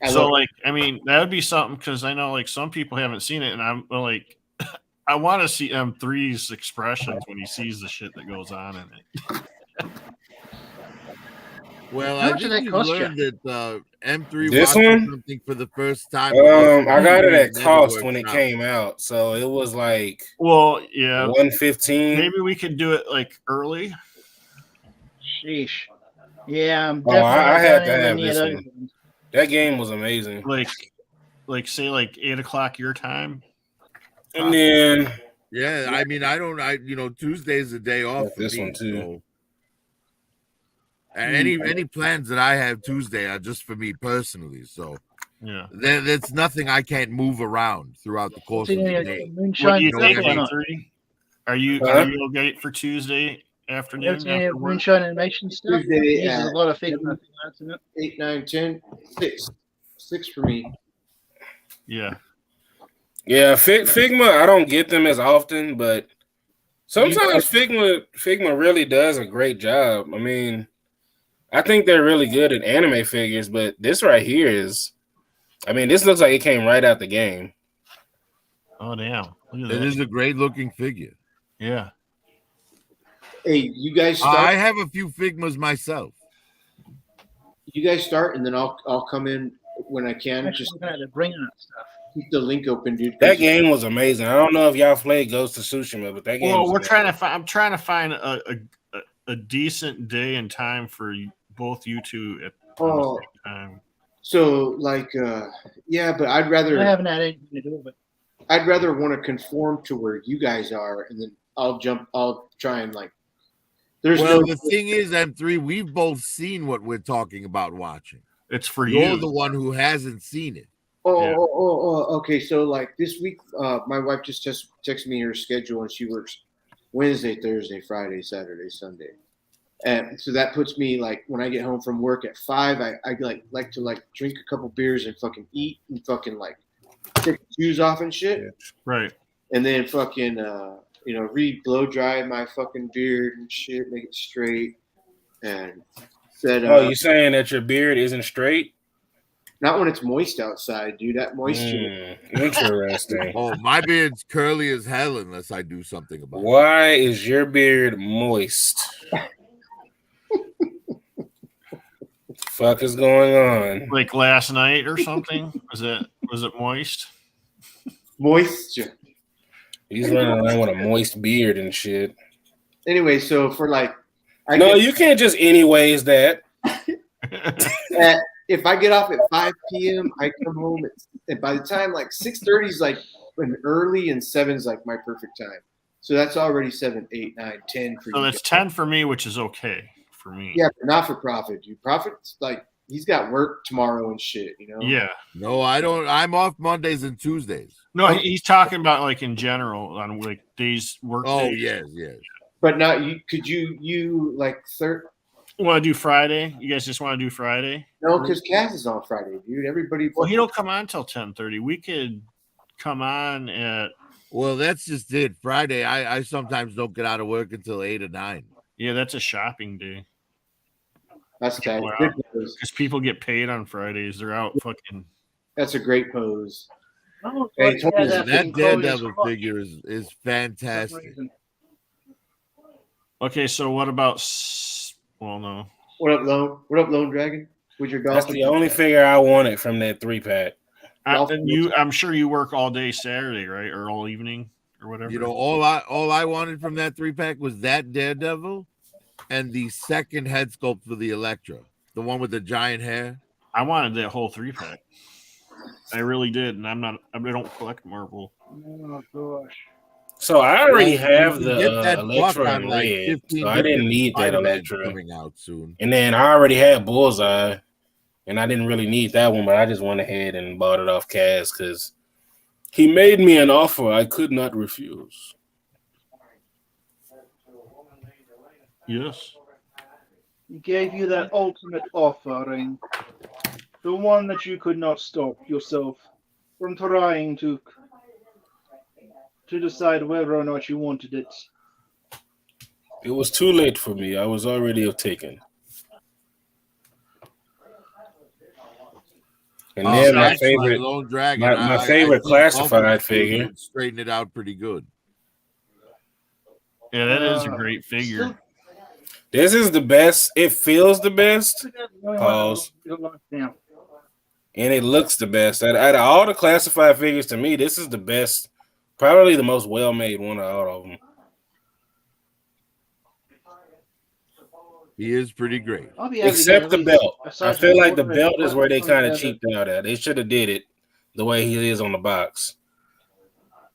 So, like, I mean, that would be something because I know, like, some people haven't seen it, and I'm like, I want to see M3's expressions when he sees the shit that goes on in it. Well, How I much did think that we've cost you? learned that M3 This watching one? something for the first time. I got it at never cost works when it out. came out, so it was like Well, yeah, 115. maybe we could do it like early. Sheesh. Yeah, I'm Oh, definitely I not had going to anywhere have near this those one. ones. That game was amazing. Like say like 8 o'clock your time. And then Yeah, I mean, Tuesday's a day off got for this me. one too. So. Any plans that I have Tuesday are just for me personally. So yeah, there's nothing I can't move around throughout the course of the day. What do you think, or not? M3? Are you okay for Tuesday afternoon Any after work? moonshine animation stuff? Tuesday Uses at a lot of Figma. 8, 9, 10, 6. 6 for me. Yeah. Yeah, Figma, I don't get them as often, but sometimes Figma really does a great job. I mean, I think they're really good at anime figures, but this right here is, I mean, this looks like it came right out the game. Oh, damn. Look at It that. is a great looking figure. Yeah. Hey, you guys start. I have a few Figmas myself. You guys start, and then I'll come in when I can. Actually, Just looking at it, bringing that stuff. keep the link open, dude. That game was amazing. I don't know if y'all played Ghost of Tsushima, but that game. Well, was we're amazing. trying to find. I'm trying to find a decent day and time for both you two at the same time. So like, yeah, but I'd rather. I haven't had anything to do with it. I'd rather want to conform to where you guys are, and then I'll try and like. The thing is, M3, we've both seen what we're talking about watching. It's for You're you. the one who hasn't seen it. Okay. So like this week, my wife just texted me her schedule, and she works Wednesday, Thursday, Friday, Saturday, Sunday, and so that puts me like when I get home from work at 5, I like to drink a couple beers and fucking eat and fucking like take the shoes off and shit, Right? And then fucking blow dry my fucking beard and shit, make it straight, and said. Oh, you saying that your beard isn't straight? Not when it's moist outside, dude. That moisture. Interesting. Oh, my beard's curly as hell unless I do something about it. Why is your beard moist? Fuck is going on? Like last night or something? Was it moist? Moisture. He's running around with a moist beard and shit. Anyway, so for like, you can't just anyways that. If I get off at 5 p.m., I come home and by the time like 6:30 is like an early and 7 is like my perfect time. So that's already 7, 8, 9, 10 for you. So that's 10 for me, which is okay for me. Yeah, but not for Profit, dude. Profit's like he's got work tomorrow and shit, you know? Yeah. No, I don't. I'm off Mondays and Tuesdays. No, he's talking about like in general on like days work. Oh, days. yes. But not you. Could you like third? Want to do Friday? You guys just want to do Friday? No, because Cass is on Friday, dude. Everybody. Well, he don't come on till 10:30. We could come on at. Well, that's just it. Friday, I sometimes don't get out of work until 8 or 9. Yeah, that's a shopping day. That's tight. Because people get paid on Fridays. They're out fucking. That's a great pose. Oh, Hey, that Daredevil figure is fantastic. Okay, so what about? Well, no. What up, Lone? What up, Lone Dragon? With your golf? That's the only figure I wanted from that 3-pack. I'm sure you work all day Saturday, right, or all evening, or whatever. You know, all I wanted from that 3-pack was that Daredevil and the second head sculpt for the Elektra, the one with the giant hair. I wanted that whole 3-pack. I really did, and I don't collect Marvel. Oh gosh. So I already have you the get that Electra buck on, in like, red, 15 so I didn't need that Spider-Man Electra. coming out soon. And then I already had Bullseye, and I didn't really need that one, but I just went ahead and bought it off Cass because he made me an offer I could not refuse. Yes. He gave you that ultimate offering, the one that you could not stop yourself from trying to decide whether or not you wanted it. It was too late for me. I was already taken. And then my favorite, Lone Dragon, my favorite classified figure. Straighten it out pretty good. Yeah, that is a great figure. This is the best. It feels the best. Pause. And it looks the best. Out of all the classified figures, to me, this is the best. Probably the most well-made one out of all of them. He is pretty great. Except the belt. I feel like the belt is where they kind of cheaped out at. They should have did it the way he is on the box.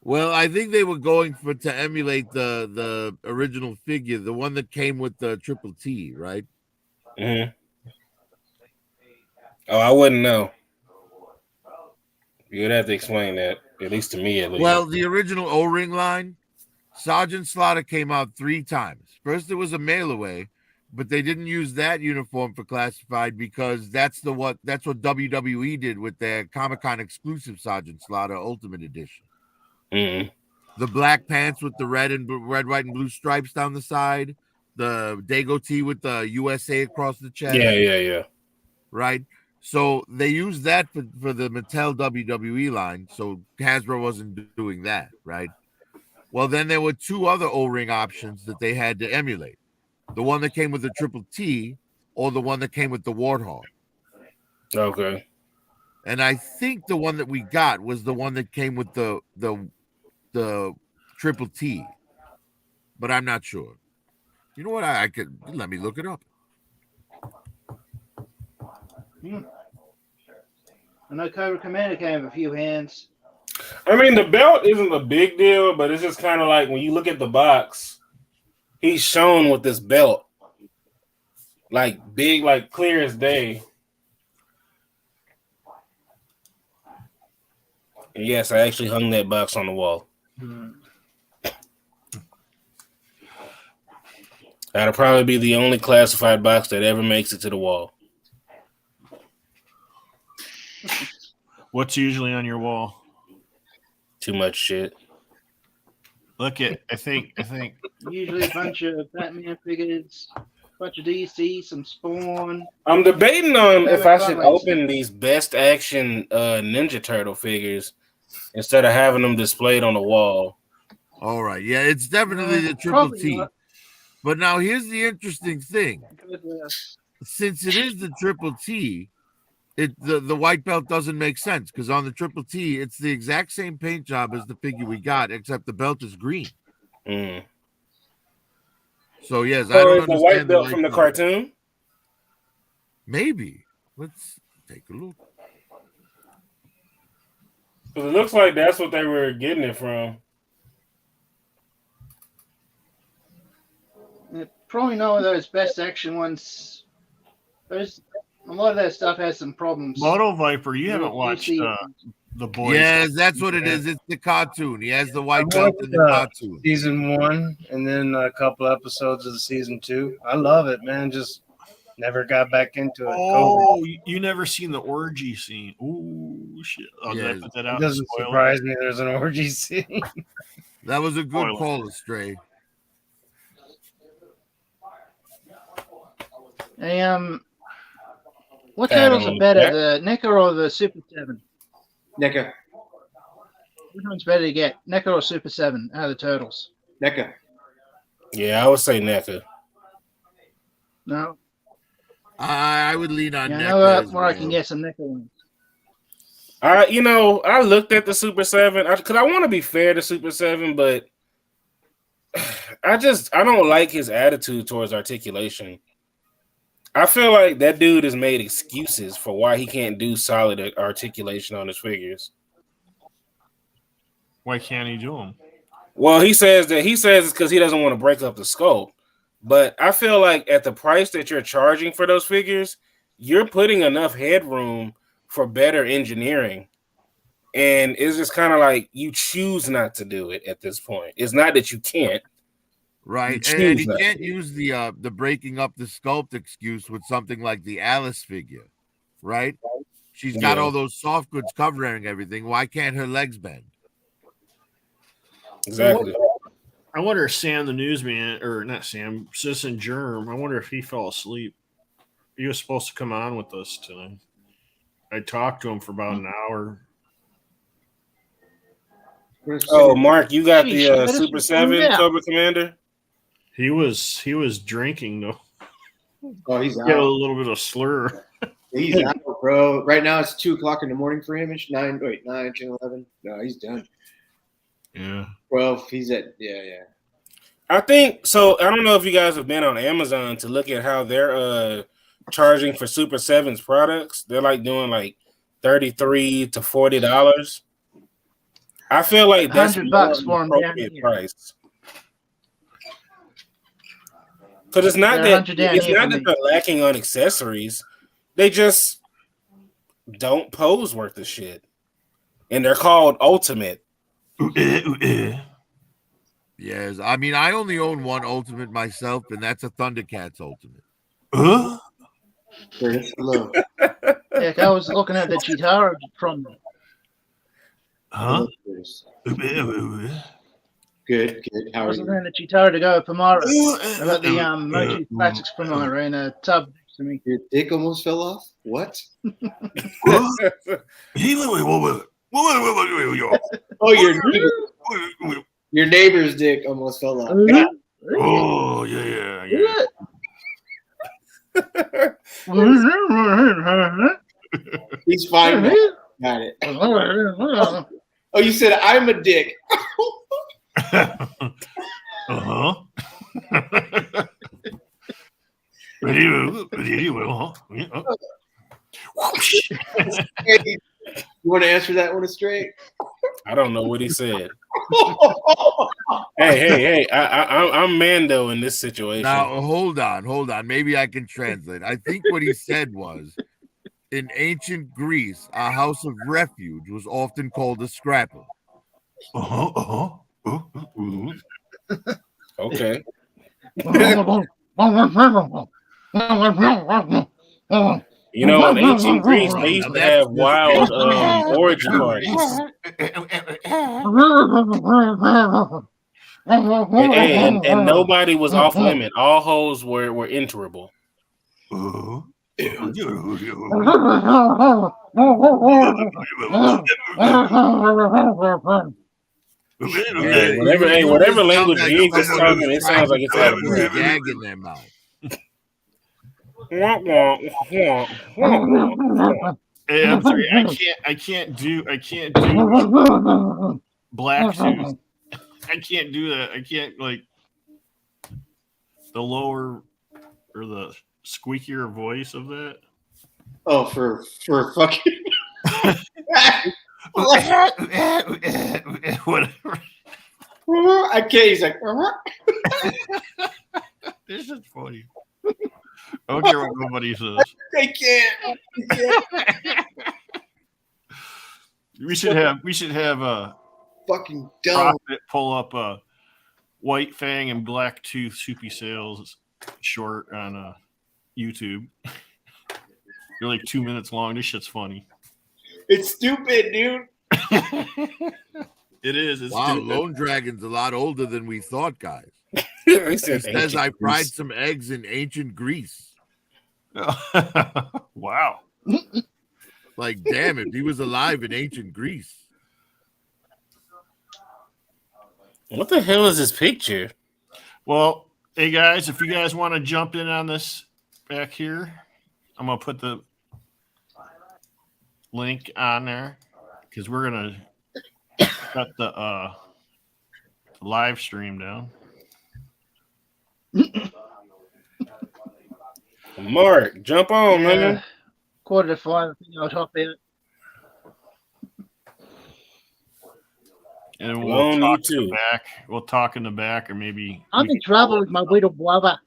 Well, I think they were going to emulate the original figure, the one that came with the Triple T, right? Mm-hmm. Oh, I wouldn't know. You'd have to explain that, at least to me, at least. Well, the original O-ring line, Sergeant Slaughter came out 3 times. First, it was a mail away, but they didn't use that uniform for classified because that's what WWE did with their Comic-Con exclusive Sergeant Slaughter Ultimate Edition. Mm-hmm. The black pants with the red, white, and blue stripes down the side, the Dago tee with the USA across the chest. Yeah. Right. So they used that for the Mattel WWE line. So Hasbro wasn't doing that, right? Well, then there were 2 other O-ring options that they had to emulate. The one that came with the Triple T or the one that came with the Warthog. Okay. And I think the one that we got was the one that came with the Triple T. But I'm not sure. You know what? I could let me look it up. I know Cobra Commander came with a few hands. I mean, the belt isn't a big deal, but it's just kind of like when you look at the box, he's shown with this belt. Like big, like clear as day. And yes, I actually hung that box on the wall. That'll probably be the only classified box that ever makes it to the wall. What's usually on your wall? Too much shit. Look at, I think. Usually a bunch of Batman figures, a bunch of DC, some Spawn. I'm debating on if I should open these best action Ninja Turtle figures instead of having them displayed on the wall. All right. Yeah, it's definitely the Triple T. Not. But now here's the interesting thing. Since it is the Triple T, the white belt doesn't make sense because on the Triple T, it's the exact same paint job as the figure we got, except the belt is green. Mm. So yes, so I don't understand the white belt from the cartoon. Maybe. Let's take a look. Because it looks like that's what they were getting it from. Probably none of those best action ones. A lot of that stuff has some problems. Moto Viper, you haven't watched the boys. Yes, that's what it is. It's the cartoon. He has the white belt in the cartoon. Season 1 and then a couple episodes of the season 2. I love it, man. Just never got back into it. Oh, you never seen the orgy scene? Ooh, shit. Oh, yeah, did I put that out? It doesn't surprise me there's an orgy scene. That was a good call, Stray. What turtles are better, the NECA or the Super 7? NECA. Which one's better to get, NECA or Super 7 out of the turtles? NECA. Yeah, I would say NECA. No. I would lean on NECA. I know where I can get some NECA ones. I looked at the Super 7 because I want to be fair to Super 7, but I don't like his attitude towards articulation. I feel like that dude has made excuses for why he can't do solid articulation on his figures. Why can't he do them? Well, he says it's because he doesn't want to break up the scope. But I feel like at the price that you're charging for those figures, you're putting enough headroom for better engineering. And it's just kind of like you choose not to do it at this point. It's not that you can't. Right, and you can't use the breaking up the sculpt excuse with something like the Alice figure, right? She's got all those soft goods covering everything. Why can't her legs bend? Exactly. I wonder if Sam the newsman, or not Sam, Citizen Germ, I wonder if he fell asleep. He was supposed to come on with us tonight. I talked to him for about an hour. Oh, Mark, you got the Super 7 Cobra Commander? He was drinking though. Oh, he's He had a out. little bit of slur. He's out, bro. Right now it's 2:00 in the morning for him. It's 9, 10, 11. No, he's done. Yeah. 12. He's at yeah. I think so. I don't know if you guys have been on Amazon to look at how they're charging for Super 7's products. They're like doing like $33 to $40. I feel like that's $100 for him down appropriate here. price. Because it's not They're that $100 down it's here not for that me. they're lacking on accessories. They just don't pose worth of shit. And they're called Ultimate. Yes, I mean I only own one Ultimate myself, and that's a Thundercats Ultimate. Hello. Yeah, I was looking at the Chitara from them. Huh? Good. How I are was you? looking at the Chitara to go Pomara. I got the Mochi Plastics Pomara in a tub next to me. Your dick almost fell off? What? Oh, your neighbor's dick almost fell off. Oh yeah. He's fine now. Got it. Oh, you said I'm a dick. Uh-huh. You want to answer that one straight? I don't know what he said. Hey! I'm Mando in this situation. Now hold on. Maybe I can translate. I think what he said was, in ancient Greece, a house of refuge was often called a scrapper. Okay. You know, in ancient Greece, they used to have wild orgy parties. And nobody was off limit. All hoes were enterable. Whatever language he is talking, it sounds like it's out of a gag in their mouth. Hey, I'm sorry, I can't do black suits. I can't do that. I can't like the lower or the squeakier voice of that. Oh, for fucking whatever. I can't. He's like, This is funny. I don't care what nobody says. I can't. We should have a fucking dumb. Prophet pull up a White Fang and Black Tooth Soupy Sales short on YouTube. They're like 2 minutes long. This shit's funny. It's stupid, dude. It is. It's wow, stupid. Lone Dragon's a lot older than we thought, guys. He says I fried some eggs in ancient Greece. Wow. Like, damn, if he was alive in ancient Greece. What the hell is this picture? Well, hey guys, if you guys want to jump in on this back here, I'm gonna put the link on there because we're gonna cut the live stream down. Mark, jump on, man. 4:45. I think I'll top it. And we'll talk in the back. We'll talk in the back, or maybe I'm in trouble with my little brother.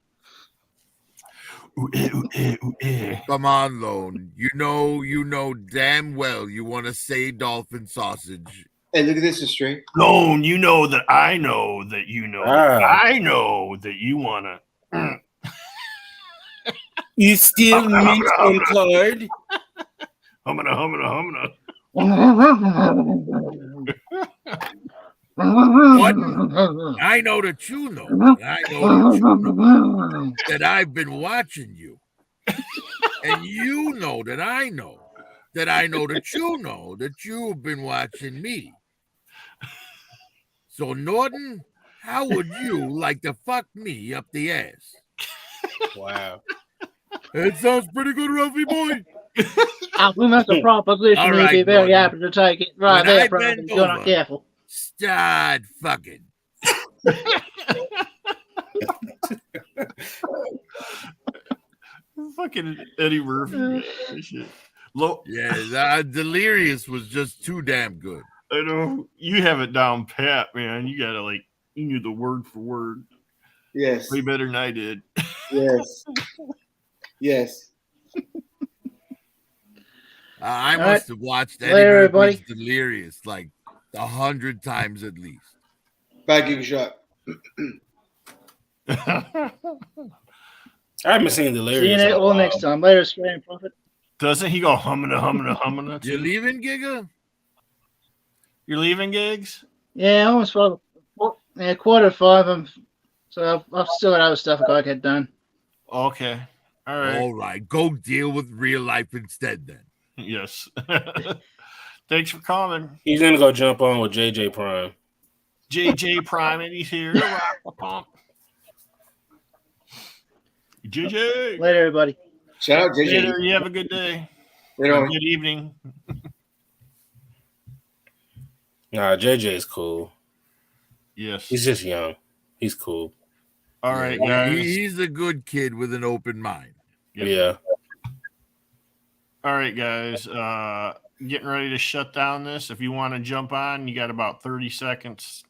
Come on, Lone. You know damn well you want to say dolphin sausage. Hey, look at this, is straight. Lone, you know that I know that you know that I know that you want to. You still meet on card? Humana. What? I know that you know. I know that you know that I've been watching you. And you know that I know that you know that you've been watching me. So, Norton, How would you like to fuck me up the ass? Wow. It sounds pretty good, Ralphie boy. We make a proposition. All He'd right, be very Gordon. happy to take it. Right When there, I Private. bend You're not over, careful. start fucking. Fucking Eddie Murphy. Shit. Yeah, Delirious was just too damn good. I know. You have it down pat, man. You gotta you knew the word for word. Yes. Way better than I did. Yes. Yes. I All must right. have watched Eddie Later, Murphy's everybody. Delirious like 100 times at least. Bye, Gig Shot. I haven't seen See you Delirious in a all while. next time. Later, Australian Prophet. Doesn't he go humming? You leaving, Giga? You're leaving, Gigs? Yeah, almost 5. Yeah, 4:45. So I've still got other stuff I got to get done. Okay. All right. All right. Go deal with real life instead then. Yes. Thanks for coming. He's gonna go jump on with JJ Prime. JJ Prime, and he's here. JJ. Later, everybody. Shout out, JJ. Later. You have a good day. Later. Good evening. Nah, JJ is cool. Yes. He's just young. He's cool. All right, Yeah, guys. he's a good kid with an open mind. Yep. Yeah. All right, guys. Getting ready to shut down this. If you want to jump on, you got about 30 seconds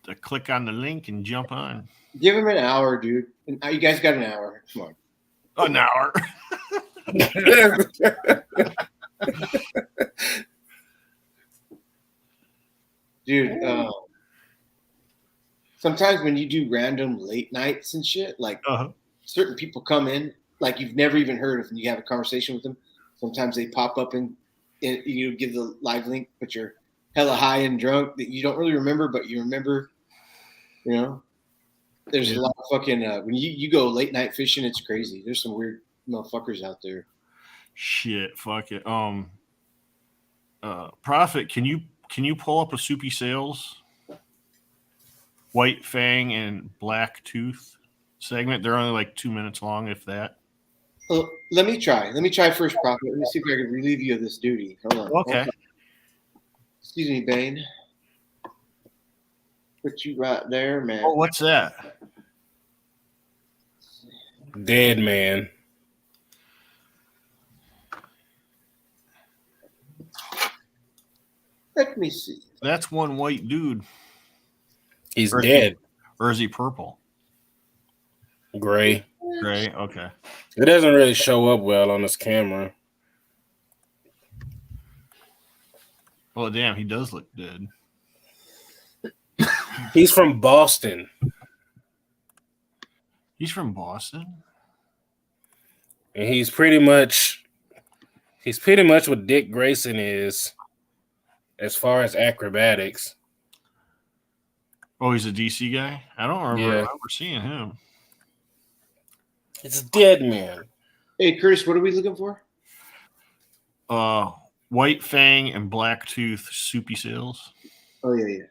to click on the link and jump on. Give him an hour, dude. You guys got an hour. Come on. An hour. Dude, sometimes when you do random late nights and shit, like certain people come in, like you've never even heard of, and you have a conversation with them. Sometimes they pop up and you give the live link, but you're hella high and drunk that you don't really remember, but you remember, you know. There's a lot of fucking when you go late night fishing, it's crazy. There's some weird motherfuckers out there. Shit, fuck it. Prophet, can you pull up a Soupy Sales White Fang and Black Tooth segment? They're only like 2 minutes long, if that. Let me try. Let me try first, Prophet. Let me see if I can relieve you of this duty. Hold on. Okay. Excuse me, Bane. Put you right there, man. Oh, what's that? Dead man. Let me see. That's one white dude. He's dead. Or is he purple? Gray. Gray, okay. It doesn't really show up well on this camera. Well, damn, he does look dead. He's from Boston. He's from Boston? And he's pretty much what Dick Grayson is as far as acrobatics. Oh, he's a DC guy? I don't remember seeing him. It's Dead Man. Hey, Curtis, what are we looking for? White Fang and Black Tooth Soupy Sales. Oh, yeah.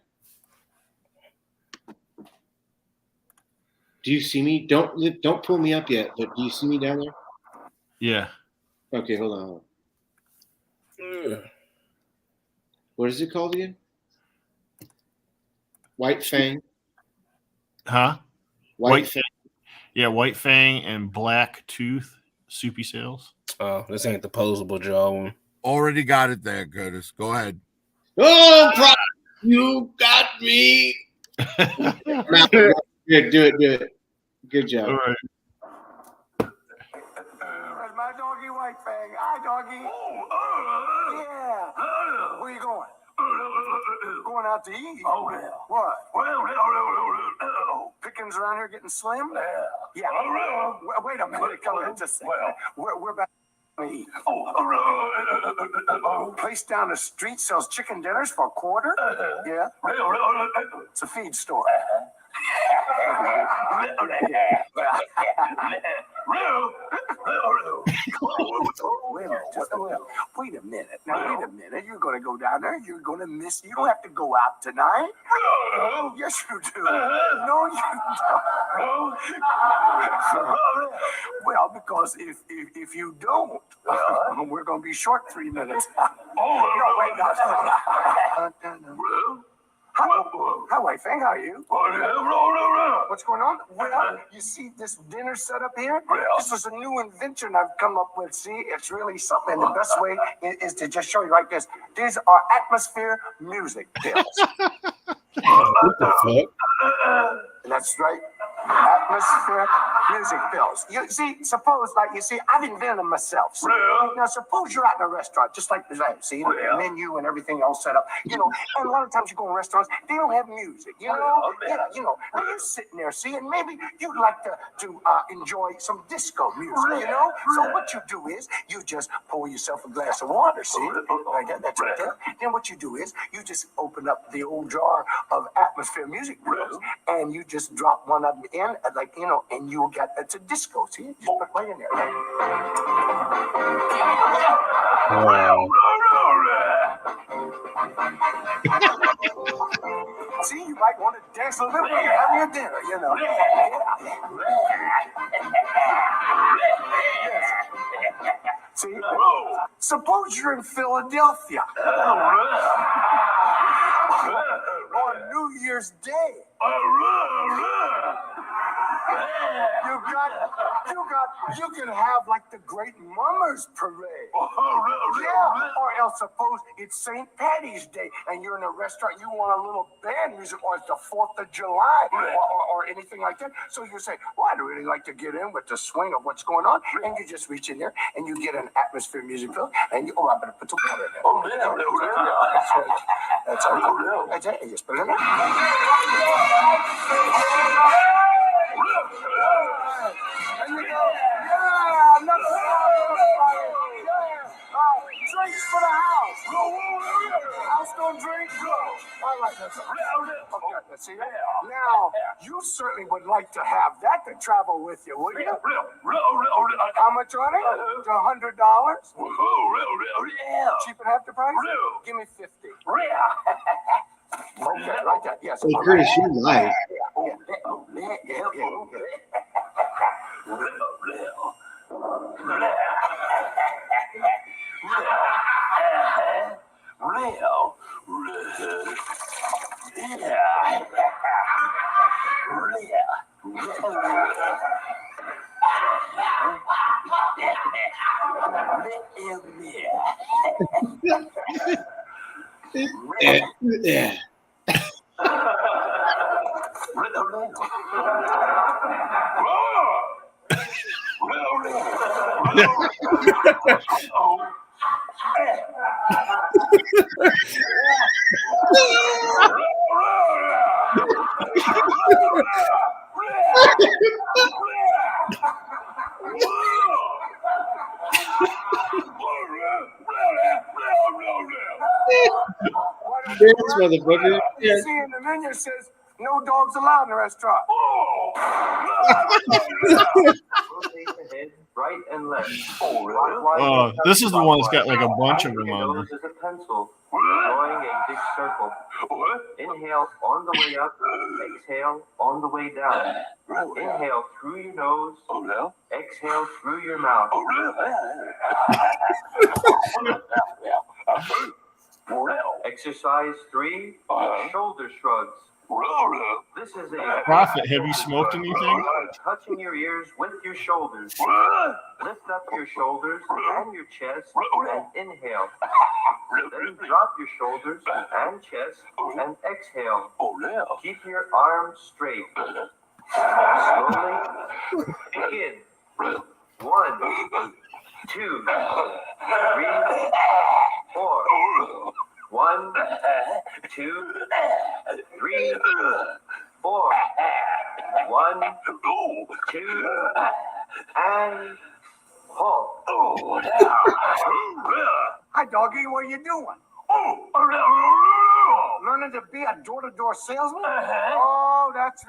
Do you see me? Don't pull me up yet, but do you see me down there? Yeah. Okay, hold on. What is it called again? White Fang. Huh? White Fang. Yeah, White Fang and Black Tooth Soupy Sales. Oh, this ain't the posable jaw one. Already got it there, Curtis. Go ahead. Oh, you got me. Good, do it. Good job. All right. That's my doggy White Fang. Hi, doggy. Yeah. Where you going? Going out to eat. Oh, yeah. What? Well, pickings around here getting slim? Yeah. Wait a minute. Come here just a second. We're back to eat. Place down the street sells chicken dinners for a quarter? Yeah. It's a feed store. Wait a minute. Now, wait a minute. You're going to go down there. You're going to miss. You don't have to go out tonight. Yes, you do. No, you don't. Well, because if you don't, we're going to be short 3 minutes. No, wait, no. Hi, wife. How are you? What's going on? Well, you see this dinner set up here? This is a new invention I've come up with. See, it's really something. And the best way is to just show you like this. These are atmosphere music pills. What the fuck? That's right. Atmosphere music pills. You see, suppose, I've invented them myself. See? Now, suppose you're out in a restaurant, just like that. See, the menu and everything all set up. And a lot of times you go in restaurants, they don't have music. Now you're sitting there, see, and maybe you'd like to enjoy some disco music. So what you do is you just pour yourself a glass of water. See, like that. That's right there. Then what you do is you just open up the old jar of atmosphere music pills, and you just drop one of them in, and you get it's a disco. See, just put right in there. Wow. See, you might want to dance a little bit while you're having your dinner. See, suppose you're in Philadelphia on New Year's Day. You can have like the Great Mummers Parade. Yeah, or else suppose it's St. Patty's Day and you're in a restaurant, you want a little band music, or it's the 4th of July or anything like that. So you say, well, I'd really like to get in with the swing of what's going on. And you just reach in there and you get an atmosphere music pill and I better put the water in there. That's right. That's it. You just put it in there. And you go, drinks for the house. House don't drink. All right, that's all. Okay, let's see that. Now, you certainly would like to have that to travel with you, wouldn't you? How much on it? $100? Cheap at half the price? Give me 50. Okay, like that. Yes. Hey, Curtis, you're live. Yeah. Dance, motherfucker. You see in the menu says no dogs allowed in the restaurant. Right and left. Oh, this is the one that's got like a bunch of them on there. Is a pencil drawing a big circle. Inhale on the way up, exhale on the way down. Inhale through your nose, exhale through your mouth. Exercise 3, shoulder shrugs. This is a Prophet, have you smoked anything? Touching your ears with your shoulders. Lift up your shoulders and your chest and inhale. Then drop your shoulders and chest and exhale. Keep your arms straight. Slowly begin. 1, 2, 3, 4. 1, 2, 3, 4. 1, 2, and halt. Hi, doggy. What are you doing? Learning to be a door-to-door salesman? Oh, that's